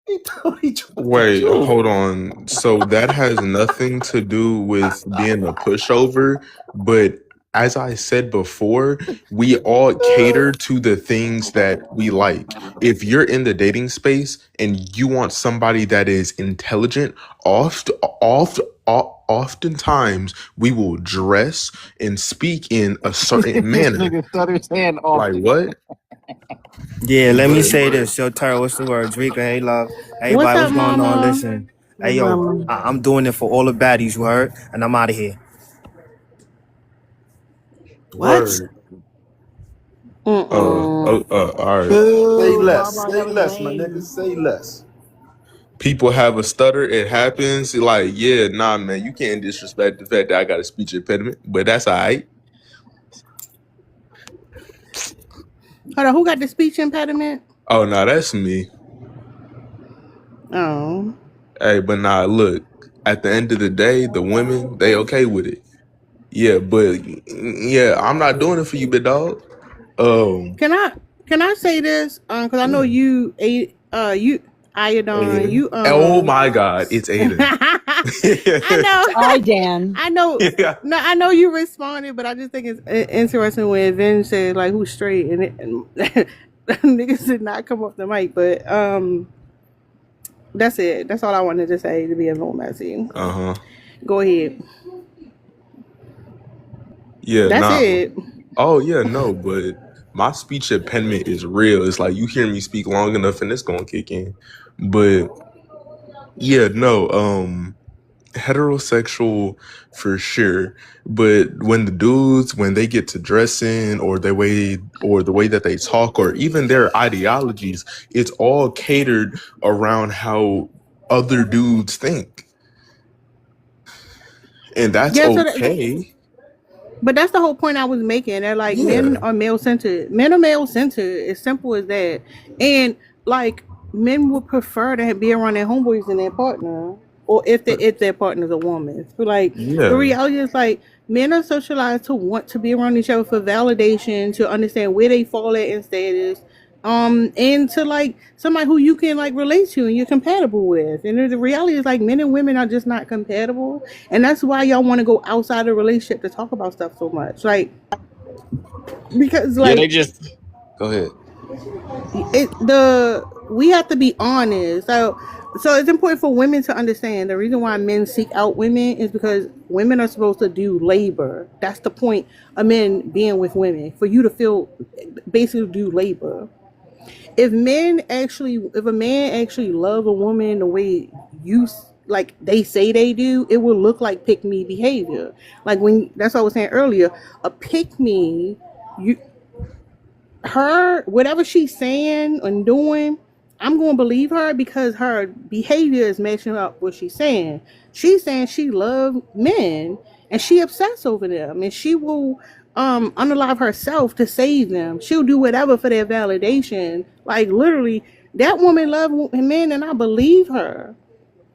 He thought he dropped the Wait, hold jewel. on. So that has nothing to do with being a pushover, but as I said before, we all cater to the things that we like. If you're in the dating space and you want somebody that is intelligent, oftentimes we will dress and speak in a certain This manner. nigga stutter saying Like often. what? Yeah, let me But say this. Yo, Terry, what's the word? Drika, hey, love. What's Everybody, up, what's going on? mama? Listen. Hey, Hey, yo, mama. I'm doing it for all the baddies, you heard? And I'm out of here. What? Mm-mm. All right. Say Boo, less. mama, Say that was less, my nigga. lame. Say less. People have a stutter. It happens. Like, yeah, nah, man, you can't disrespect the fact that I got a speech impediment, but that's all right. Hold on, who got the speech impediment? Oh, no, that's me. Oh. Hey, but nah, look, at the end of the day, the women, they okay with it. Yeah, but yeah, I'm not doing it for you, big dog. Can I say this? Because I know you Iodine, Aiden. you Oh my God, it's Aiden. I know. Hi, Dan. I know. Yeah. No, I know you responded, but I just think it's interesting when Vin said like who's straight and niggas did not come off the mic, but that's it. That's all I wanted to say to be a little messy. Uh-huh. Go ahead. Yeah, That's nah. it. Oh yeah, no, but my speech impediment is real. It's like you hear me speak long enough and it's gonna kick in. But yeah, no, heterosexual for sure. But when the dudes, when they get to dressing or the way that they talk or even their ideologies, it's all catered around how other dudes think. And that's Yeah, so okay. but that's the whole point I was making. That like men Yeah. are male centered. Men are male centered. As simple as that. And like men would prefer to be around their homeboys than their partner, or if their partner's a woman. So like the Yeah. reality is like men are socialized to want to be around each other for validation, to understand where they fall at in status, and to like somebody who you can like relate to and you're compatible with. And the reality is like men and women are just not compatible, and that's why y'all want to go outside the relationship to talk about stuff so much, like because Yeah, they like just go ahead. we have to be honest. So it's important for women to understand the reason why men seek out women is because women are supposed to do labor. That's the point of men being with women, for you to feel basically do labor. If a man actually love a woman the way like they say they do, it will look like pick me behavior. Like when that's what I was saying earlier, a pick me, her whatever she's saying and doing, I'm going to believe her because her behavior is matching up what she's saying. She's saying she loves men and she obsessed over them, and she will unalive herself to save them. She'll do whatever for their validation. Like literally, that woman love men, and I believe her.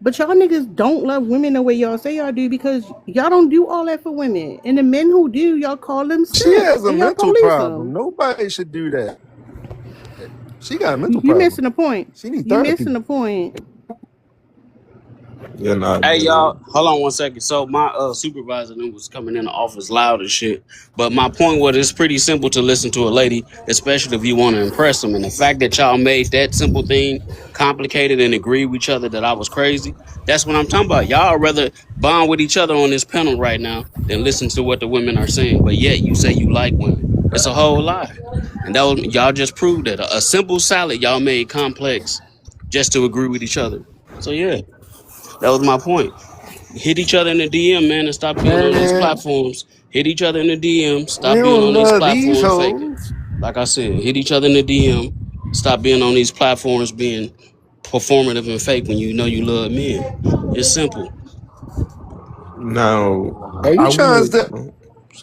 But y'all niggas don't love women the way y'all say y'all do because y'all don't do all that for women. And the men who do, y'all call them She simps has a and y'all mental police problem. them. Nobody should do that. She got a mental You problem. missing the point. She need You therapy. missing the point. Yeah, nah. Hey y'all, hold on one second. So my supervisor then was coming in the office loud and shit. But my point was it's pretty simple to listen to a lady, especially if you want to impress them. And the fact that y'all made that simple thing complicated and agree with each other that I was crazy, that's what I'm talking about. Y'all rather bond with each other on this panel right now than listen to what the women are saying. But yet you say you like women. It's a whole lie. And that was y'all just proved that a simple salad y'all made complex just to agree with each other. So yeah. That was my point. Hit each other in the DM, man, and stop being on these Man, platforms. Hit each other in the DM. we Stop being don't on these love these platforms faking. hoes. Like I said, hit each other in the DM. Stop being on these platforms being performative and fake when you know you love men. It's simple. Now, Are you I trying would. to?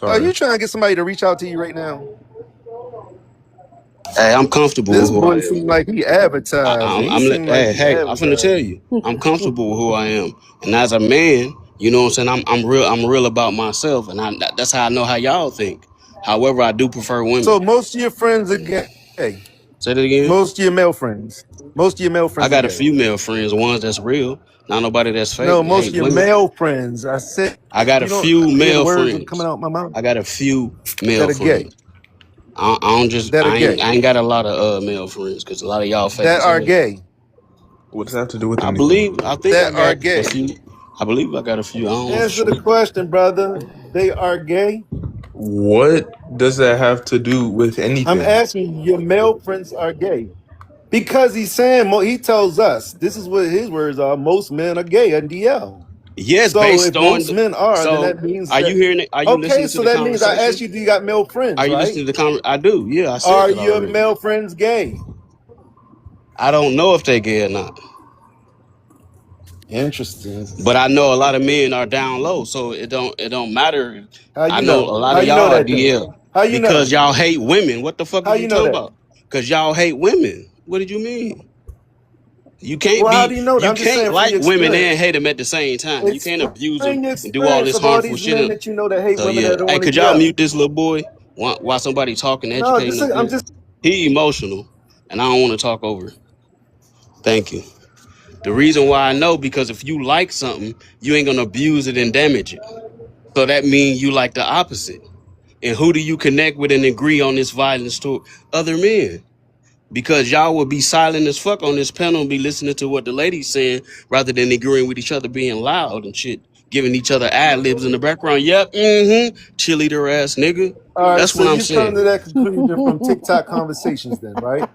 Are Sorry. you trying to get somebody to reach out to you right now? Hey, I'm comfortable with This who I boy am. seem like he advertising. He seem like he Hey, I'm finna tell advertising. you, I'm comfortable with who I am, and as a man, you know what I'm saying. I'm real about myself, and that's how I know how y'all think. However, I do prefer women. So most of your friends are gay. Say that again. Most of your male friends. Most of your male I friends are got a gay. few male friends, ones that's real, not nobody that's fake. No, most Hey, of your women. male friends. I said I got a you don't few hear the male words coming friends. out my mouth I got a few male that are gay. friends. I don't just That are I gay. ain't got a lot of male friends because a lot of y'all fake That as are hell. gay. What does that have to do with I anything? think I That are got a gay. few. I believe I got a few. I don't know for Answer the sure. question, brother. They are gay. What does that have to do with I'm anything? asking you, your male friends are gay. Because he's saying, he tells us, this is what his words are, most men are gay in DL. Yes, So based if on. most men are, then So, that means are you that, hearing it? Are you okay, listening to so the that means I asked conversation? you, do you got male friends, Are you right? listening to the I do. Yeah, I said Are that your already. male friends gay? I don't know if they gay or not, Interesting. but I know a lot of men are down low, so it don't matter. How I you know a know? lot How of you know y'all are that though? DL How you because know? y'all hate women. What the fuck How is you you know talking that? about? Because y'all hate women. What did you mean? You can't Well, how do be. you know that? You I'm just can't saying from like your women and experience. hate them at the same time. You can't abuse them Explain your and do all experience this of all harmful these men shit. that you know that hate So women yeah, that don't hey, want to could y'all DL. mute this little boy while somebody talking, No, educating this up is, I'm here? just He emotional, and I don't want to talk over. Thank you. The reason why I know because if you like something, you ain't gonna abuse it and damage it. So that means you like the opposite. And who do you connect with and agree on this violence to? Other men. Because y'all will be silent as fuck on this panel and be listening to what the lady's saying rather than agreeing with each other being loud and shit, giving each other ad libs in the background. Yep, cheerleader ass nigga. all right. That's So what I'm you've come saying. to that conclusion from TikTok conversations, then, right?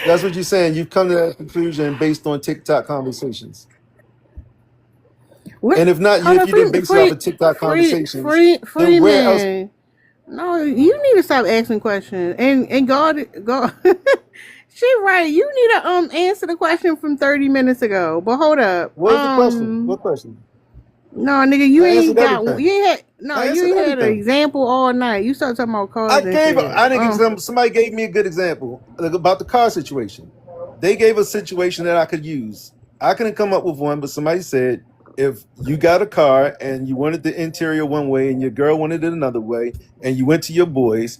That's what you're saying. You've come to that conclusion based on TikTok conversations. What? And if not, Hold if on, you didn't base it off of TikTok conversations, then free where else? man. No, you need to stop asking questions. And God, she right. You need to answer the question from 30 minutes ago. But hold up, What was the question? What question? no, nigga, you I answered ain't got everything. you ain't had no, I you answered ain't had an everything. example all night. You started talking about I cars and gave. shit. I think somebody gave me a good example about the car situation. They gave a situation that I could use. I couldn't come up with one, but somebody said if you got a car and you wanted the interior one way and your girl wanted it another way, and you went to your boys,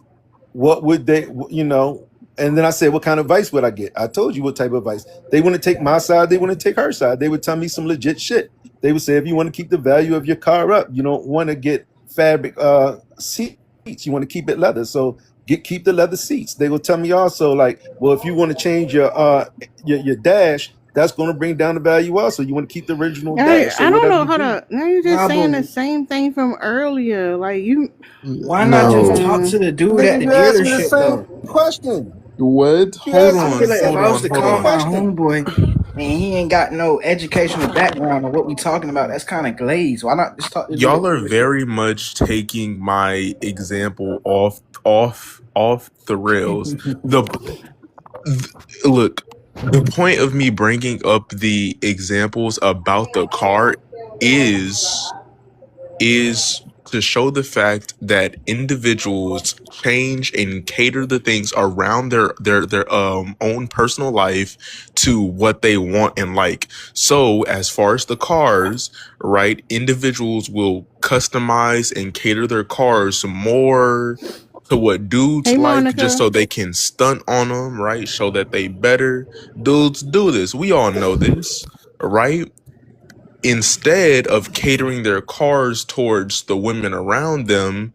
what would they? You know. And then I said, what kind of advice would I get? I told you what type of advice. They want to take my side. They want to take her side. They would tell me some legit shit. They would say, if you want to keep the value of your car up, you don't want to get fabric seats. You want to keep it leather. So keep the leather seats. They will tell me also, like, well, if you want to change your dash, that's going to bring down the value also. You want to keep the original dash. So I don't whatever know. you Hold do. up. Now you're just Nah, saying the but same thing from earlier. Like you. why not just No. talk to the dude at Nigga, the you asked me the dealership same though? question. What? You Hold asked I me feel the on. like if Hold I same was on. to Hold call on. my question. homeboy and he ain't got no educational background on what we talking about, that's kind of glazed. Why not just talk to the dude at Y'all the are dealership? very much taking my example off the rails. Look, the point of me bringing up the examples about the car is is to show the fact that individuals change and cater the things around their own personal life to what they want and like. So as far as the cars, right, individuals will customize and cater their cars more to what dudes Hey, like just Monica. so they can stunt on them, right? Show that they better. Dudes do this. We all know this, right? Instead of catering their cars towards the women around them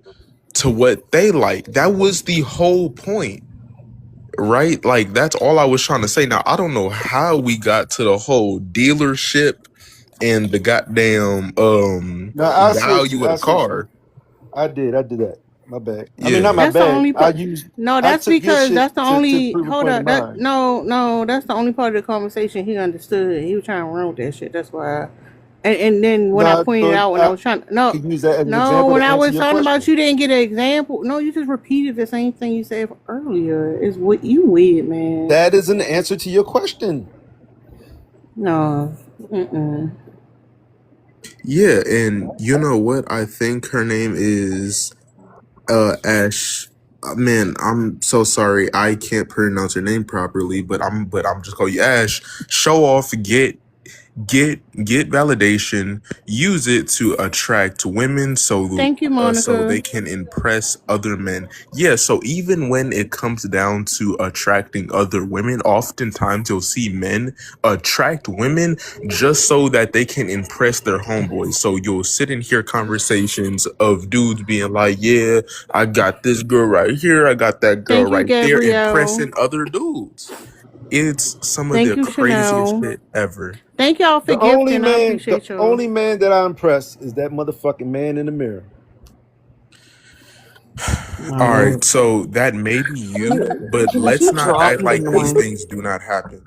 to what they like. That was the whole point, right? Like, that's all I was trying to say. Now, I don't know how we got to the whole dealership and the goddamn No, I switched value it. of I the switched it. car. I did. I did that. My bad. I mean, not Yeah. my That's the bad. only I part. used. No, I that's took your because shit that's the to only. prove a Hold point of up. That mine. no, that's the only part of the conversation he understood. He was trying to run with that shit. That's why. And then when I No, I pointed thought out when I I was trying no could use that as an no example when to I answer was your talking about question. you didn't get an example. No, you just repeated the same thing you said earlier. It's what you weird, man. That is an answer to your question. No. Mm-mm. Yeah, and you know what? I think her name is Ash. Man, I'm so sorry. I can't pronounce your name properly, but I'm just calling you Ash. Show off, get validation, use it to attract women Thank you, so they Monica. can impress other men. Yeah, so even when it comes down to attracting other women, oftentimes you'll see men attract women just so that they can impress their homeboys. So you'll sit and hear conversations of dudes being like, yeah, I got this girl right here, I got that girl Thank you, right there, Gabrielle. impressing other dudes. It's some of Thank the you, craziest Chanel. shit ever. Thank y'all for The only gifting. I man, the appreciate y'all. only man that I impress is that motherfucking man in the mirror. All right, so that may be you, but let's Keep not act dropping like these one. things do not happen.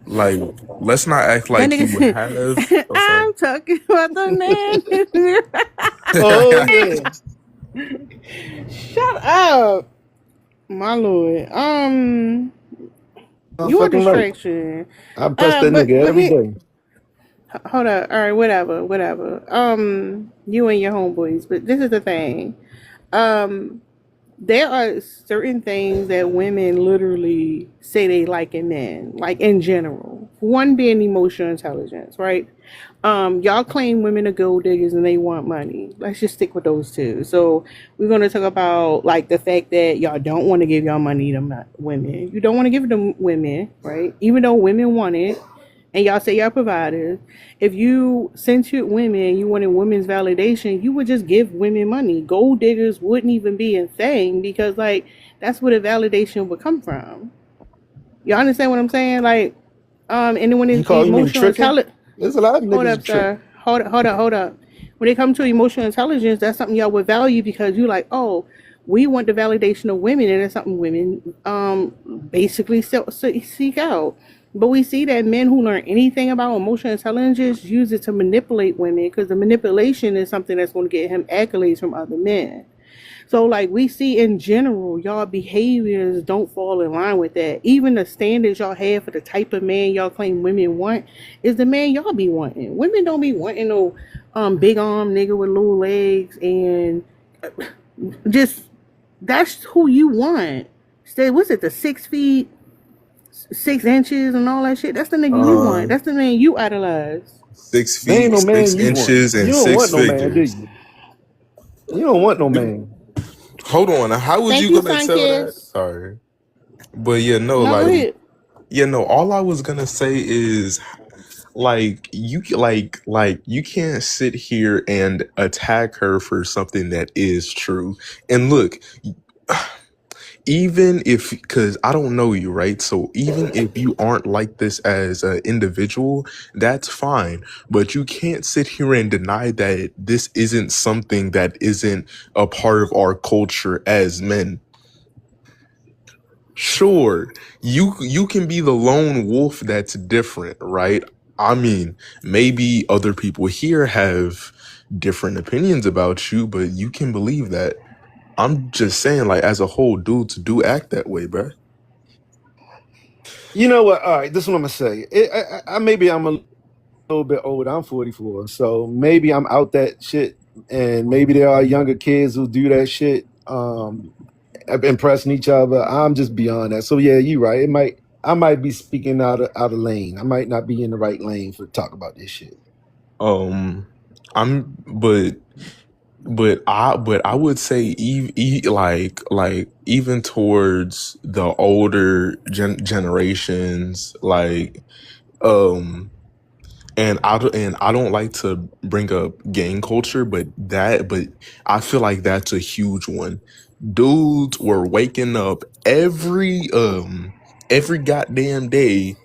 Like, let's not act That like you nigga have. said, Oh, sorry. I'm talking about the man. Oh yeah. Shut up, my lord. I'm You a fucking right. distraction. I impress that But nigga every day. hold up. All right, whatever. You and your homeboys. But this is the thing. There are certain things that women literally say they like in men, like in general. One being emotional intelligence, right? Y'all claim women are gold diggers and they want money. Let's just stick with those two. So we're gonna talk about like the fact that y'all don't want to give y'all money to women. You don't want to give it to women, right? Even though women want it, and y'all say y'all providers. If you censored women, you wanted women's validation, you would just give women money. Gold diggers wouldn't even be a thing because like that's where the validation would come from. Y'all understand what I'm saying? Like, and then when it's You mean emotional tricking? intelligence, There's a lot of hold niggas up, that trick. sir. Hold up. When it comes to emotional intelligence, that's something y'all would value because you like, oh, we want the validation of women, and that's something women basically seek out. But we see that men who learn anything about emotional intelligence use it to manipulate women because the manipulation is something that's going to get him accolades from other men. So like we see in general, y'all behaviors don't fall in line with that. Even the standards y'all have for the type of man y'all claim women want is the man y'all be wanting. Women don't be wanting no big arm nigga with little legs and just that's who you want. Stay what's it, the 6 feet, 6 inches and all that shit? That's the nigga you want. That's the man you idolize. 6 They ain't feet, no man six you want. inches, You and don't six want no man, do figures. you? You don't want no man. Hold on, how was Thank you you, gonna tell that? Sunkiss. Sorry, but yeah, no, No, go like, ahead. yeah, no. All I was gonna say is like you can't sit here and attack her for something that is true. And look, even if, because I don't know you, right? So even if you aren't like this as an individual, that's fine. But you can't sit here and deny that this isn't something that isn't a part of our culture as men. Sure, you can be the lone wolf that's different, right? I mean, maybe other people here have different opinions about you, but you can believe that. I'm just saying, like, as a whole, dudes do act that way, bruh. You know what? All right, this is what I'm gonna say. I maybe I'm a little bit older. I'm 44, so maybe I'm out that shit, and maybe there are younger kids who do that shit, impressing each other. I'm just beyond that. So yeah, you're right. I might be speaking out of lane. I might not be in the right lane for talk about this shit. I'm, but I would say like even towards the older generations, like um. And I don't like to bring up gang culture, but I feel like that's a huge one. Dudes were waking up every goddamn day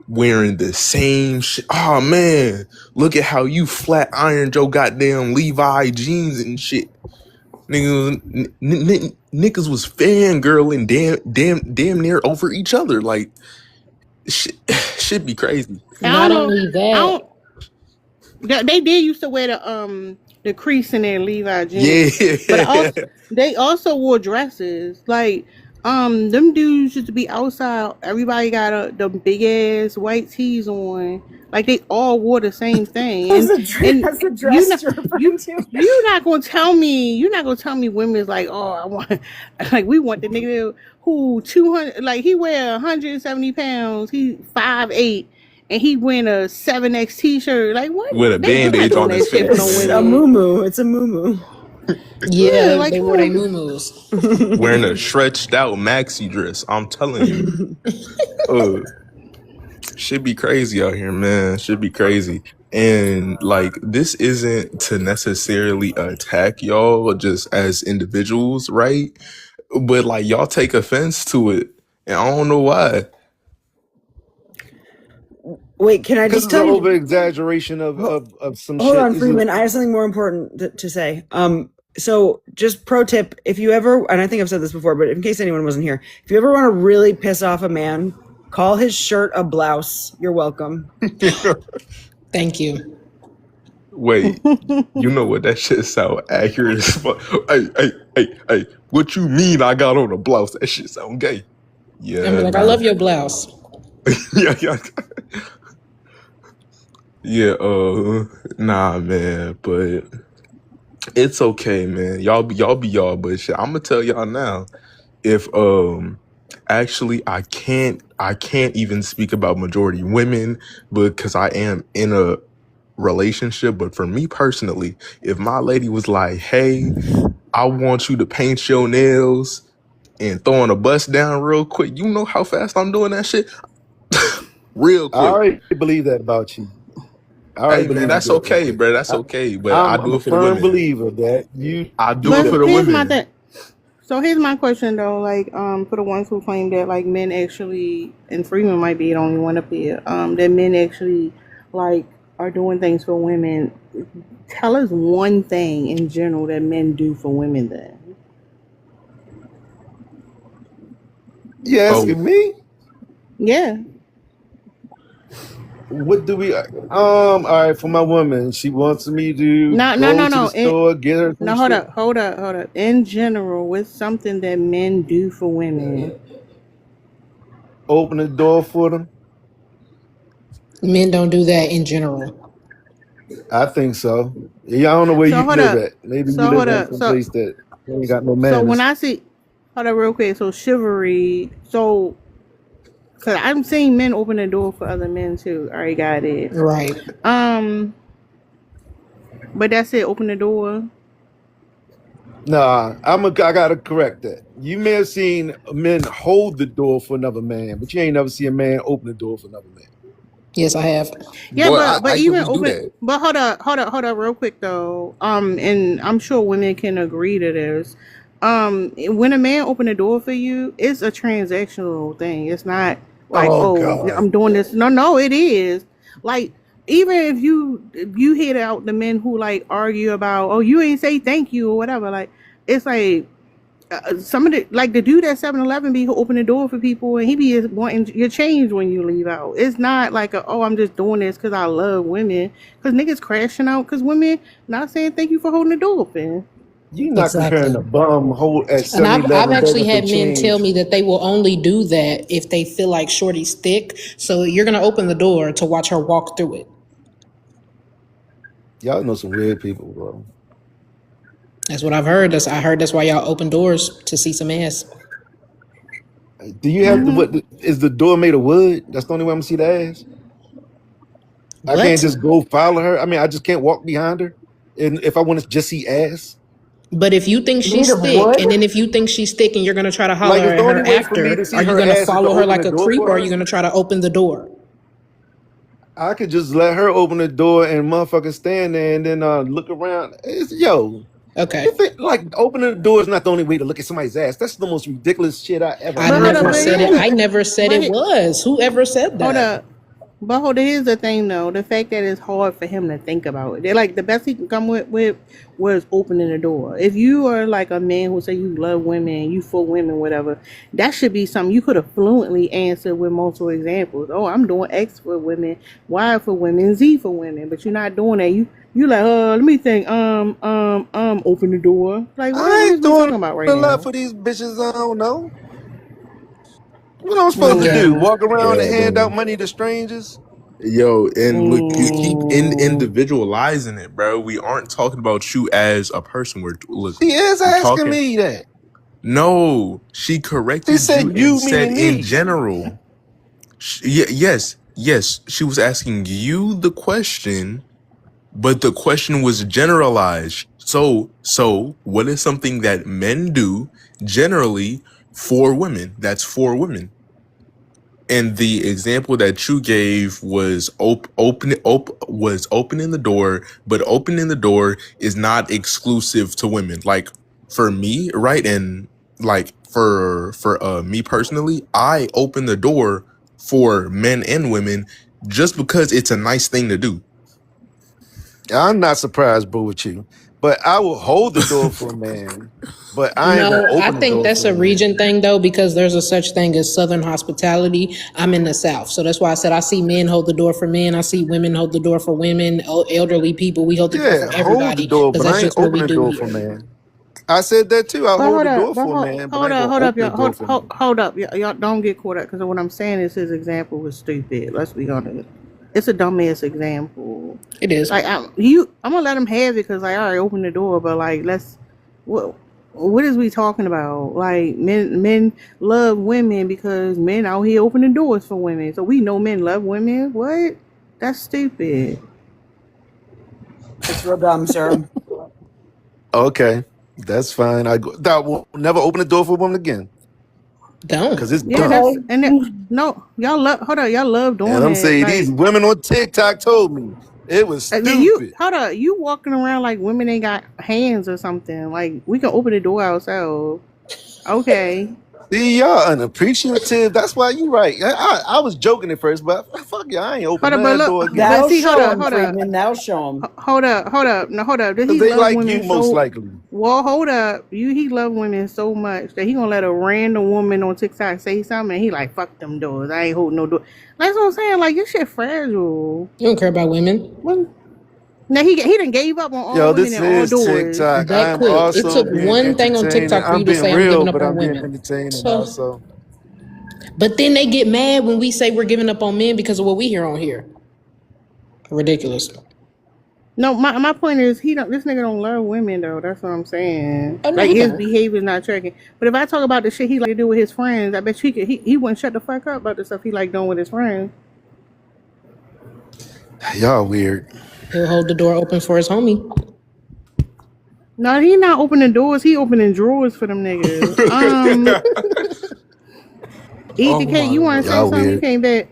wearing the same shit. Oh man, look at how you flat ironed your goddamn Levi jeans and shit. Niggas was fangirling damn near over each other. Like shit be crazy. I Not don't know. only I that, don't. They did used to wear the crease in their Levi jeans, but Yeah. also they also wore dresses. Like Them dudes used to be outside. Everybody got the big ass white tees on. Like they all wore the same thing. That's And the you dress not you're referring to. you're not gonna tell me women's like, oh, I want like we want the nigga who 200, like he wear 170 pounds, he 5'8", and he wearing a 7X t-shirt. Like what? with a They not bandage doing on that his shit for no face, It's a women. moo. It's a moo. Yeah, Yeah, like they come wore their on. moo wearing a stretched out maxi dress. I'm telling you, uh, should be crazy out here, man. Should be crazy. And like, this isn't to necessarily attack y'all just as individuals, right? But like, y'all take offense to it, and I don't know why. Wait, can I Because just it's an tell you? over exaggeration of some Hold shit. on, It's Freeman. I have something more important to say. So just pro tip: if you ever, and I think I've said this before, but in case anyone wasn't here, if you ever want to really piss off a man, call his shirt a blouse. You're welcome. Thank you. Wait, you know what? That shit sound accurate as fuck. Hey, what you mean I got on a blouse? That shit sound gay. I'm Yeah, like, I nah. love your blouse. yeah. Yeah, nah, man, but it's okay, man. Y'all be y'all, but shit, I'm gonna tell y'all now. If actually I can't even speak about majority women because I am in a relationship, but for me personally, if my lady was like, "Hey, I want you to paint your nails," and throwing a bust down real quick, you know how fast I'm doing that shit? Real I quick. already believe that about you. I already Hey man, believe you that's do it that okay, way. bro. That's okay. But I I'm do a it for the firm women. believer that you I do do it for But the that. here's my women. thing. So here's my question though, like for the ones who claim that like men actually, and Freeman might be the only one up here, that men actually like are doing things for women. Tell us one thing in general that men do for women then. You Oh, asking me? Yeah. What do we? All right, for my woman, she wants me to No, no, go no, to the no. store, get her some No, shit, hold up. In general, what's something that men do for women? open the door for them. Men don't do that in general. I think so. Yeah, I don't know where So you hold live up. at. Maybe you So live hold in up. some place that ain't got no So when manners. I see, hold up real quick. So chivalry. So cause I'm seeing men open the door for other men too. All right, got it. Right. But that's it. Open the door. Nah, I gotta correct that. You may have seen men hold the door for another man, but you ain't never see a man open the door for another man. Yes, I have. Yeah, boy, but I even usually do open. that. But hold up, real quick though. And I'm sure women can agree to this. When a man open the door for you, it's a transactional thing. It's not like, Oh oh, God. I'm doing this. No, it is. Like, even if you hit out the men who like argue about, oh, you ain't say thank you or whatever. Like, it's like some of the like the dude at 7-Eleven be who open the door for people and he be wanting your change when you leave out. It's not like oh, I'm just doing this because I love women, because niggas crashing out because women not saying thank you for holding the door open. You not comparing Exactly. a bum hold at And I've 7-Eleven actually begging for had men tell change. me that they will only do that if they feel like Shorty's thick. So you're gonna open the door to watch her walk through it. Y'all know some weird people, bro. That's what I've heard. I heard that's why y'all open doors to see some ass. Do you have is the door made of wood? That's the only way I'm gonna see the ass. I can't What? just go follow her. I mean, I just can't walk behind her. And if I want to just see ass, But if you think Made she's of thick, wood? and then if you think she's thick and you're gonna try to holler like it's at the only her way for me to after, see are you her gonna ass is to follow her open like the a door creep for or are her. you gonna try to open the door? I could just let her open the door and motherfucker stand there and then look around. Okay. Like opening the door is not the only way to look at somebody's ass. That's the most ridiculous shit I ever I But hold heard in up, never my but said it. here's life. I never said but it he- was. Whoever said hold that? up. But hold on, here's the thing though. The fact that it's hard for him to think about it. They're like the best he can come with was opening the door. If you are like a man who say you love women, you for women, whatever, that should be something you could have fluently answered with multiple examples. Oh, I'm doing X for women, Y for women, Z for women, but you're not doing that. You like, let me think, open the door. Like, what I is ain't we talking doing about right a lot now? for these bitches I don't know. What I'm supposed to do? Walk around and Yeah, hand out bro. money to strangers? Yo, and look, you keep Ooh. individualizing it, bro. We aren't talking about you as a person. She is we're asking talking. me that. No, she She corrected you said and you said meaning in me. general. Yes, she was asking you the question, but the question was generalized. So what is something that men do generally for women? That's for women. And the example that you gave was was opening the door, but opening the door is not exclusive to women. Like for me, right? And like for me personally, I open the door for men and women just because it's a nice thing to do. I'm not surprised, boo, with you. But I will hold the door for a man, but I ain't gonna No, I open the think door that's for a a man. region thing though, because there's a such thing as Southern hospitality. I'm in the South, so that's why I said I see men hold the door for men. I see women hold the door for women. Elderly people, we hold the door Yeah, for hold the everybody door, because but that's I ain't just what we opening the do door for a here. man. I said that too. I'll But hold hold the up, door for a man, but I ain't gonna hold up, open the y'all. door for a man. Hold up. Y'all don't get caught up because what I'm saying is his example was stupid. Let's be honest. It's a dumbass example. It is. Like I'm gonna let him have it because like I already opened the door, but like what is we talking about? Like men love women because men out here opening doors for women. So we know men love women. What? That's stupid. It's real dumb, sir. Okay, that's fine. That will never open the door for a woman again Don't. because it's Yeah, dumb. no, y'all love hold up, y'all love And doing I'm that. saying these Like women on TikTok told me it was you stupid. hold up, you walking around like women ain't got hands or something. Like we can open the door ourselves. Okay. See, y'all unappreciative. That's why you right. I was joking at first, but fuck you, I ain't Hold opening up, but that look, door again. but That'll see, show him, hold up, Freedman. That'll show him. hold up. No, hold up. Did Because he they love like women you most so likely. well? Hold up, he love women so much that he gonna let a random woman on TikTok say something, and he like fuck them doors. I ain't holding no door. That's what I'm saying. Like your shit fragile. You don't care about women. What? Now he done gave up on all Yo, women this and all is doors. TikTok. I That am quick. It also took being one thing on entertaining. TikTok for I'm you to being say I'm real, giving up but on I'm being women. entertaining So, also. but then they get mad when we say we're giving up on men because of what we hear on here. Ridiculous. No, my point is this nigga don't love women though. That's what I'm saying. Oh no, Like he his don't. behavior's not tracking. But if I talk about the shit he like to do with his friends, I bet he wouldn't shut the fuck up about the stuff he like doing with his friends. Y'all weird. He'll hold the door open for his homie. No, he not opening doors. He opening drawers for them niggas. Eat Oh the cake. my You want to say Y'all lord. something? You weird. came back.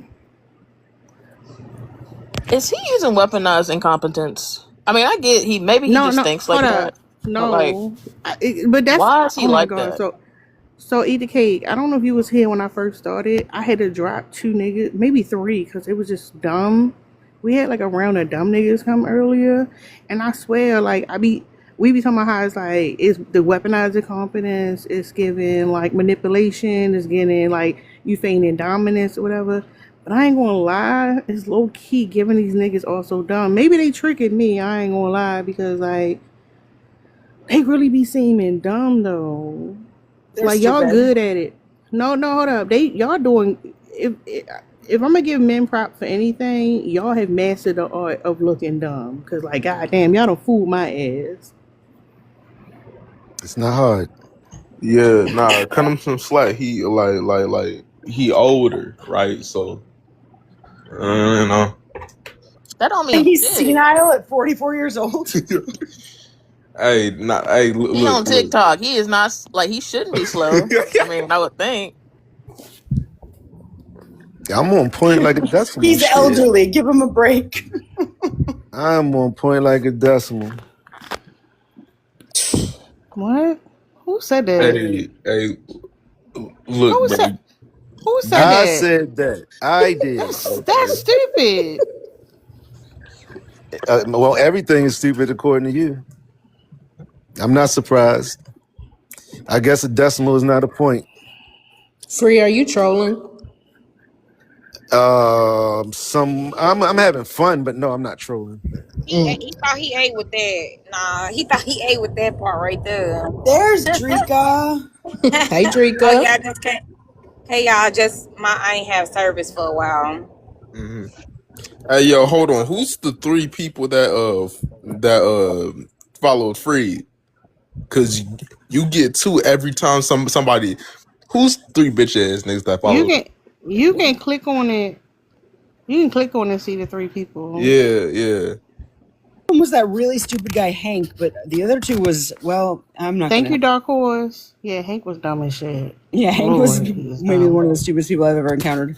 Is he using weaponized incompetence? I mean, I get maybe he No, just no, thinks like hold that, up. but like, No, but that's why is he oh my like god. that? So eat the cake. I don't know if you was here when I first started. I had to drop 2 niggas, maybe 3, because it was just dumb. We had like a round of dumb niggas come earlier, and I swear, like we be talking about how it's like it's the weaponized confidence. It's giving like manipulation. It's getting like you feigning dominance or whatever. But I ain't gonna lie, it's low key giving these niggas also dumb. Maybe they tricking me. I ain't gonna lie because like they really be seeming dumb though. They're Like y'all stupid. good at it. No, hold up. Y'all doing if I'm gonna give men props for anything, y'all have mastered the art of looking dumb. Cause like goddamn, y'all done fooled my ass. It's not hard. Yeah, nah, cut him some slack. He like he older, right? So you know. That don't And mean he's shit. senile at 44 years old. Hey, He on look. TikTok. He is not like he shouldn't be slow. I mean, I would think. I'm on point like a decimal. He's Shit. elderly. Give him a break. I'm on point like a decimal. What? Who said that? Hey, look, Who bro. said who said I that? said that. I did. That's stupid. Well, everything is stupid according to you. I'm not surprised. I guess a decimal is not a point. Free, are you trolling? I'm having fun, but no, I'm not trolling. He thought he ate with that. Nah, he thought he ate with that part right there. There's Drika. Hey, Oh Drika. yeah, I just can't. Hey y'all, I ain't have service for a while. Hmm. Hey, yo, hold on. Who's the three people that followed Freed? Because you get two every time somebody. Who's three bitch ass niggas that You followed? can click on it. You can click on it and see the three people. Yeah. One was that really stupid guy Hank, but the other two was, well, I'm not Thank gonna. you, Dark Horse. Yeah, Hank was dumb as shit. Yeah, Hank was Lord, he was maybe dumb. one of the stupidest people I've ever encountered.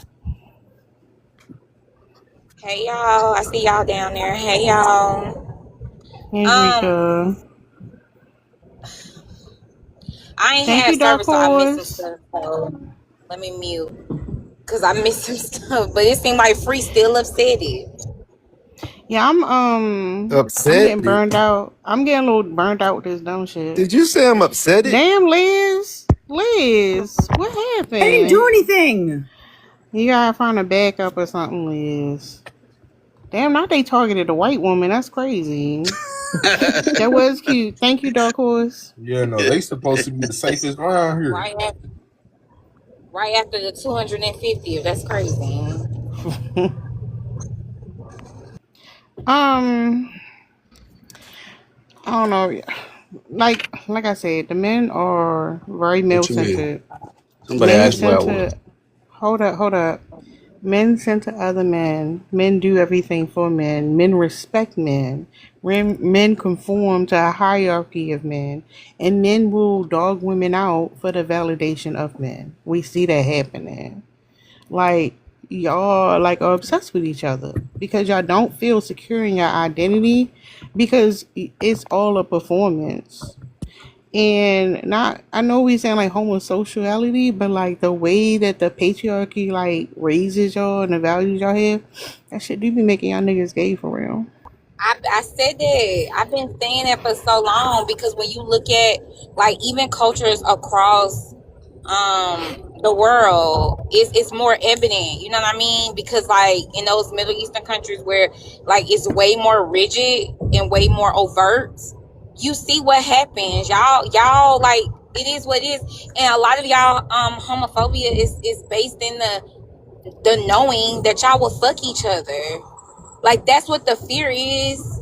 Hey y'all, I see y'all down there. Hey y'all. Henrika. I ain't Thank had you, Dark service, so I missed some Horse. stuff. So let me mute, cause I missed some stuff. But it seemed like Free still upset it. Yeah, I'm Upset? getting burned out. I'm getting a little burnt out with this dumb shit. Did you say I'm upset? Damn, Liz, what happened? I didn't do anything. You gotta find a backup or something, Liz. Damn, not they targeted a white woman. That's crazy. That was cute. Thank you, Dark Horse. Yeah, no, they supposed to be the safest around here. Right after the 250th. That's crazy. I don't know. Like I said, the men are very male What you mean? centered. Somebody Men asked where I was. centered. Hold up. Men center other men. Men do everything for men. Men respect men. Men conform to a hierarchy of men. And men will dog women out for the validation of men. We see that happening. Like, y'all are obsessed with each other because y'all don't feel secure in your identity because it's all a performance. And not, I know we saying like homosexuality, but like the way that the patriarchy like raises y'all and the values y'all have, that shit do be making y'all niggas gay for real. I said that. I've been saying that for so long because when you look at like even cultures across the world, it's more evident. You know what I mean? Because like in those Middle Eastern countries where like it's way more rigid and way more overt, you see what happens. Y'all like it is what it is, and a lot of y'all homophobia is based in the knowing that y'all will fuck each other. Like that's what the fear is.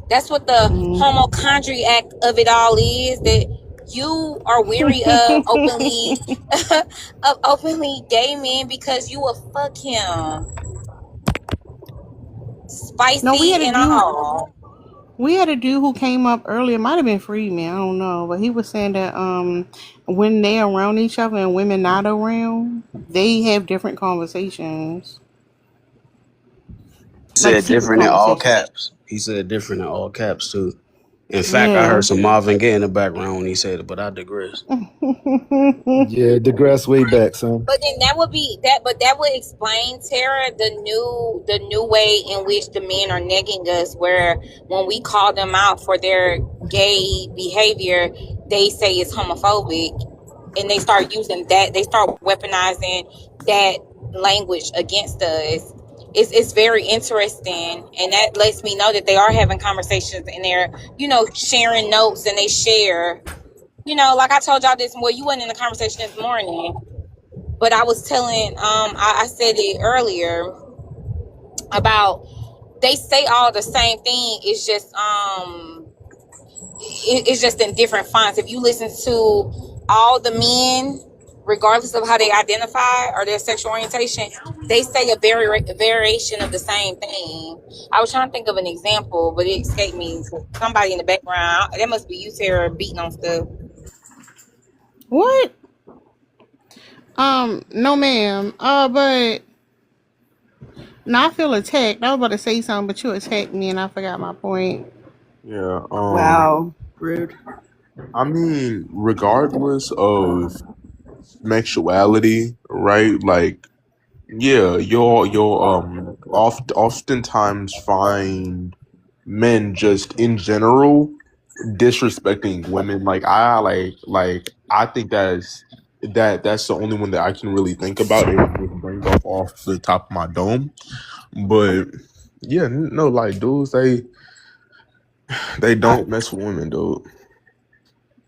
That's what the homochondriac of it all is. That you are weary of openly gay men because you will fuck him, No, we spicy had a and dude. all. We had a dude who came up earlier. Might have been Freeman. I don't know, but he was saying that when they around each other and women not around, they have different conversations. Like Said secret different in all conversations. caps. He said different in all caps too. In fact, I Yeah. heard some Marvin Gaye in the background when he said it, but I digress. Yeah, digress way back, son. But then that would be that. But that would explain, Tara, the new way in which the men are negging us. Where when we call them out for their gay behavior, they say it's homophobic, and they start using that. They start weaponizing that language against us. It's very interesting, and that lets me know that they are having conversations and they're sharing notes and they share. Like I told y'all this. Well, you weren't in the conversation this morning. But I was telling, I said it earlier about they say all the same thing. It's just, it's just in different fonts. If you listen to all the men, regardless of how they identify or their sexual orientation, they say a variation of the same thing. I was trying to think of an example, but it escaped me. Somebody in the background. That must be you, Sarah, beating on stuff. What? No, ma'am. But no, I feel attacked. I was about to say something, but you attacked me, and I forgot my point. Yeah. Wow, rude. I mean, regardless of sexuality, right? Like, yeah, you'll oftentimes find men just in general disrespecting women. I think that's the only one that I can really think about and just bring up off the top of my dome. But yeah, no, like dudes, they don't mess with women, dude.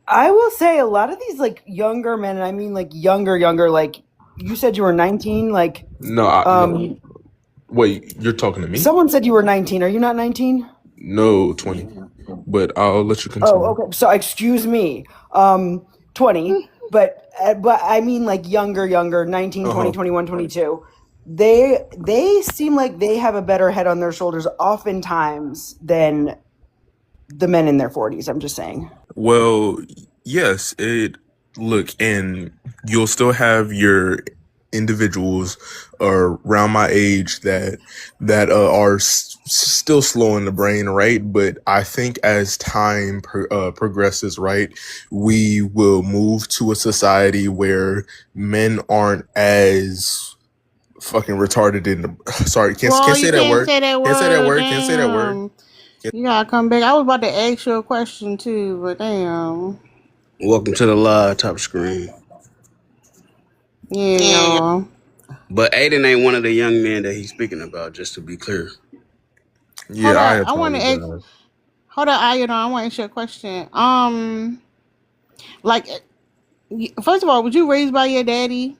I will say a lot of these like younger men, and I mean like younger, like you said you were 19. Like, No. Wait, you're talking to me? someone said you were 19. Are you not 19? No, 20. But I'll let you Oh, continue. okay. So excuse me. 20. But I mean like younger, 19, 20, Uh-huh. 21, 22. They seem like they have a better head on their shoulders oftentimes than the men in their 40s. I'm just saying. Well, yes, look, and you'll still have your individuals around my age that are still slow in the brain, right? But I think as time progresses, right, we will move to a society where men aren't as fucking retarded in the sorry, can't Well, say you that can't word. say that Can't say that word. word. Can't say that word. Damn. You gotta come back. I was about to ask you a question too, but damn. Welcome to the live top screen. Yeah, y'all. But Aiden ain't one of the young men that he's speaking about, just to be clear. Yeah, Hold I on. I want to ask. apologize. Hold on, I want to ask you a question. Like, first of all, was you raised by your daddy?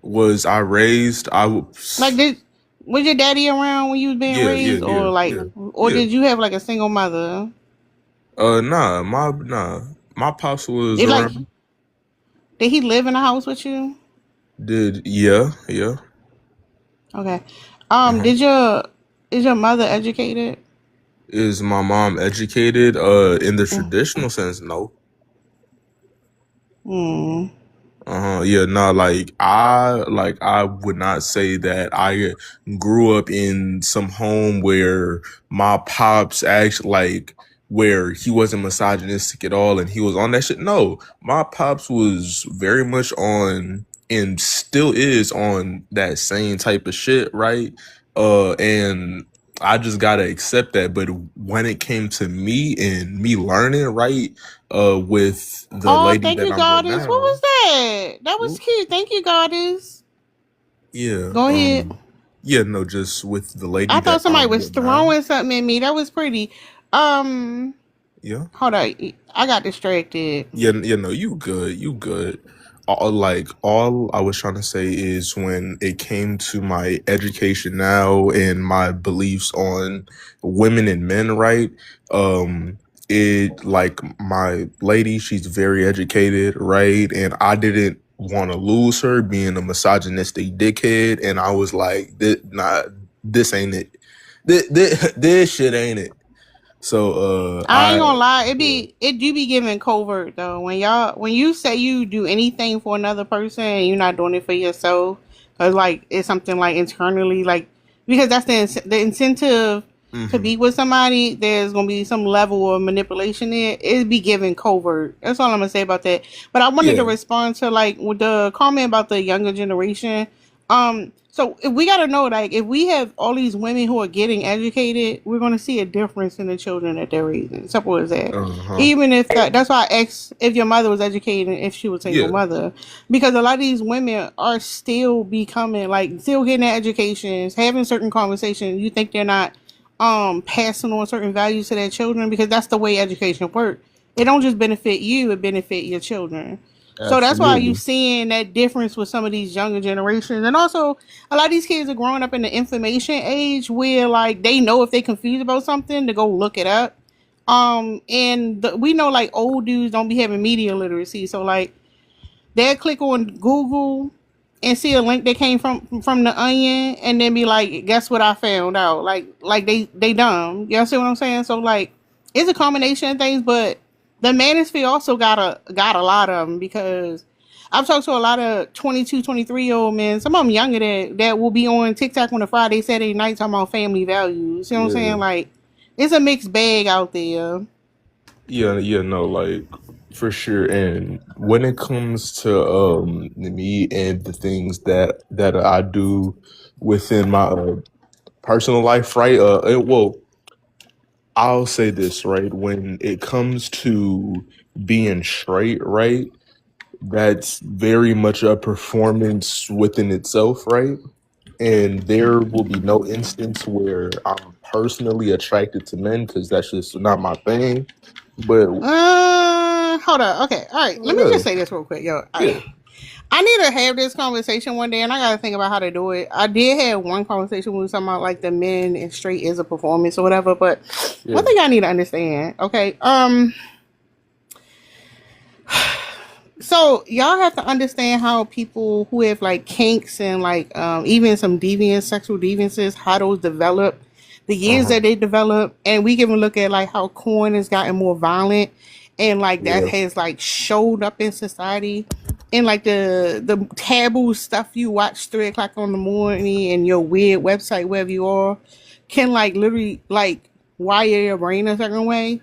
Was I raised? Like, was your daddy around when you was being raised, or like, or yeah. did you have like a single mother? Nah, my pops was It like, around. did he live in the house with you? Yeah. Okay. Is your mother educated? Is my mom educated? In the traditional sense, no. Yeah, no, I would not say that I grew up in some home where my pops actually where he wasn't misogynistic at all and he was on that shit. No, my pops was very much on and still is on that same type of shit, right? And I just gotta accept that. But when it came to me and me learning, right, with the lady Thank that you, I'm with Goddess. What now. was that? That was cute. Thank you, Goddess. Yeah. Go ahead. Yeah, no, just with the lady I thought that somebody I'm was with now. throwing something at me. That was pretty. Yeah. Hold on. I got distracted. Yeah, no, you good. All I was trying to say is when it came to my education now and my beliefs on women and men, right? It like my lady, she's very educated, right? And I didn't want to lose her being a misogynistic dickhead, and I was like, this ain't it. This shit ain't it. So I ain't gonna lie, it do be giving covert though. When you say you do anything for another person and you're not doing it for yourself, cause like it's something like internally, like because that's the incentive to be with somebody. There's gonna be some level of manipulation there. It be giving covert. That's all I'm gonna say about that. But I wanted to respond to like with the comment about the younger generation. So if we gotta know, like, if we have all these women who are getting educated, we're gonna see a difference in the children that they're raising. Simple as that. Even if that's why I asked if your mother was educated, if she was a single mother, because a lot of these women are still becoming like still getting their educations, having certain conversations. You think they're not passing on certain values to their children because that's the way education works. It don't just benefit you; it benefit your children. So that's why you Absolutely. seeing that difference with some of these younger generations. And also a lot of these kids are growing up in the information age where like they know if they confused about something to go look it up. We know like old dudes don't be having media literacy. So like they'll click on Google and see a link that came from the Onion and then be like, guess what I found out? Like they dumb. You see what I'm saying? So like it's a combination of things, but the manosphere also got a lot of them because I've talked to a lot of 22, 23-year-old men, some of them younger that will be on TikTok on a Friday, Saturday night talking about family values. You know what I'm saying? Like it's a mixed bag out there. Yeah, no, like for sure. And when it comes to me and the things that I do within my personal life, right? I'll say this, right? When it comes to being straight, right? That's very much a performance within itself, right? And there will be no instance where I'm personally attracted to men because that's just not my thing. But Hold on. Okay. All right. Let me just say this real quick, yo. All right. I need to have this conversation one day, and I gotta think about how to do it. I did have one conversation when we were talking about like the men and straight is a performance or whatever. But Yeah. one thing I need to understand, okay, so y'all have to understand how people who have like kinks and like even some deviant sexual deviances, how those develop, the years Uh-huh. that they develop, and we can look at like how corn has gotten more violent, and like that Yeah. has like showed up in society, and like the taboo stuff you watch 3 o'clock in the morning and your weird website wherever you are can like literally like wire your brain a certain way.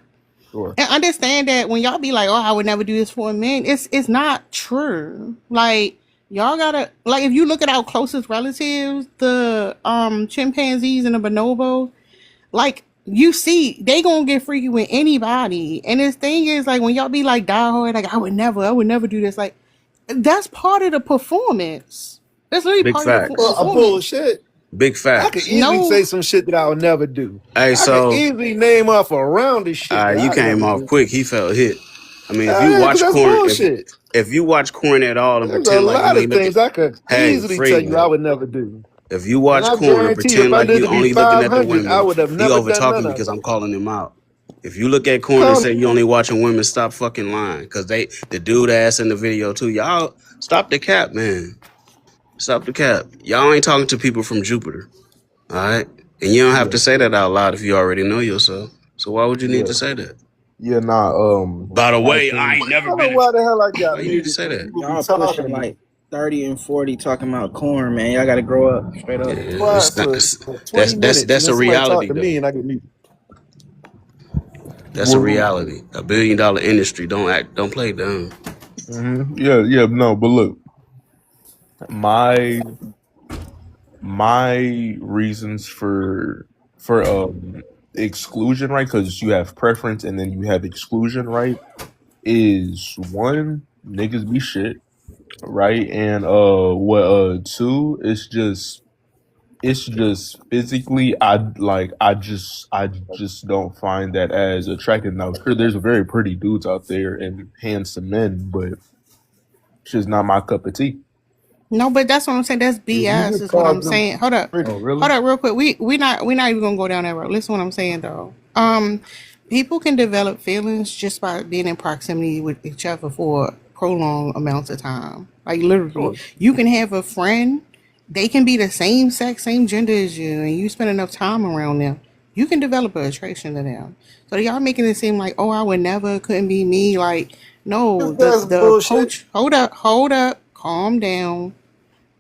Sure. And understand that when y'all be like, "Oh, I would never do this for a man," it's not true. Like y'all gotta like if you look at our closest relatives, the chimpanzees and the bonobos, like you see they gonna get freaky with anybody. And this thing is like when y'all be like die hard, like I would never do this. Like that's part of the performance. That's literally Big part of the facts. I performance. bullshit. Big I could facts. easily No, say some shit that I would never do. Hey, I could so easily name off a round of shit that you I'd came never off do. quick. He felt hit. I mean, if Hell you yeah, because watch that's corn, bullshit. if you watch corn at all and There's a pretend like you lot ain't of looking, things I could hey, easily tell you I Freeman, would never do. if you And watch I corn and guarantee you, pretend if I like lived you to be only looking at the 500, I women, would have he never over done talking none of because it. I'm calling him out. If you look at corn and Call say you only watching women, stop fucking lying. Cause the dude ass in the video too. Y'all stop the cap, man. Stop the cap. Y'all ain't talking to people from Jupiter. All right. And you don't have Yeah. to say that out loud if you already know yourself. So why would you need Yeah. to say that? Yeah. Nah. By the I way, I think. ain't never I don't know been. why the hell I Why got you need to muted say when that? people be Y'all pushing talking to me. like 30 and 40 talking about corn, man. Y'all gotta grow up. Straight Yeah, up. Quiet it's for 20 minutes and that's then a somebody talk reality to me though. and I get muted. That's a Well, reality. $1 billion industry. Don't play dumb. yeah. Yeah. No. But look, my my reasons for exclusion, right? Because you have preference and then you have exclusion, right? Is one, niggas be shit, right? And what two, it's just physically I just don't find that as attractive. Now sure there's very pretty dudes out there and handsome men, but it's just not my cup of tea. no, but that's what I'm saying. That's If you BS. just Is what call I'm them saying. Hold up. pretty, Oh really? Hold up real quick. We not even gonna go down that road. Listen what I'm saying though. People can develop feelings just by being in proximity with each other for prolonged amounts of time. Like literally, Sure. you can have a friend, they can be the same sex, same gender as you, and you spend enough time around them, you can develop an attraction to them. So y'all making it seem like, oh, I would never, couldn't be me. Like, no, that's the bullshit. approach. Hold up, calm down.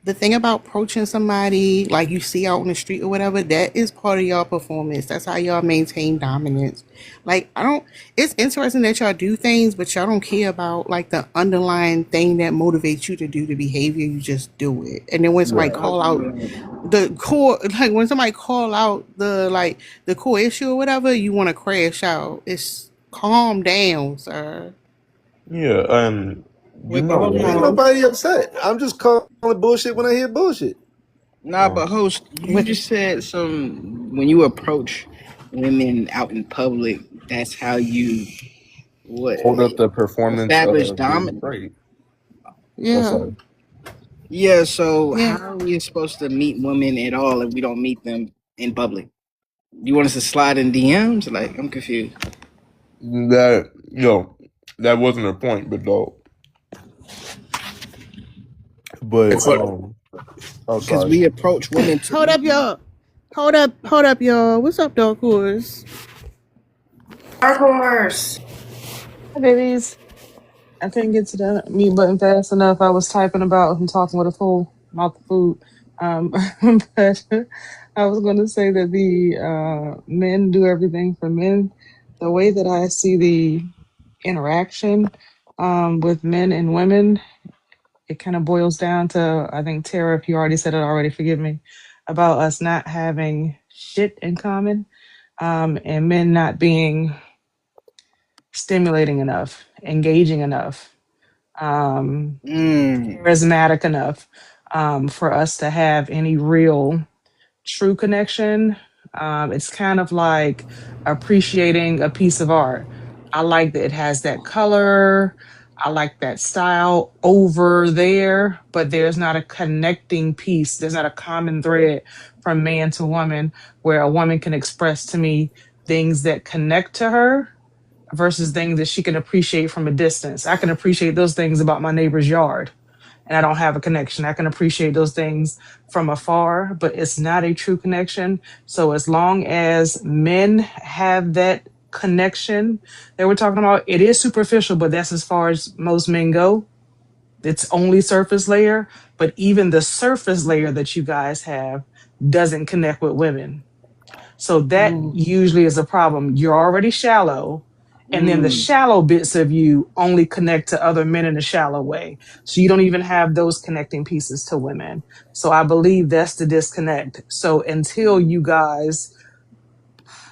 The thing about approaching somebody like you see out on the street or whatever, that is part of y'all performance. That's how y'all maintain dominance. Like I don't it's interesting that y'all do things, but y'all don't care about like the underlying thing that motivates you to do the behavior. You just do it. And then when somebody Yeah. call out the core like when somebody call out the core issue or whatever, you want to crash out. It's calm down, sir. Yeah. You Wait, but know hold Ain't what? on. nobody upset. I'm just calling bullshit when I hear bullshit. Nah, but host, you With just said when you approach women out in public, that's how you what Hold up the performance establish of being dominance. straight. Oh yeah. sorry. Yeah, so Yeah. how are we supposed to meet women at all if we don't meet them in public? You want us to slide in DMs? Like, I'm confused. That wasn't a point, but though. But oh Because sorry. we approach women to Hold up, y'all. Hold up, y'all. What's up, Dark Horse? Dark Horse. Hi, babies. I couldn't get to the mute button fast enough. I was typing about and talking with a full mouth of food. But I was going to say that the men do everything for men. The way that I see the interaction with men and women, it kind of boils down to, I think, Tara, if you already said it already, forgive me, about us not having shit in common and men not being stimulating enough, engaging enough, charismatic enough for us to have any real true connection. It's kind of like appreciating a piece of art. I like that it has that color. I like that style over there, but there's not a connecting piece. There's not a common thread from man to woman where a woman can express to me things that connect to her versus things that she can appreciate from a distance. I can appreciate those things about my neighbor's yard and I don't have a connection. I can appreciate those things from afar, but it's not a true connection. So as long as men have that connection that we're talking about, it is superficial, but that's as far as most men go. It's only surface layer, but even the surface layer that you guys have doesn't connect with women. So that usually is a problem. You're already shallow, and then the shallow bits of you only connect to other men in a shallow way. So you don't even have those connecting pieces to women. So I believe that's the disconnect. So until you guys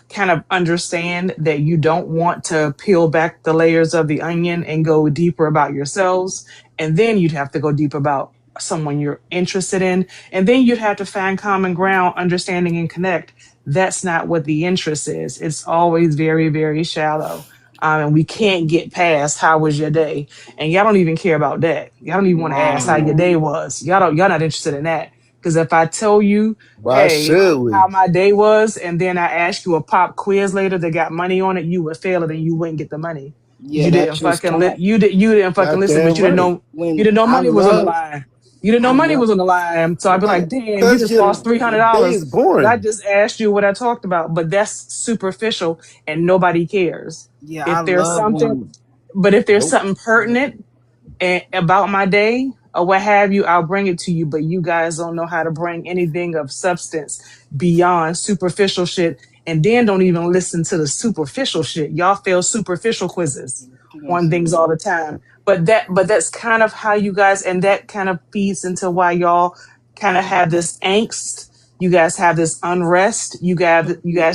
kind of understand that you don't want to peel back the layers of the onion and go deeper about yourselves, and then you'd have to go deep about someone you're interested in, and then you'd have to find common ground, understanding, and connect. That's not what the interest is. It's always very, very shallow. And we can't get past how was your day, and y'all don't even care about that. Y'all don't even want to ask how your day was. Y'all not interested in that. Because if I tell you, Why hey, should we? how my day was, and then I ask you a pop quiz later that got money on it, you would fail it and you wouldn't get the money. Yeah, You didn't that's just fucking cat. you didn't fucking listen, but Goddamn you right. didn't know I money was on the love, line. You didn't know I money love. was on the line. So I'd be like, Right. damn, you Because just your lost day $300. is But I boring. just asked you what I talked about. But that's superficial and nobody cares. Yeah, I If there's love something when. but if there's Nope. something pertinent and about my day or what have you, I'll bring it to you. But you guys don't know how to bring anything of substance beyond superficial shit, and then don't even listen to the superficial shit. Y'all fail superficial quizzes She gonna on say things that. all the time. But that's kind of how you guys, and that kind of feeds into why y'all kind of have this angst. You guys have this unrest. You guys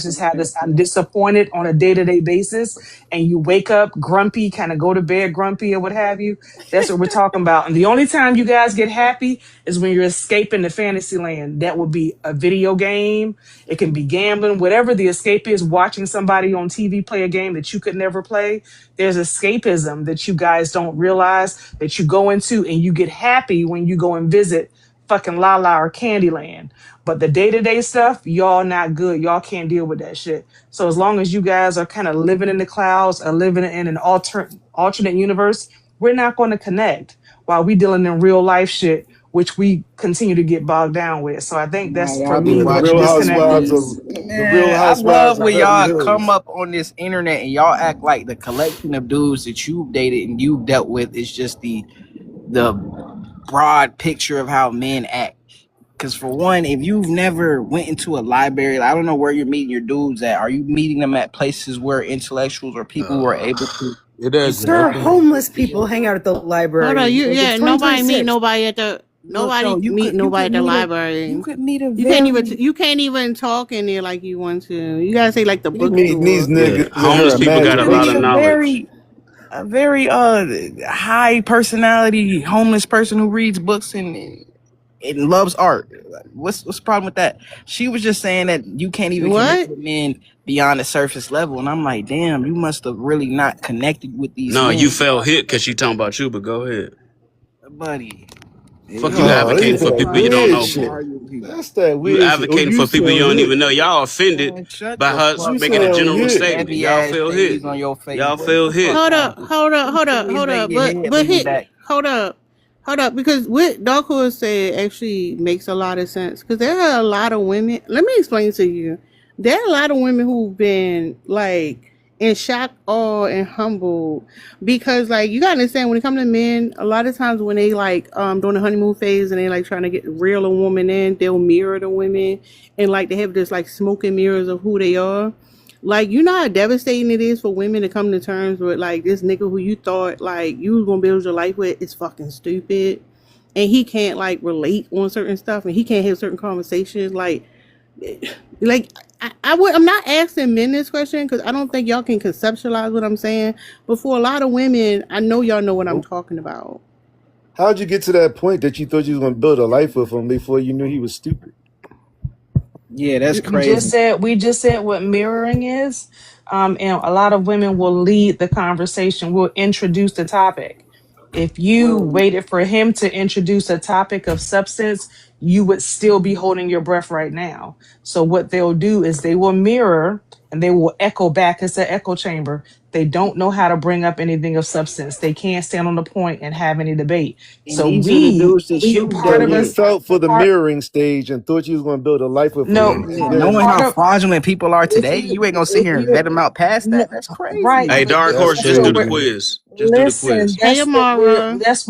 just have this I'm disappointed on a day-to-day basis, and you wake up grumpy, kind of go to bed grumpy or what have you. That's what we're talking about. And the only time you guys get happy is when you're escaping the fantasy land. That would be a video game. It can be gambling, whatever the escape is, watching somebody on TV play a game that you could never play. There's escapism that you guys don't realize that you go into, and you get happy when you go and visit fucking Lala or Candyland. But the day-to-day stuff, y'all not good. Y'all can't deal with that shit. So as long as you guys are kind of living in the clouds or living in an alternate universe, we're not going to connect while we dealing in real life shit, which we continue to get bogged down with. So I think Nah, that's for y'all be me Yeah, the what the Real watching too disconnect Housewives much. of is. the Real Man, I Housewives love of when Beverly y'all come Hills. up on this internet and y'all act like the collection of dudes that you've dated and you've dealt with is just the broad picture of how men act. Because for one, if you've never went into a library, I don't know where you're meeting your dudes at. Are you meeting them at places where intellectuals or people who are able to It doesn't. Sir, interact with homeless video? people hang out at the Hold on, library. you Like it's yeah. Nobody meet 2026. nobody at the Look though, nobody meet you nobody could at the meet library. you could meet a You can't even talk in there like you want to. You gotta say like the He meeting these bookstore. Yeah, niggas in her homeless people got a could lot meet of imagination. knowledge. a very high personality homeless person who reads books and loves art. What's the problem with that? She was just saying that you can't even connect What? with men beyond the surface level, and I'm like, damn, you must have really not connected with these No, you men, fell hit because she talking about you, but go ahead. buddy. Fuck you Oh, advocating this for that people you Why don't weird know you shit. for. arguing with people? That's that You weird shit. Oh, advocating you for people you sound don't even hit. know. Y'all offended Man, shut by the her fuck You making a up. sound general hit. statement. Heavy Y'all ass fell hit. titties on your face, Y'all boy. Get fell the fuck hit. Hold out up, of here. hold up, hold You up, can't hold even up. make your head lean back. Hold up, because what Darko said actually makes a lot of sense. Because there are a lot of women. Let me explain to you. There are a lot of women who've been like in shock, awe, and humbled because, like, you gotta understand when it comes to men, a lot of times when they like during the honeymoon phase and they like trying to get reel a woman in, they'll mirror the women and like they have this like smoke and mirrors of who they are. Like, you know how devastating it is for women to come to terms with like this nigga who you thought like you was gonna build your life with is fucking stupid, and he can't like relate on certain stuff, and he can't have certain conversations. Like I'm not asking men this question because I don't think y'all can conceptualize what I'm saying. But for a lot of women, I know y'all know what I'm Nope. talking about. How'd you get to that point that you thought you was gonna build a life with him before you knew he was stupid? Yeah, that's We just crazy. said what mirroring is. And a lot of women will lead the conversation, will introduce the topic. If you waited for him to introduce a topic of substance, you would still be holding your breath right now. So what they'll do is they will mirror and they will echo back. It's an echo chamber. They don't know how to bring up anything of substance. They can't stand on the point and have any debate. And So these are the dudes that we shoot part So of you though. us, felt for the part mirroring stage and thought you was going to build a life with no, him, and Knowing then part how of fraudulent people are today, listen, you ain't gonna sit here and vet them out past no, that. That's right, crazy. Hey, but Dark that's Horse, that's just do what the we're crazy. quiz. Just do the listen, quiz. Hey, Amara. that's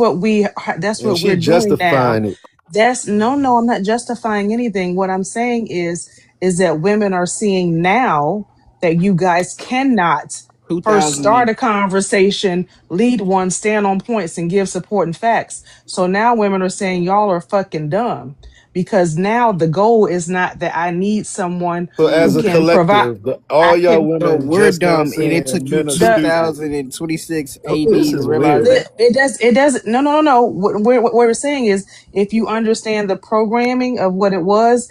And what she we're doing now. justifying it. That's no, I'm not justifying anything. What I'm saying is that women are seeing now that you guys cannot first 2000 start and a conversation, lead one, stand on points, and give support and facts. So now women are saying y'all are fucking dumb because now the goal is not that I need someone So who as a can provide. collective, I all y'all can so women we're just now dumb, and it saying took you men are the. stupid. 2026 AD Oh, this to is realize weird. that. It does. No. What we're saying is, if you understand the programming of what it was,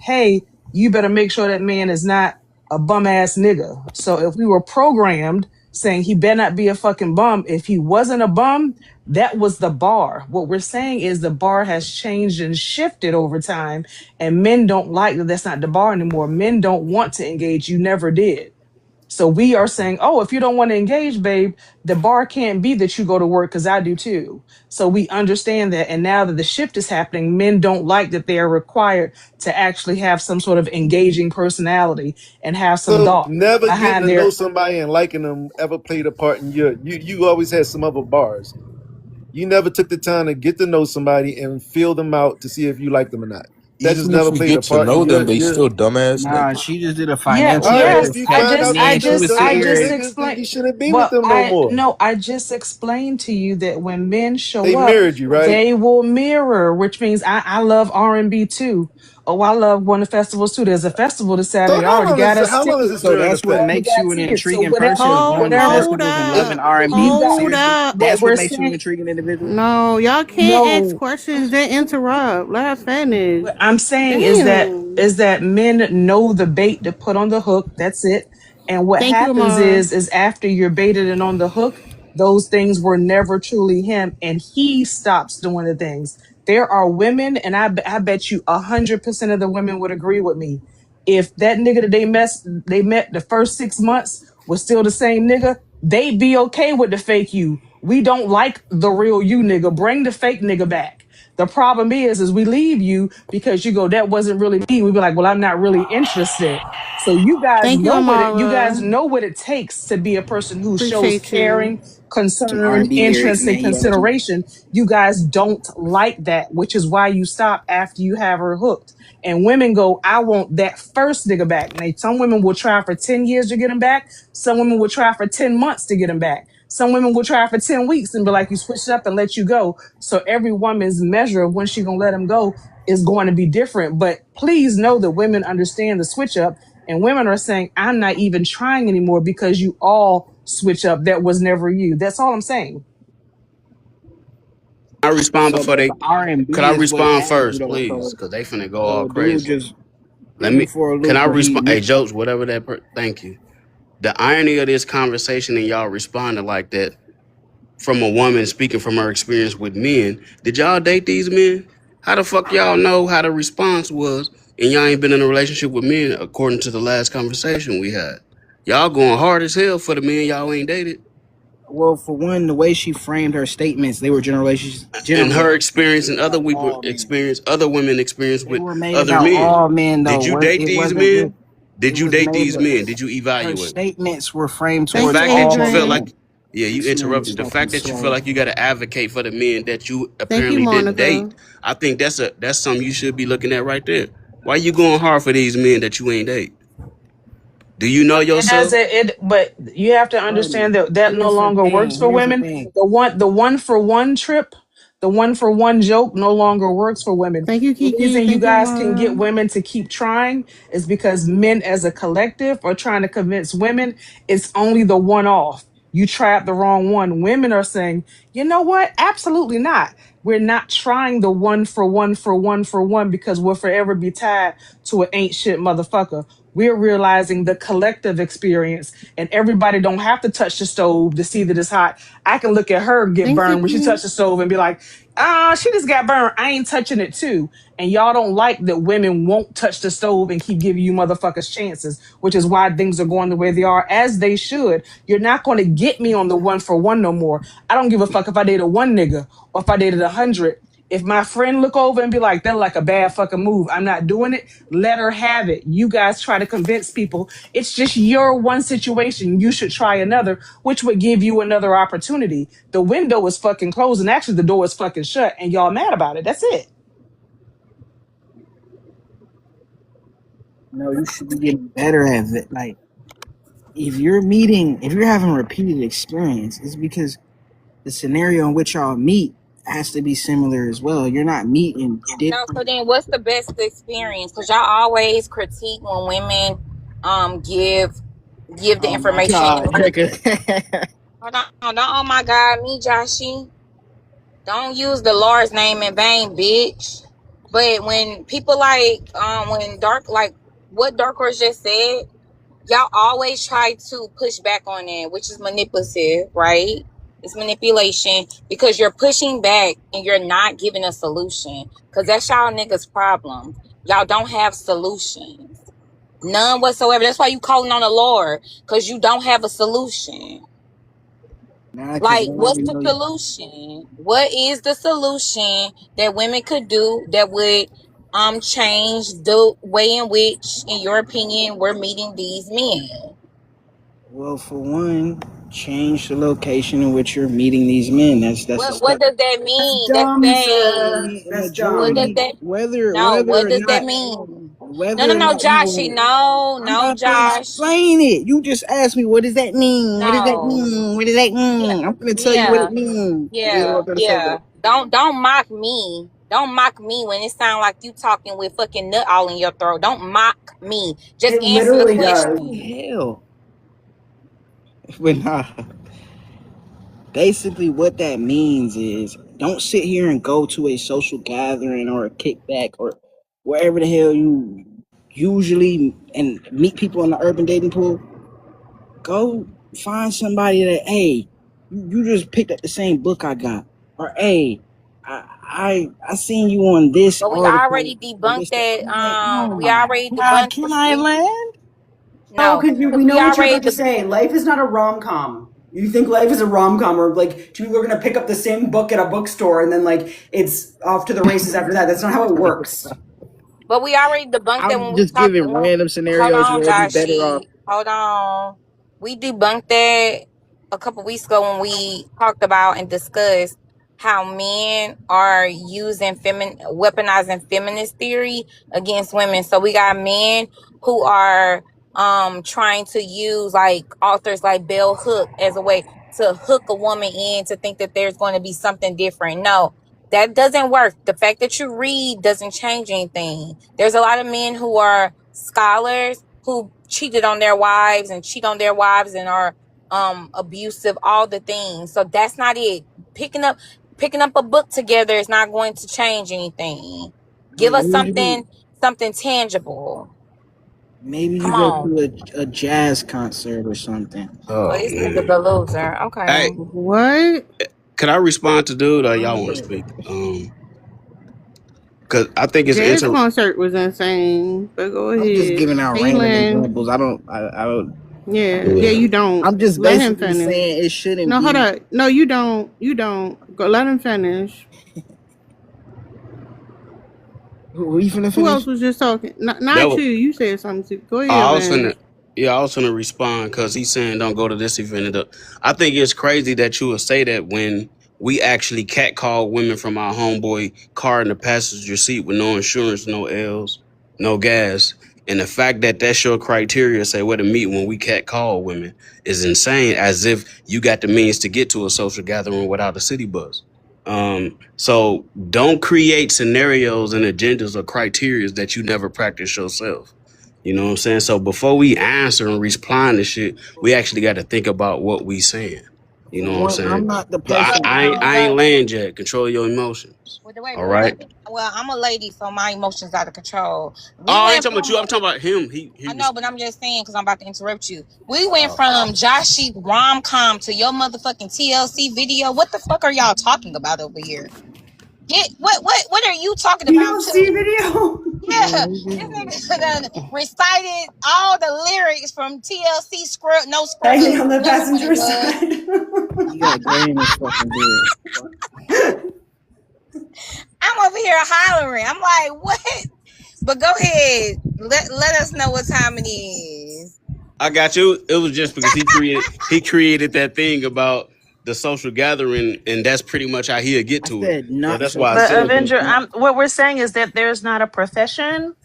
hey, you better make sure that man is not a bum ass nigga. So if we were programmed saying he better not be a fucking bum, if he wasn't a bum, that was the bar. What we're saying is the bar has changed and shifted over time, and men don't like that. That's not the bar anymore. Men don't want to engage. You never did. So we are saying, oh, if you don't want to engage, babe, the bar can't be that you go to work because I do too. So we understand that. And now that the shift is happening, men don't like that they are required to actually have some sort of engaging personality and have some So thought never getting behind to know their. somebody and liking them ever played a part in you always had some other bars. You never took the time to get to know somebody and feel them out to see if you like them or not. That just Even if never we played a get to part in know them, your they your still dumbass Nah, niggas. she just did a Yeah, financial all right, yes, if you exercise, find out and then they she was dumb I sitting here just and niggas, then explained. you shouldn't be with Well, them no more. I just explained to you that when men They show up, mirrored you, right? they will mirror, which means I love R&B too. Oh, I love going to festivals too. There's a festival this So Saturday. I already got us how long is tickets. this so mirroring that's what I effect? already makes got you an tickets. So intriguing whatever, person is going to whatever. Hold festivals and If loving up. R&B. you got Hold Seriously, up. what that's what we're makes you an saying, intriguing individual. No, y'all can't ask no. questions then interrupt. Let her finish. What I'm saying Damn. is that men know the bait to put on the hook. That's it. And what Thank you, happens Amara. is after you're baited and on the hook, those things were never truly him, and he stops doing the things. There are women, and I bet you 100% of the women would agree with me. If that nigga that they met the first 6 months was still the same nigga, they'd be okay with the fake you. We don't like the real you nigga. Bring the fake nigga back. The problem is we leave you because you go, that wasn't really me. We be like, well, I'm not really interested. So Thank you, you guys Amara. know what it takes to be a person who shows Appreciate you. caring, Some concern, R&B lyrics, interest, and man. He had you. consideration. You guys don't like that, which is why you stop after you have her hooked. And women go, I want that first nigga back. Now, some women will try for 10 years to get him back. Some women will try for 10 months to get him back. Some women will try for 10 weeks and be like, you switch it up and let you go. So every woman's measure of when she gonna let him go is going to be different. But please know that women understand the switch up, and women are saying, I'm not even trying anymore because you all switch up. That was never you. That's all I'm saying. I respond So, before but they. the Could R&B I is what respond has you first, though. please? Because they finna go all So dude crazy. just Let threw you me. for a Can loop, I but respond? Hey, jokes, whatever that. Thank you. The irony of this conversation and y'all responding like that from a woman speaking from her experience with men. Did y'all date these men? How the fuck y'all know how the response was and y'all ain't been in a relationship with men according to the last conversation we had? Y'all going hard as hell for the men y'all ain't dated. well, for one, the way she framed her statements, they were In generally her experience and other about we all men. experience, other women experience They with were made other about men. all men, though. Did you date It these wasn't just. men? It Did you was date made. these men? Did you Her evaluate them? statements were framed The Thank towards you, fact that all you felt Adrian. like, men. yeah, you This man interrupted. is The fucking fact that you feel slow. like you got to advocate for the men that you Thank you, apparently didn't date, Monica. I think that's something you should be looking at right there. Why you going hard for these men that you ain't date? Do you know It doesn't. yourself? But you have to Brother, understand that that no here's the longer works thing. for Here's the women. thing. The one for one trip, the one for one joke no longer works for women. Thank you, The Kiki. reason you Thank you, guys can get Amara. women to keep trying is because men as a collective are trying to convince women it's only the one off. you trapped the wrong one. Women are saying, you know what? Absolutely not. We're not trying the one for one for one for one because we'll forever be tied to an ain't shit motherfucker. We're realizing the collective experience, and everybody don't have to touch the stove to see that it's hot. I can look at her get burned when she Basically, touched the stove and be like, she just got burned. I ain't touching it too. And y'all don't like that women won't touch the stove and keep giving you motherfuckers chances, which is why things are going the way they are, as they should. You're not going to get me on the one for one no more. I don't give a fuck if I dated one nigga or if I dated 100. If my friend look over and be like, that's like a bad fucking move, I'm not doing it, let her have it. You guys try to convince people it's just your one situation. You should try another, which would give you another opportunity. The window is fucking closed, and actually the door is fucking shut, and y'all mad about it. That's it. No, you should be getting better at it. Like, if you're having repeated experience, it's because the scenario in which y'all meet has to be similar as well. You're not meeting No, different. so then what's the best experience? Because y'all always critique when women give the Oh my information. God, nigga. Hold on, oh my God, me, Joshy. Don't use the Lord's name in vain, bitch. But when people like what Dark Horse just said, y'all always try to push back on it, which is manipulative, right? It's manipulation because you're pushing back and you're not giving a solution. Because that's y'all niggas' problem. Y'all don't have solutions. None whatsoever. That's why you calling on the Lord. Because you don't have a solution. Nah, 'cause Like, I what's already the know you. solution? What is the solution that women could do that would change the way in which, in your opinion, we're meeting these men? Well, for one, change the location in which you're meeting these men. That's a What step. does that That's mean? That's dumb, sir. vague. A That's What does dumb. majority, that whether no, what or does that not, mean? whether or No, not Joshy. you. I'm No, about to Josh. explain it. You just asked me, what does that mean? What does that No. mean? What does that Yeah. mean? I'm gonna tell you what Yeah. it means. Yeah, Yeah. I'm gonna say Yeah. that. Don't mock me. Don't mock me when it sounds like you talking with fucking nut all in your throat. Don't mock me. Just It answer the literally does. question. Hell, but nah. Basically, what that means is don't sit here and go to a social gathering or a kickback or wherever the hell you usually and meet people in the urban dating pool. Go find somebody that, hey, you just picked up the same book I got, or hey, I seen you on this But we article already or debunked this. That. that. Like, oh We my already God, debunked can I the land? No, no, because we because we know what you're already about to say. Life is not a rom com. You think life is a rom com, or like two people are gonna pick up the same book at a bookstore and then like it's off to the races after that. That's not how it works. But we already debunked that when I'm we just talked. giving random Hold scenarios on, where it'd be better off. Joshy. Hold on. We debunked that a couple weeks ago when we talked about and discussed how men are using weaponizing feminist theory against women. So we got men who are trying to use like authors like Bell Hook as a way to hook a woman in to think that there's going to be something different. No, that doesn't work. The fact that you read doesn't change anything. There's a lot of men who are scholars who cheated on their wives and cheat on their wives and are abusive, all the things. So that's not it. Picking up a book together is not going to change anything. Give us something tangible. Maybe Come you go on. to a jazz concert or something. Oh, Oh this nigga's man. a loser. Okay. Hey, what? can I respond to dude or y'all want to Yeah. speak? Because I think it's Jazz inter. concert was insane, but go I'm just ahead. giving out random Kaylin, examples. I don't. yeah, Yeah. you don't. I'm just Let him basically finish. saying it shouldn't No, hold be. up. No, you don't. You don't. Go. Let him finish. Who you finna Who finish? else was just talking? Not That you. was You said something too. Go ahead, I was man. finna. Yeah, I was finna respond because he's saying don't go to this event. I think it's crazy that you would say that when we actually catcall women from our homeboy car in the passenger seat with no insurance, no L's, no gas. And the fact that that's your criteria, say where to meet when we catcall women, is insane. As if you got the means to get to a social gathering without a city bus. So don't create scenarios and agendas or criteria that you never practice yourself. You know what I'm saying? So before we answer and respond to shit, we actually got to think about what we saying. You know what I'm One, saying? I'm not the But person. I ain't land yet. Control your emotions. Wait, All right. well, I'm a lady, so my emotions out of control. We Oh, I ain't went talking about from you. I'm talking about him. He I was. know, but I'm just saying because I'm about to interrupt you. We went from Joshy rom com to your motherfucking TLC video. What the fuck are y'all talking about over here? Get what are you talking about TLC too? video. Yeah, this nigga done recited all the lyrics from TLC no Hanging on the whatever passenger it was. side. You got game is fucking good. I'm over here hollering. I'm like, what? But go ahead. Let us know what time it is. I got you. It was just because he created that thing about the social gathering, and that's pretty much how he'll get I to it. said So not that's why I But social said that. Avenger, gathering. what we're saying is that there's not a profession,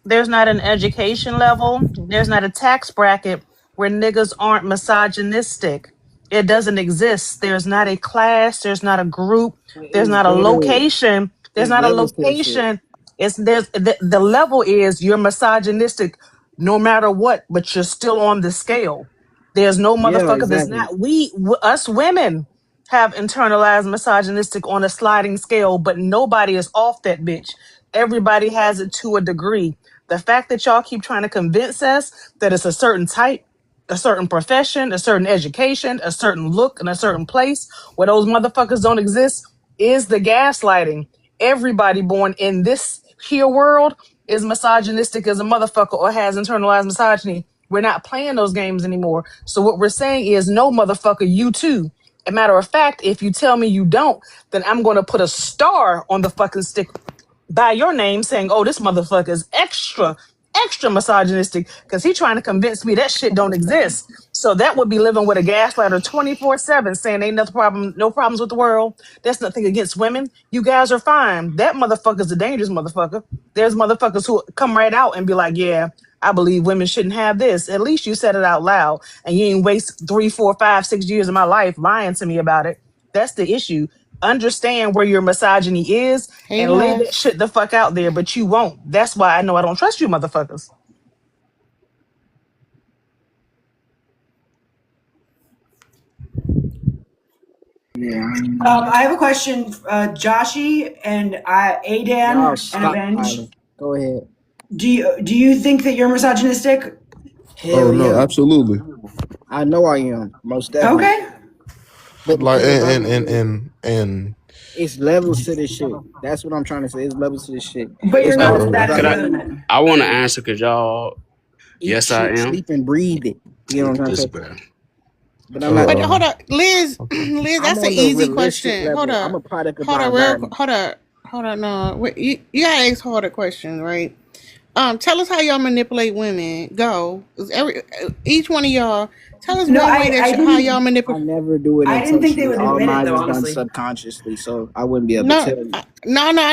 there's not an education level, there's not a tax bracket where niggas aren't misogynistic. It doesn't exist. There's not a class, there's not a group, there's It's not a better. location. There's It's not a levels to this shit. location. It's there's the level is you're misogynistic no matter what, but you're still on the scale. There's no Yeah, motherfucker that's exactly. not. Us women have internalized misogynistic on a sliding scale, but nobody is off that bitch. Everybody has it to a degree. The fact that y'all keep trying to convince us that it's a certain type, a certain profession, a certain education, a certain look, and a certain place where those motherfuckers don't exist is the gaslighting. Everybody born in this here world is misogynistic as a motherfucker or has internalized misogyny. We're not playing those games anymore. So what we're saying is, no, motherfucker, you too. A matter of fact, if you tell me you don't, then I'm going to put a star on the fucking stick by your name saying, oh, this motherfucker is extra misogynistic because he trying to convince me that shit don't exist. So that would be living with a gaslighter 24/7 saying ain't no problems with the world. That's nothing against women. You guys are fine. That motherfucker's a dangerous motherfucker. There's motherfuckers who come right out and be like, yeah, I believe women shouldn't have this. At least you said it out loud and you ain't waste 3, 4, 5, 6 years of my life lying to me about it. That's the issue. Understand where your misogyny is Hey, and lay that Les. shit the fuck out there, but you won't. That's why I know I don't trust you motherfuckers. Yeah. I have a question, Joshy and Adan Y'all and stop Avenge. fighting. Go ahead. Do you think that you're misogynistic? Oh Hell no, yeah. absolutely. I know I am. Most definitely. Okay. But the Like thing about it is, and it's levels to this shit. That's what I'm trying to say. It's levels to this shit. But It's you're not hard as for a bad as Could the brother I? other men. I want to answer because y'all. eat Yes, I shit, am. sleep, and breathe it. You know what I'm trying to This say? bad. But I'm not. But hold uh up, Liz. Liz, I'm that's an on the easy realistic question. Hold level. I'm up. a product of Hold my up, environment. hold up. No, wait, you gotta ask harder questions, right? Tell us how y'all manipulate women. Go. Each one of y'all, tell us No, one way that how y'all I I manipulate. never do it didn't think they intentionally. would All admit it mine though, is done honestly. subconsciously, so I wouldn't be able to No, tell you.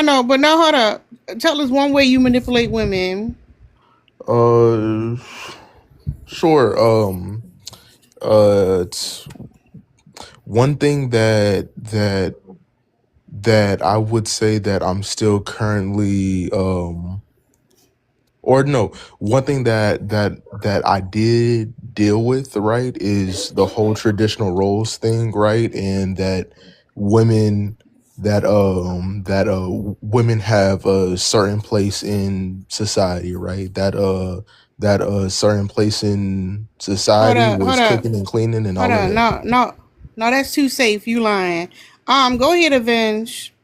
no. But no, hold up. Tell us one way you manipulate women. uh sure. It's one thing that I would say that I'm still currently or no, one thing that I did deal with, right, is the whole traditional roles thing, right? And that women women have a certain place in society, right? That a certain place in society Hold was up. cooking and cleaning and Hold all of on, that. no, that's too safe. You lying. Go ahead, Avenge.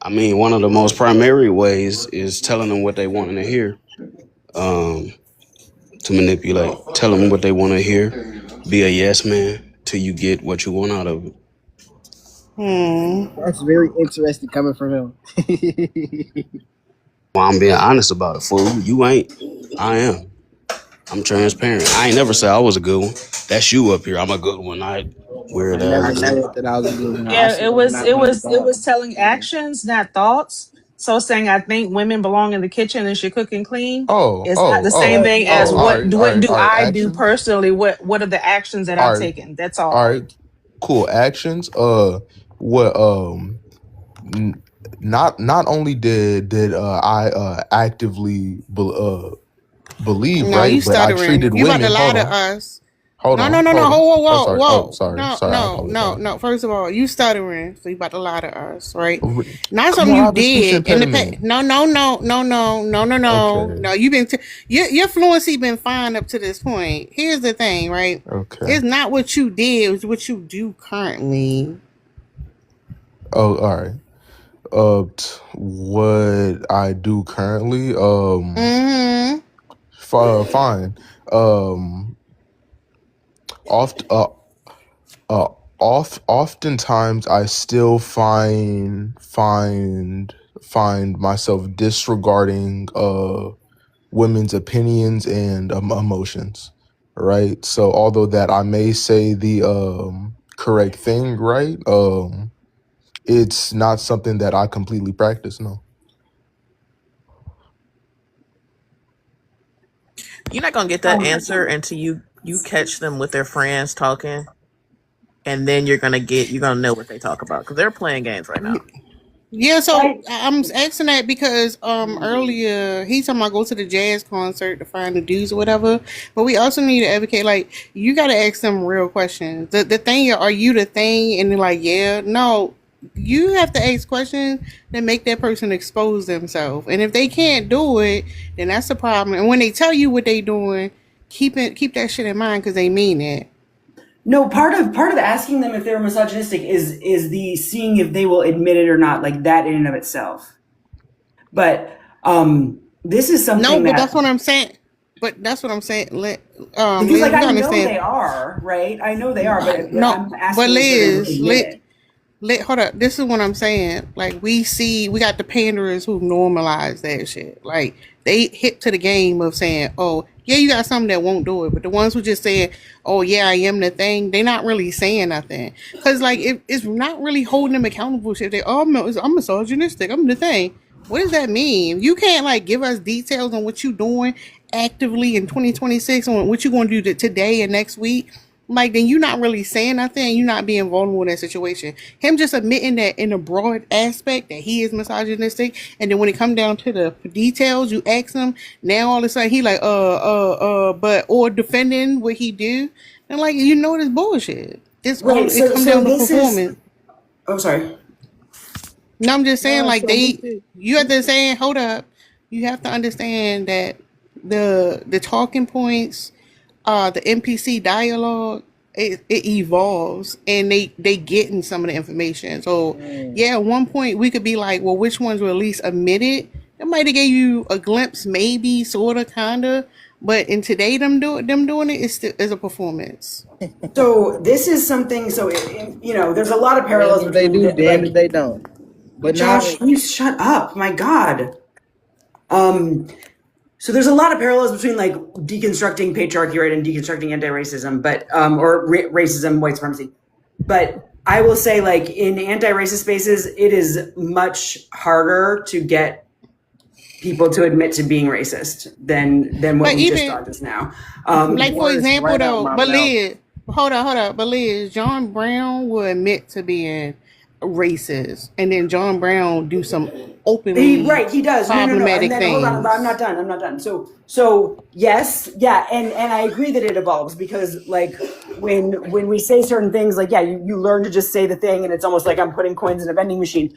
I mean, one of the most primary ways is telling them what they want to hear. To manipulate, tell them what they want to hear. Be a yes man till you get what you want out of it. That's very interesting coming from him. Well, I'm being honest about it, fool. You ain't. I am. I'm transparent. I ain't never said I was a good one. That's you up here. I'm a good one. I I weird never ass. said that I was a good one. I Yeah, said I'm not one of it them. was telling actions, not thoughts. So saying I think women belong in the kitchen and should cook and clean is not the same Hell thing as yeah. what do All right, I do actions. personally? What are the actions that I've All right, taken? That's all. all right, cool. Actions. What? not only did I actively believe, No, you right, but I stuttering. treated You about to women. lie to us. Hold No, no, on, no, no. hold on. Whoa, Oh, whoa, whoa, sorry. Oh, whoa. sorry, No, sorry. I no, no, apologize. no. First of all, you stuttering, so you about to lie to us, right? Not Come something on, I you have a speech did in the past. impediment. No, no, no, no, no, no, no, no. Okay, No, you've been your fluency been fine up to this point. Here's the thing, right? okay. It's not what you did; it's what you do currently. Oh, all right. What I do currently, Mm-hmm. fine. Oft, oftentimes I still find myself disregarding women's opinions and emotions, right? So although that I may say the correct thing, right? It's not something that I completely practice. No. You're not gonna get that answer until you catch them with their friends talking, and then you're gonna know what they talk about because they're playing games right now. Yeah, so I'm asking that because earlier he talking about go to the jazz concert to find the dudes or whatever, but we also need to advocate like you got to ask them real questions. The thing, are you the thing? And they're like, yeah, no, you have to ask questions that make that person expose themselves, and if they can't do it, then that's the problem. And when they tell you what they doing, keep that shit in mind because they mean it. No, part of asking them if they're misogynistic is the seeing if they will admit it or not, like that in and of itself. But this is No, something but that, that's what I'm saying. But that's what I'm saying. because Liz, like you I gotta know understand. they are, right? I know they are, but No, I'm but asking if they're going to Liz, admit it. hold up. This is what I'm saying. Like we got the panderers who normalize that shit. Like they hit to the game of saying, "Oh, yeah, you got some that won't do it," but the ones who just saying, "Oh, yeah, I am the thing," they're not really saying nothing. Cause like it's not really holding them accountable. Shit, I'm misogynistic. I'm the thing. What does that mean? You can't like give us details on what you doing actively in 2026 on what you going to do today and next week. Like then you're not really saying nothing. You're not being vulnerable in that situation. Him just admitting that in a broad aspect that he is misogynistic, and then when it come down to the details, you ask him. Now all of a sudden he like but or defending what he do, and like this bullshit. Right. It come So down to this is. performance. Oh, sorry. No, I'm just saying, No, like so this is you have to say, hold up, you have to understand that the talking points, the NPC dialogue, it evolves, and they getting some of the information. So yeah, at one point we could be like, well, which ones will at least admit it? That might have gave you a glimpse, maybe, sorta, kinda. But in today, them doing it is a performance. So this is something. So there's a lot of damn parallels if they between do, damn if like they don't. But now, Josh, you shut up. My God. So there's a lot of parallels between like deconstructing patriarchy, right, and deconstructing anti-racism, but racism, white supremacy. But I will say, like in anti-racist spaces, it is much harder to get people to admit to being racist than what But we just even saw just now. like for words example right out though, my but mouth. Liz, hold up, but Liz, John Brown will admit to being racist, and then John Brown do some openly He does. No. And problematic then hold on, I'm things. not done. So yes, yeah, and I agree that it evolves because like when we say certain things, like yeah, you learn to just say the thing, and it's almost like I'm putting coins in a vending machine,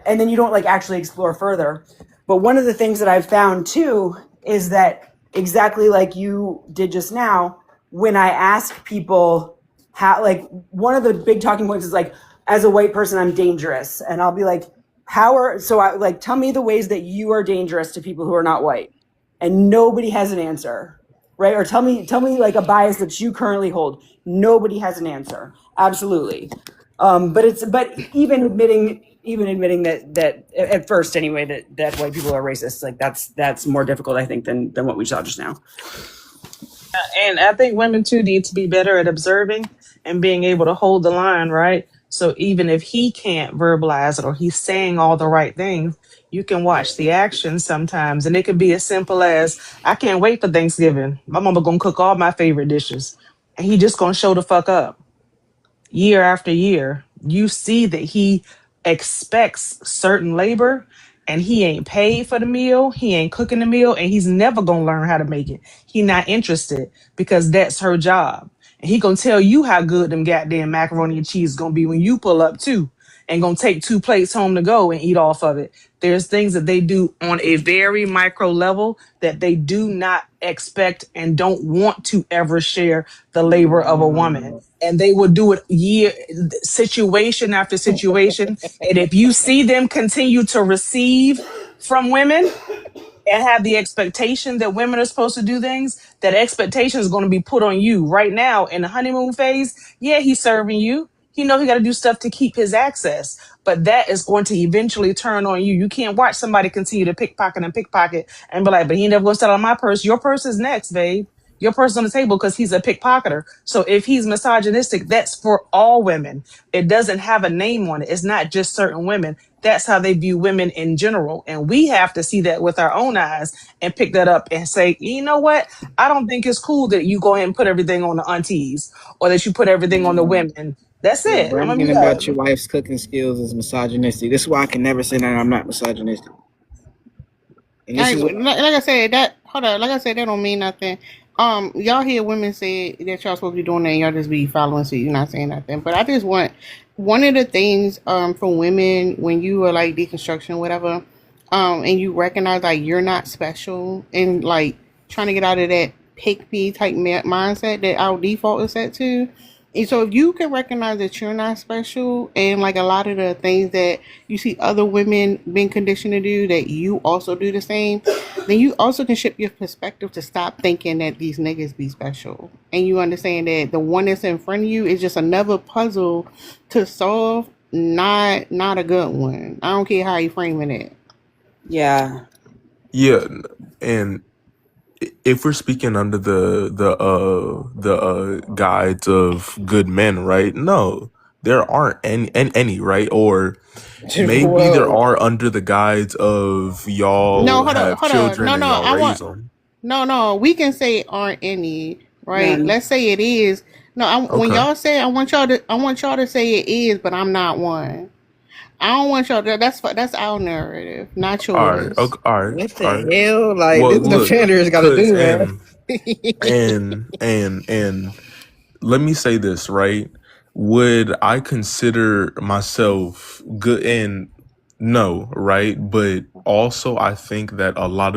and then you don't like actually explore further. But one of the things that I've found too is that exactly like you did just now, when I ask people how, like one of the big talking points is like, as a white person, I'm dangerous, and I'll be like, tell me the ways that you are dangerous to people who are not white, and nobody has an answer, right? Or tell me like a bias that you currently hold. Nobody has an answer. Absolutely. But even admitting that at first anyway that white people are racist, like that's more difficult, I think, than what we saw just now. And I think women too need to be better at observing and being able to hold the line, right? So even if he can't verbalize it or he's saying all the right things, you can watch the action sometimes. And it could be as simple as, I can't wait for Thanksgiving. My mama gonna cook all my favorite dishes. And he just gonna show the fuck up year after year. You see that he expects certain labor and he ain't paid for the meal, he ain't cooking the meal, and he's never gonna learn how to make it. He not interested because that's her job. And he gonna tell you how good them goddamn macaroni and cheese is gonna be when you pull up too, and gonna take 2 plates home to go and eat off of it. There's things that they do on a very micro level that they do not expect and don't want to ever share the labor of a woman. And they will do it situation after situation. And if you see them continue to receive from women and have the expectation that women are supposed to do things, that expectation is going to be put on you. Right now in the honeymoon phase, yeah, he's serving you. He know he got to do stuff to keep his access, but that is going to eventually turn on you. You can't watch somebody continue to pickpocket and be like, but he never going to sell on my purse. Your purse is next, babe. Your purse is on the table because he's a pickpocketer. So if he's misogynistic, that's for all women. It doesn't have a name on it. It's not just certain women. That's how they view women in general. And we have to see that with our own eyes and pick that up and say, you know what? I don't think it's cool that you go ahead and put everything on the aunties or that you put everything on the women. That's Yeah, it. I'm gonna bragging be about your like, wife's cooking skills is misogynistic. This is why I can never say that I'm not misogynistic. And this is what Like I said, that hold on. Like I said, that don't mean nothing. Y'all hear women say that y'all supposed to be doing that, and y'all just be following suit. You're not saying nothing. But I just want one of the things for women when you are like deconstruction, whatever, and you recognize like you're not special and like trying to get out of that pick me type mindset that our default is set to. And so if you can recognize that you're not special and like a lot of the things that you see other women being conditioned to do, that you also do the same, then you also can shift your perspective to stop thinking that these niggas be special. And you understand that the one that's in front of you is just another puzzle to solve, not a good one. I don't care how you framing it. Yeah. Yeah, and if we're speaking under the guides of good men, right? No, there aren't any, right? Or maybe there whoa. are under the guides of y'all No, hold on, have hold on. children No, and no, y'all I raise want them. no. We can say aren't any, right? None. Let's say it is. No, when Okay. y'all say, I want y'all to say it is, but I'm not one. I don't want y'all to. That's our narrative, not All right. yours. Okay. All right. What All the right. hell? Like Well, this look, defender's got to cause do, man. and let me say this, right? Would I consider myself good? And no, right? But also, I think that a lot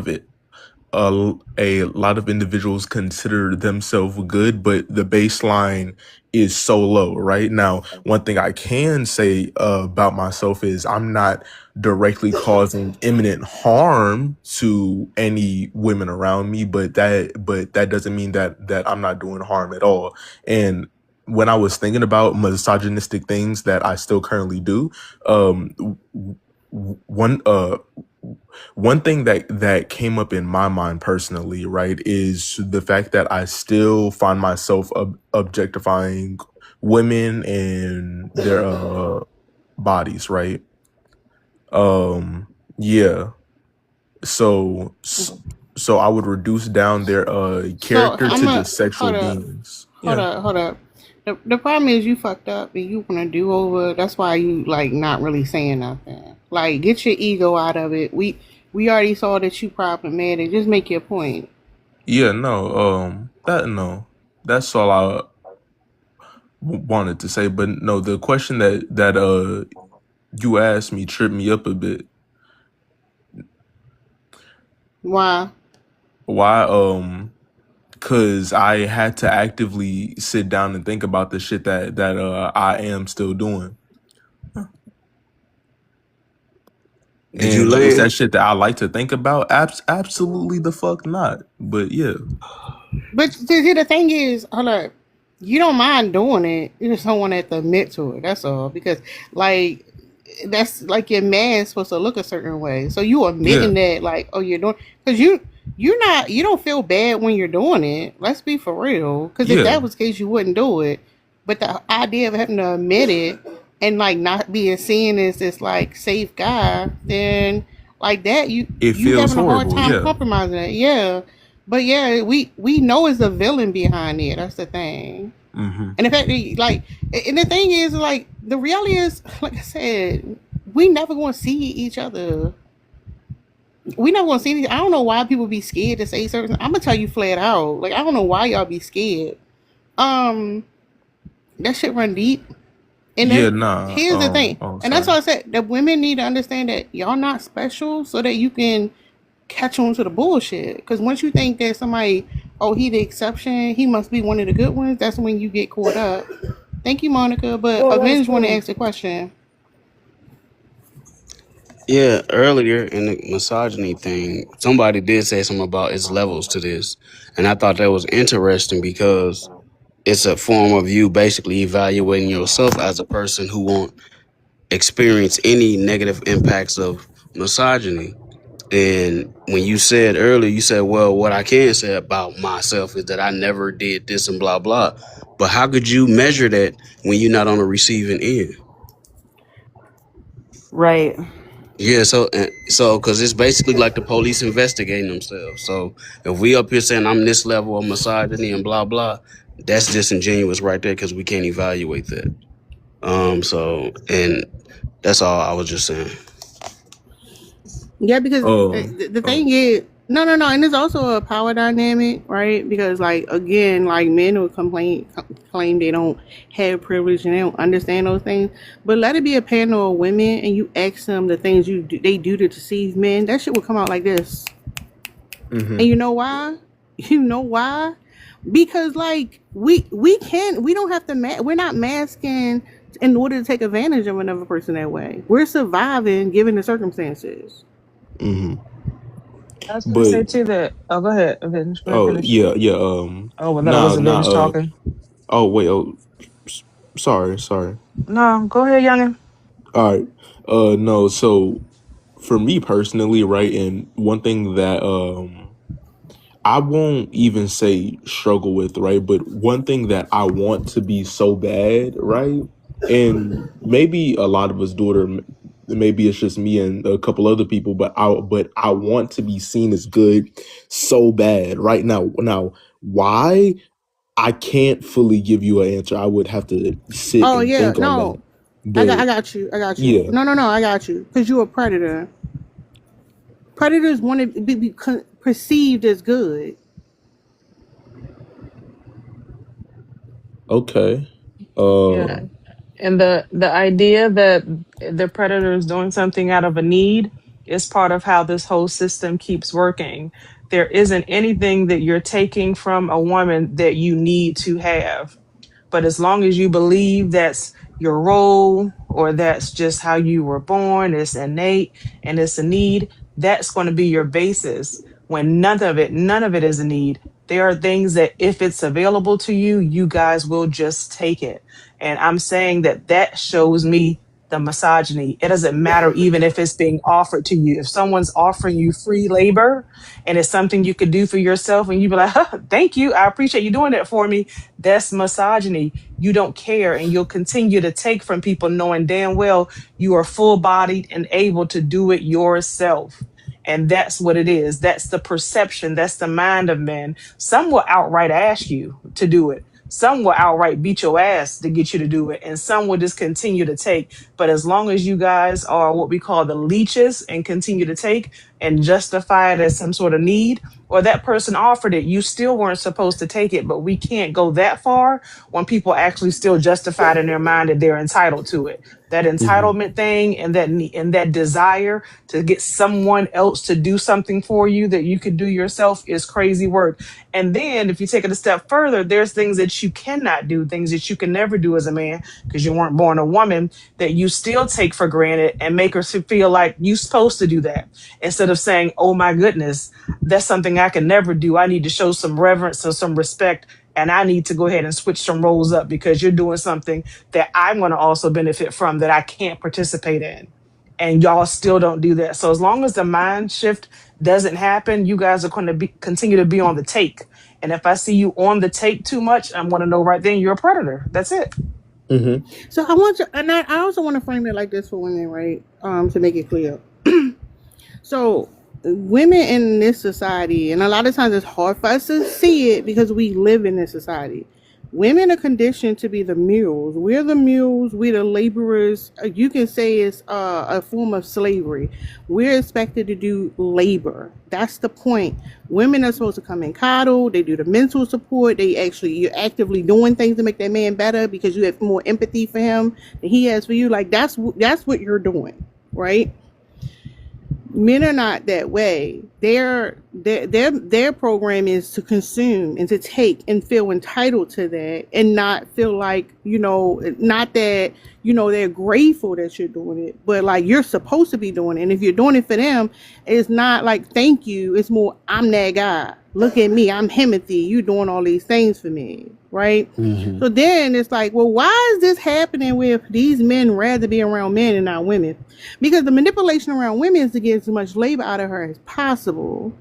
of individuals consider themselves good, but the baseline is so low, right? Now, one thing I can say about myself is I'm not directly causing imminent harm to any women around me, but that doesn't mean that I'm not doing harm at all. And when I was thinking about misogynistic things that I still currently do, one one thing that came up in my mind personally, right, is the fact that I still find myself objectifying women and their bodies, right? Yeah. So I would reduce down their So character I'm to a just sexual hold up, beings. hold Yeah. up, hold up. The problem is you fucked up and you want to do over. That's why you like not really saying nothing. Like get your ego out of it. We already saw that you problematic. Just make your point. Yeah, no, that's all I wanted to say. But no, the question that you asked me tripped me up a bit. Why? Why? Cause I had to actively sit down and think about the shit that I am still doing. Did you And is lay? that shit that I like to think about? Absolutely the fuck not. But yeah. But see, the thing is, hold up, you don't mind doing it. You just don't want to have to admit to it. That's all. Because like that's like your man's supposed to look a certain way. So you Yeah. admitting that, like, oh, you're doing because you don't feel bad when you're doing it. Let's be for real. Because if Yeah. that was the case, you wouldn't do it. But the idea of having to admit it and like not being seen as this like safe guy, then like that It you feels having a hard horrible. time Yeah. compromising it. Yeah. But yeah, we know it's a villain behind it. That's the thing. Mm-hmm. And the fact that, like, and the thing is, like, the reality is, like I said, we never gonna see each other. We never gonna see. I don't know why people be scared to say certain. I'm gonna tell you flat out. Like, I don't know why y'all be scared. Um, that shit run deep. And Yeah, then nah. here's the thing, Oh, and that's sorry. why I said that women need to understand that y'all not special, so that you can catch on to the bullshit. Because once you think that somebody, oh, he the exception, he must be one of the good ones, that's when you get caught up. Thank you, Monica. But Well, that's Avenge want to cool. ask the question. Yeah, earlier in the misogyny thing, somebody did say something about its levels to this. And I thought that was interesting because it's a form of you basically evaluating yourself as a person who won't experience any negative impacts of misogyny. And when you said earlier, you said, well, what I can say about myself is that I never did this and blah, blah. But how could you measure that when you're not on the receiving end? Right. Yeah, so because it's basically like the police investigating themselves. So if we up here saying I'm this level of misogyny and blah blah, that's disingenuous right there because we can't evaluate that. So and that's all I was just saying. Yeah, because Um, the thing is, no, and there's also a power dynamic, right? Because, like, again, like, men will claim they don't have privilege and they don't understand those things. But let it be a panel of women, and you ask them the things they do to deceive men. That shit will come out like this. mhm. And you know why? You know why? Because, like, we don't have to. We're not masking in order to take advantage of another person that way. We're surviving given the circumstances. Mhm. I was gonna But say too that. Oh, go ahead, Avenge. Go ahead, oh finish. yeah, yeah. Oh, well, that was Nah. Avenge talking. Oh wait. Oh, sorry. No, go ahead, youngin. All right. No. So for me personally, right, and one thing that I won't even say struggle with, right, but one thing that I want to be so bad, right, and maybe a lot of us do it, or maybe it's just me and a couple other people, but I want to be seen as good so bad right now. Now, why? I can't fully give you an answer. I would have to sit Oh and yeah, think on that. no, I But got you. yeah, No, I got you. Because you're a predator. Predators want to be perceived as good. okay. Yeah, and the idea that the predator is doing something out of a need is part of how this whole system keeps working. There isn't anything that you're taking from a woman that you need to have. But as long as you believe that's your role or that's just how you were born, it's innate and it's a need, that's going to be your basis. When none of it is a need. There are things that if it's available to you, you guys will just take it. And I'm saying that that shows me the misogyny. It doesn't matter even if it's being offered to you. If someone's offering you free labor and it's something you could do for yourself and you be like, huh, thank you, I appreciate you doing that for me, that's misogyny. You don't care and you'll continue to take from people knowing damn well you are full bodied and able to do it yourself. And that's what it is. That's the perception. That's the mind of men. Some will outright ask you to do it. Some will outright beat your ass to get you to do it. And some will just continue to take. But as long as you guys are what we call the leeches and continue to take and justify it as some sort of need, or that person offered it, you still weren't supposed to take it. But we can't go that far when people actually still justify it in their mind that they're entitled to it. That Mhm. entitlement thing and that desire to get someone else to do something for you that you could do yourself is crazy work. And then if you take it a step further, there's things that you cannot do, things that you can never do as a man because you weren't born a woman, that you still take for granted and make us feel like you're supposed to do that instead of saying, oh my goodness, that's something I can never do. I need to show some reverence or some respect. And I need to go ahead and switch some roles up because you're doing something that I'm going to also benefit from that I can't participate in. And y'all still don't do that. So as long as the mind shift doesn't happen, you guys are going to continue to be on the take. And if I see you on the take too much, I'm going to know right then you're a predator. That's it. Mhm. So I want to, and I also want to frame it like this for women, right? To make it clear. So women in this society, and a lot of times it's hard for us to see it because we live in this society. Women are conditioned to be the mules. We're the mules. We're the laborers. You can say it's a form of slavery. We're expected to do labor. That's the point. Women are supposed to come and coddle. They do the mental support. You're actively doing things to make that man better because you have more empathy for him than he has for you. Like that's what you're doing, right? Men are not that way. Their program is to consume and to take and feel entitled to that and not feel like, not that, they're grateful that you're doing it, but like you're supposed to be doing it. And if you're doing it for them, it's not like thank you. It's more I'm that guy. Look at me. I'm Timothy. You doing all these things for me, right? Mhm. So then it's like, well, why is this happening with these men rather be around men and not women? Because the manipulation around women is to get as much labor out of her as possible.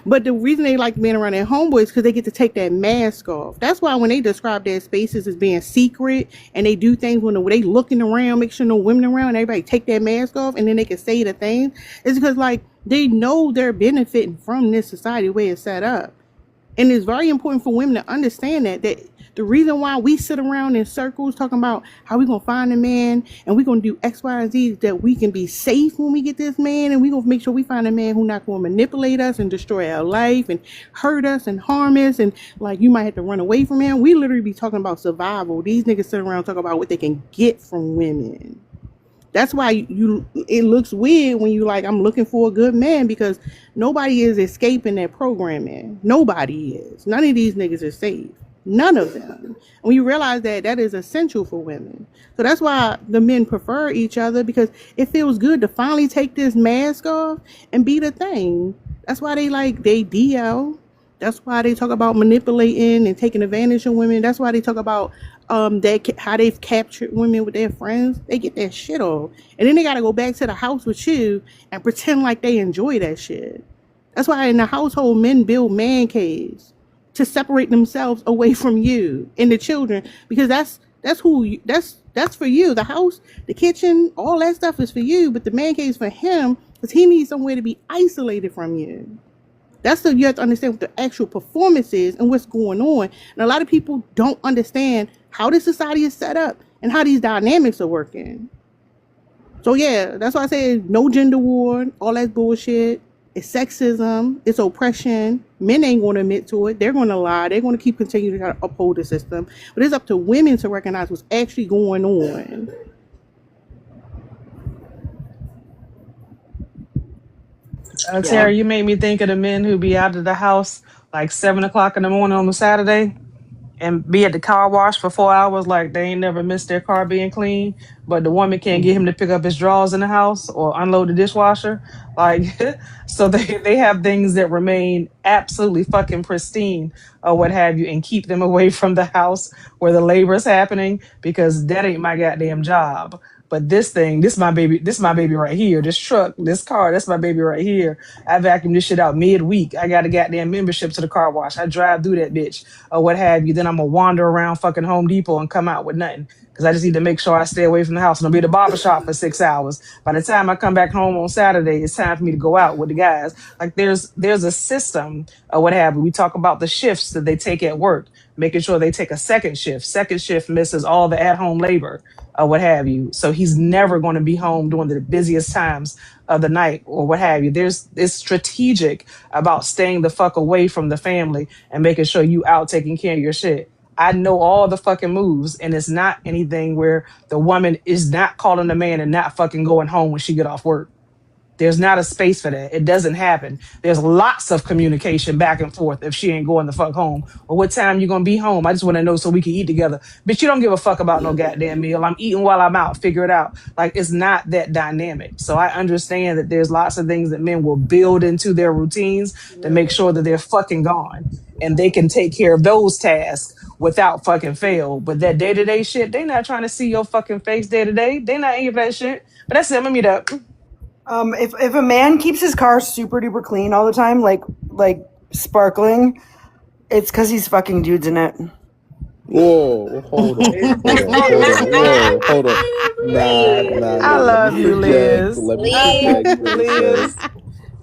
But the reason they like being around their homeboys is because they get to take that mask off. That's why when they describe their spaces as being secret and they do things when they looking around, make sure no women around, everybody take that mask off and then they can say the things, it's because like they know they're benefiting from this society the way it's set up. And it's very important for women to understand that the reason why we sit around in circles talking about how we're going to find a man and we're going to do X, Y, and Z, that we can be safe when we get this man, and we're going to make sure we find a man who's not going to manipulate us and destroy our life and hurt us and harm us, and like you might have to run away from him. We literally be talking about survival. These niggas sit around talking about what they can get from women. That's why it looks weird when you like, I'm looking for a good man, because nobody is escaping that programming. Nobody is. None of these niggas are safe. None of them. And when you realize that is essential for women. So that's why the men prefer each other, because it feels good to finally take this mask off and be the thing. That's why they DL. That's why they talk about manipulating and taking advantage of women. That's why they talk about how they've captured women with their friends. They get that shit off. And then they got to go back to the house with you and pretend like they enjoy that shit. That's why in the household, men build man caves to separate themselves away from you and the children, because that's for you. The house, the kitchen, all that stuff is for you, but the man cave is for him because he needs somewhere to be isolated from you. That's so you have to understand what the actual performance is and what's going on. And a lot of people don't understand how this society is set up and how these dynamics are working. So yeah, that's why I say no gender war, all that bullshit. It's sexism, it's oppression. Men ain't going to admit to it. They're going to lie. They're going to continue to try to uphold the system. But it's up to women to recognize what's actually going on. Terry, you made me think of the men who be out of the house like 7 o'clock in the morning on a Saturday and be at the car wash for 4 hours, like they ain't never missed their car being clean, but the woman can't get him to pick up his drawers in the house or unload the dishwasher. Like, so they have things that remain absolutely fucking pristine or what have you, and keep them away from the house where the labor is happening, because that ain't my goddamn job. But this my baby right here. This truck, this car, that's my baby right here. I vacuum this shit out midweek. I got a goddamn membership to the car wash. I drive through that bitch or what have you. Then I'm gonna wander around fucking Home Depot and come out with nothing, because I just need to make sure I stay away from the house. And I'll be at the barber shop for 6 hours. By the time I come back home on Saturday, it's time for me to go out with the guys. Like there's a system or what have you. We talk about the shifts that they take at work, making sure they take a second shift. Second shift misses all the at-home labor or what have you. So he's never going to be home during the busiest times of the night or what have you. It's strategic about staying the fuck away from the family and making sure you out taking care of your shit. I know all the fucking moves, and it's not anything where the woman is not calling the man and not fucking going home when she get off work. There's not a space for that. It doesn't happen. There's lots of communication back and forth if she ain't going the fuck home. Or what time you gonna be home? I just want to know so we can eat together. Bitch, you don't give a fuck about no goddamn meal. I'm eating while I'm out. Figure it out. Like, it's not that dynamic. So I understand that there's lots of things that men will build into their routines to make sure that they're fucking gone. And they can take care of those tasks without fucking fail. But that day-to-day shit, they not trying to see your fucking face day-to-day. They not in for that shit. But that's it. Let me meet up. If a man keeps his car super duper clean all the time, like sparkling, it's because he's fucking dudes in it. Whoa, hold on. Hold on. Nah. I love you, Liz. Let me get back. Liz.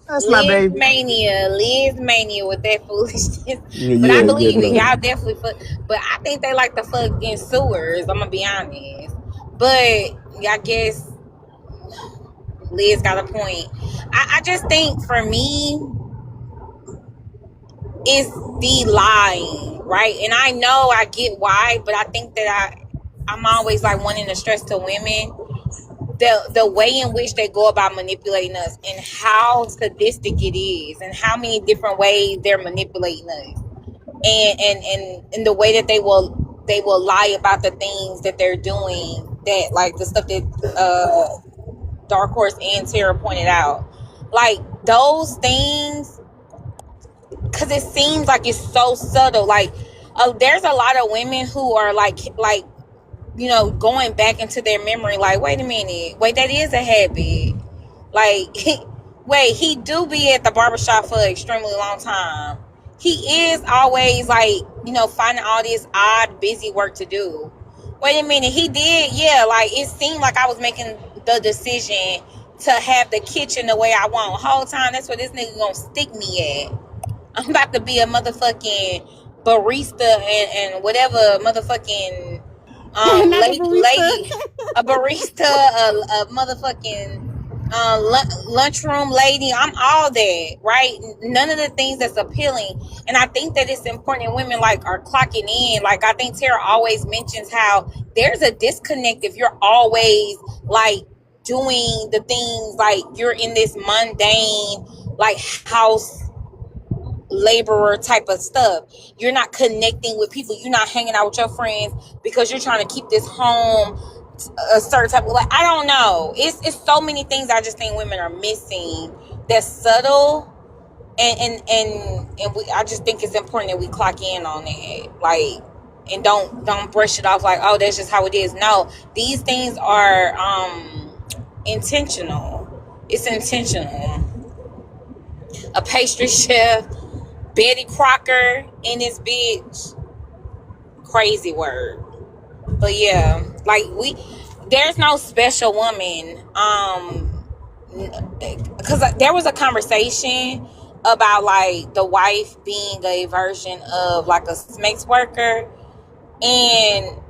That's my baby. Liz mania with that foolishness. But I Yeah, yeah, believe it. no. Y'all definitely fuck. But I think they like to fuck in sewers. I'm gonna be honest. But I guess Liz got a point. I just think for me, it's the lying, right? And I know I get why, but I think that I'm always like wanting to stress to women the way in which they go about manipulating us and how sadistic it is and how many different ways they're manipulating us and the way that they will lie about the things that they're doing, that like the stuff that Dark Horse and Tara pointed out, like those things, because it seems like it's so subtle. Like there's a lot of women who are like you know, going back into their memory, like, wait a minute, wait, that is a habit. Like, wait, he do be at the barbershop for an extremely long time. He is always like, you know, finding all this odd, busy work to do. Wait a minute, he did, yeah, like, it seemed like I was making the decision to have the kitchen the way I want. The whole time, that's where this nigga gonna stick me at. I'm about to be a motherfucking barista and whatever motherfucking lady, a barista, a motherfucking lunchroom lady. I'm all that, right? None of the things that's appealing. And I think that it's important women like are clocking in. Like I think Tara always mentions how there's a disconnect if you're always like doing the things, like you're in this mundane like house laborer type of stuff. You're not connecting with people. You're not hanging out with your friends because you're trying to keep this home a certain type of, like, I don't know. It's so many things I just think women are missing that's subtle, and I just think it's important that we clock in on it, like, and don't brush it off like, oh, that's just how it is. No, these things are intentional. It's intentional. A pastry chef, Betty Crocker in this bitch. Crazy word. But yeah, like there's no special woman. Because there was a conversation about like the wife being a version of like a sex worker, and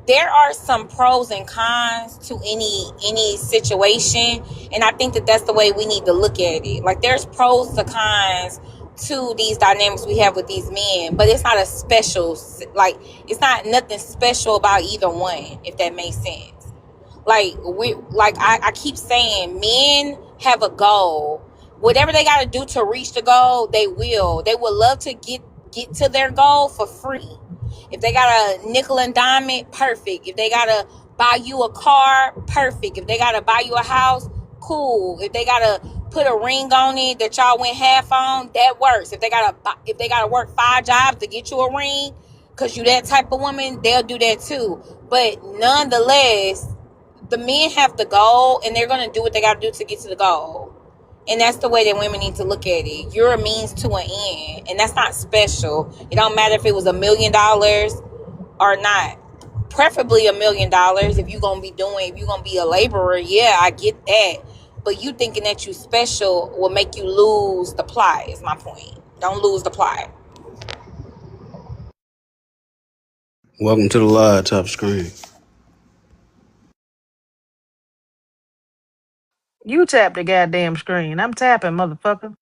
there are some pros and cons to any situation, and I think that that's the way we need to look at it. Like there's pros to cons to these dynamics we have with these men, but it's not a special, like it's not nothing special about either one, if that makes sense. Like I keep saying, men have a goal. Whatever they got to do to reach the goal, they will love to get to their goal for free. If they got a nickel and dime it, perfect. If they got to buy you a car, perfect. If they got to buy you a house, cool. If they got to put a ring on it that y'all went half on, that works. If they got to work 5 jobs to get you a ring, because you that type of woman, they'll do that too. But nonetheless, the men have the goal, and they're going to do what they got to do to get to the goal. And that's the way that women need to look at it. You're a means to an end, and that's not special. It don't matter if it was $1 million or not. Preferably $1 million if you're gonna be a laborer. Yeah, I get that. But you thinking that you special will make you lose the plot, is my point. Don't lose the plot. Welcome to the live top screen. You tap the goddamn screen. I'm tapping, motherfucker.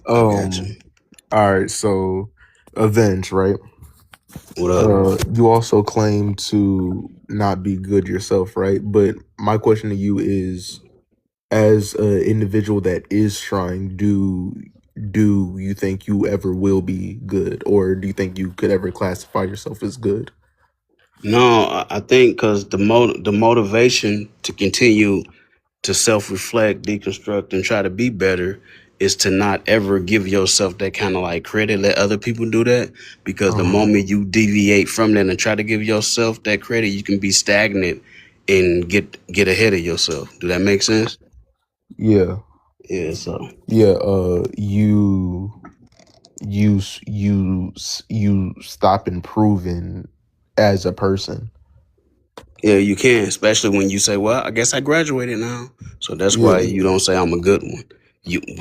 Got you. All right, so Avenge, right? What up? You also claim to not be good yourself, right? But my question to you is, as an individual that is trying, do you think you ever will be good, or do you think you could ever classify yourself as good? No, I think because the motivation to continue to self-reflect, deconstruct, and try to be better is to not ever give yourself that kind of like credit. Let other people do that, because the moment you deviate from that and try to give yourself that credit, you can be stagnant and get ahead of yourself. Do that make sense? Yeah. Yeah. So Yeah. You stop improving as a person. Yeah, you can, especially when you say, "Well, I guess I graduated now." So that's why Yeah. you don't say I'm a good one.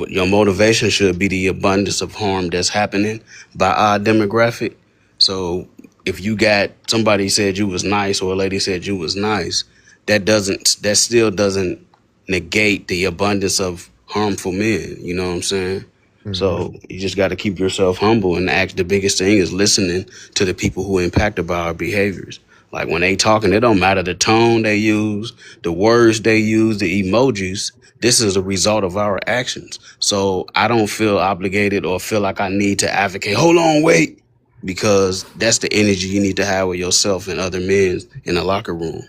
Your motivation should be the abundance of harm that's happening by our demographic. So if you got somebody said you was nice or a lady said you was nice, that still doesn't negate the abundance of harmful men. You know what I'm saying? Hmm. So you just got to keep yourself humble and act. The biggest thing is listening to the people who are impacted by our behaviors. Like when they talking, it don't matter the tone they use, the words they use, the emojis. This is a result of our actions. So I don't feel obligated or feel like I need to advocate. Hold on, wait, because that's the energy you need to have with yourself and other men in the locker room.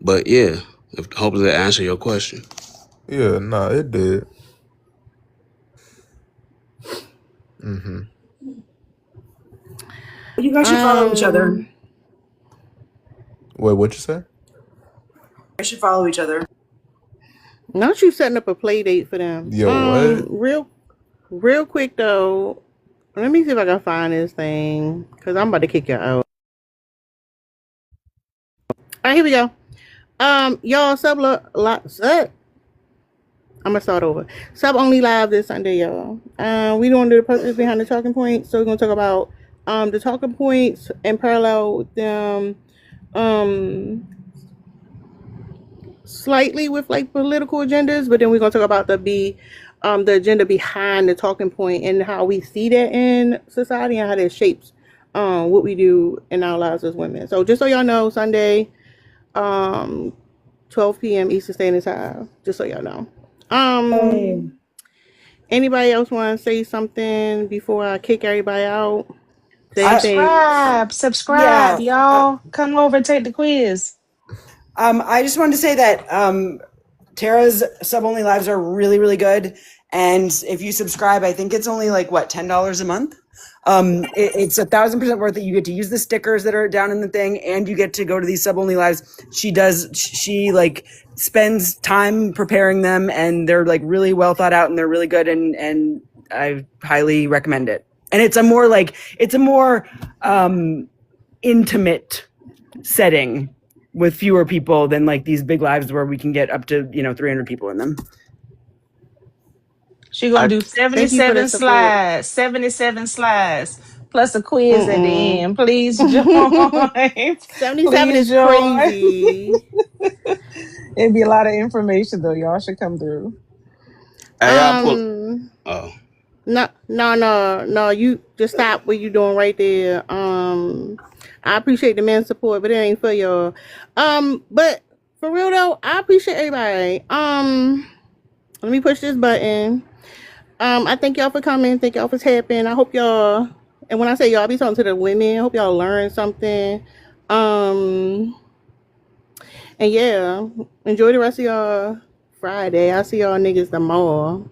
But yeah, hopefully that answer your question. Yeah, nah, it did. Hmm. You guys should follow each other. Um, Wait, what you say? You guys should follow each other. not you setting up a play date for them. Yo, what? Real quick though, let me see if I can find this thing because I'm about to kick you out. All right, here we go. Y'all I'm gonna start over. Sub only live this Sunday, y'all. We don't do the purpose behind the talking points, so we're gonna talk about the talking points in parallel with them, slightly with like political agendas, but then we're gonna talk about the agenda behind the talking point and how we see that in society and how that shapes what we do in our lives as women. So just so y'all know, Sunday, 12 p.m. Eastern Standard Time. Just so y'all know. Anybody else want to say something before I kick everybody out? Say anything. Subscribe, Yeah. y'all. Come over and take the quiz. I just wanted to say that Tara's sub only lives are really, really good. And if you subscribe, I think it's only like what, $10 a month. It's 1,000% worth it. You get to use the stickers that are down in the thing, and you get to go to these sub only lives. She like spends time preparing them, and they're like really well thought out, and they're really good, and I highly recommend it. And it's a more intimate setting with fewer people than like these big lives where we can get up to 300 people in them. She gonna do Thank you for the 77 support. slides, 77 slides, plus a quiz at the end. Please join. 77 Please is join. crazy. It'd be a lot of information though. Y'all should come through. Hey, I pull. Oh, No. You just stop what you doing right there. I appreciate the men's support, but it ain't for y'all. But for real though, I appreciate everybody. Let me push this button. I thank y'all for coming. Thank y'all for tapping. I hope y'all, and when I say y'all, I be talking to the women. I hope y'all learn something. And yeah, enjoy the rest of y'all Friday. I'll see y'all niggas tomorrow.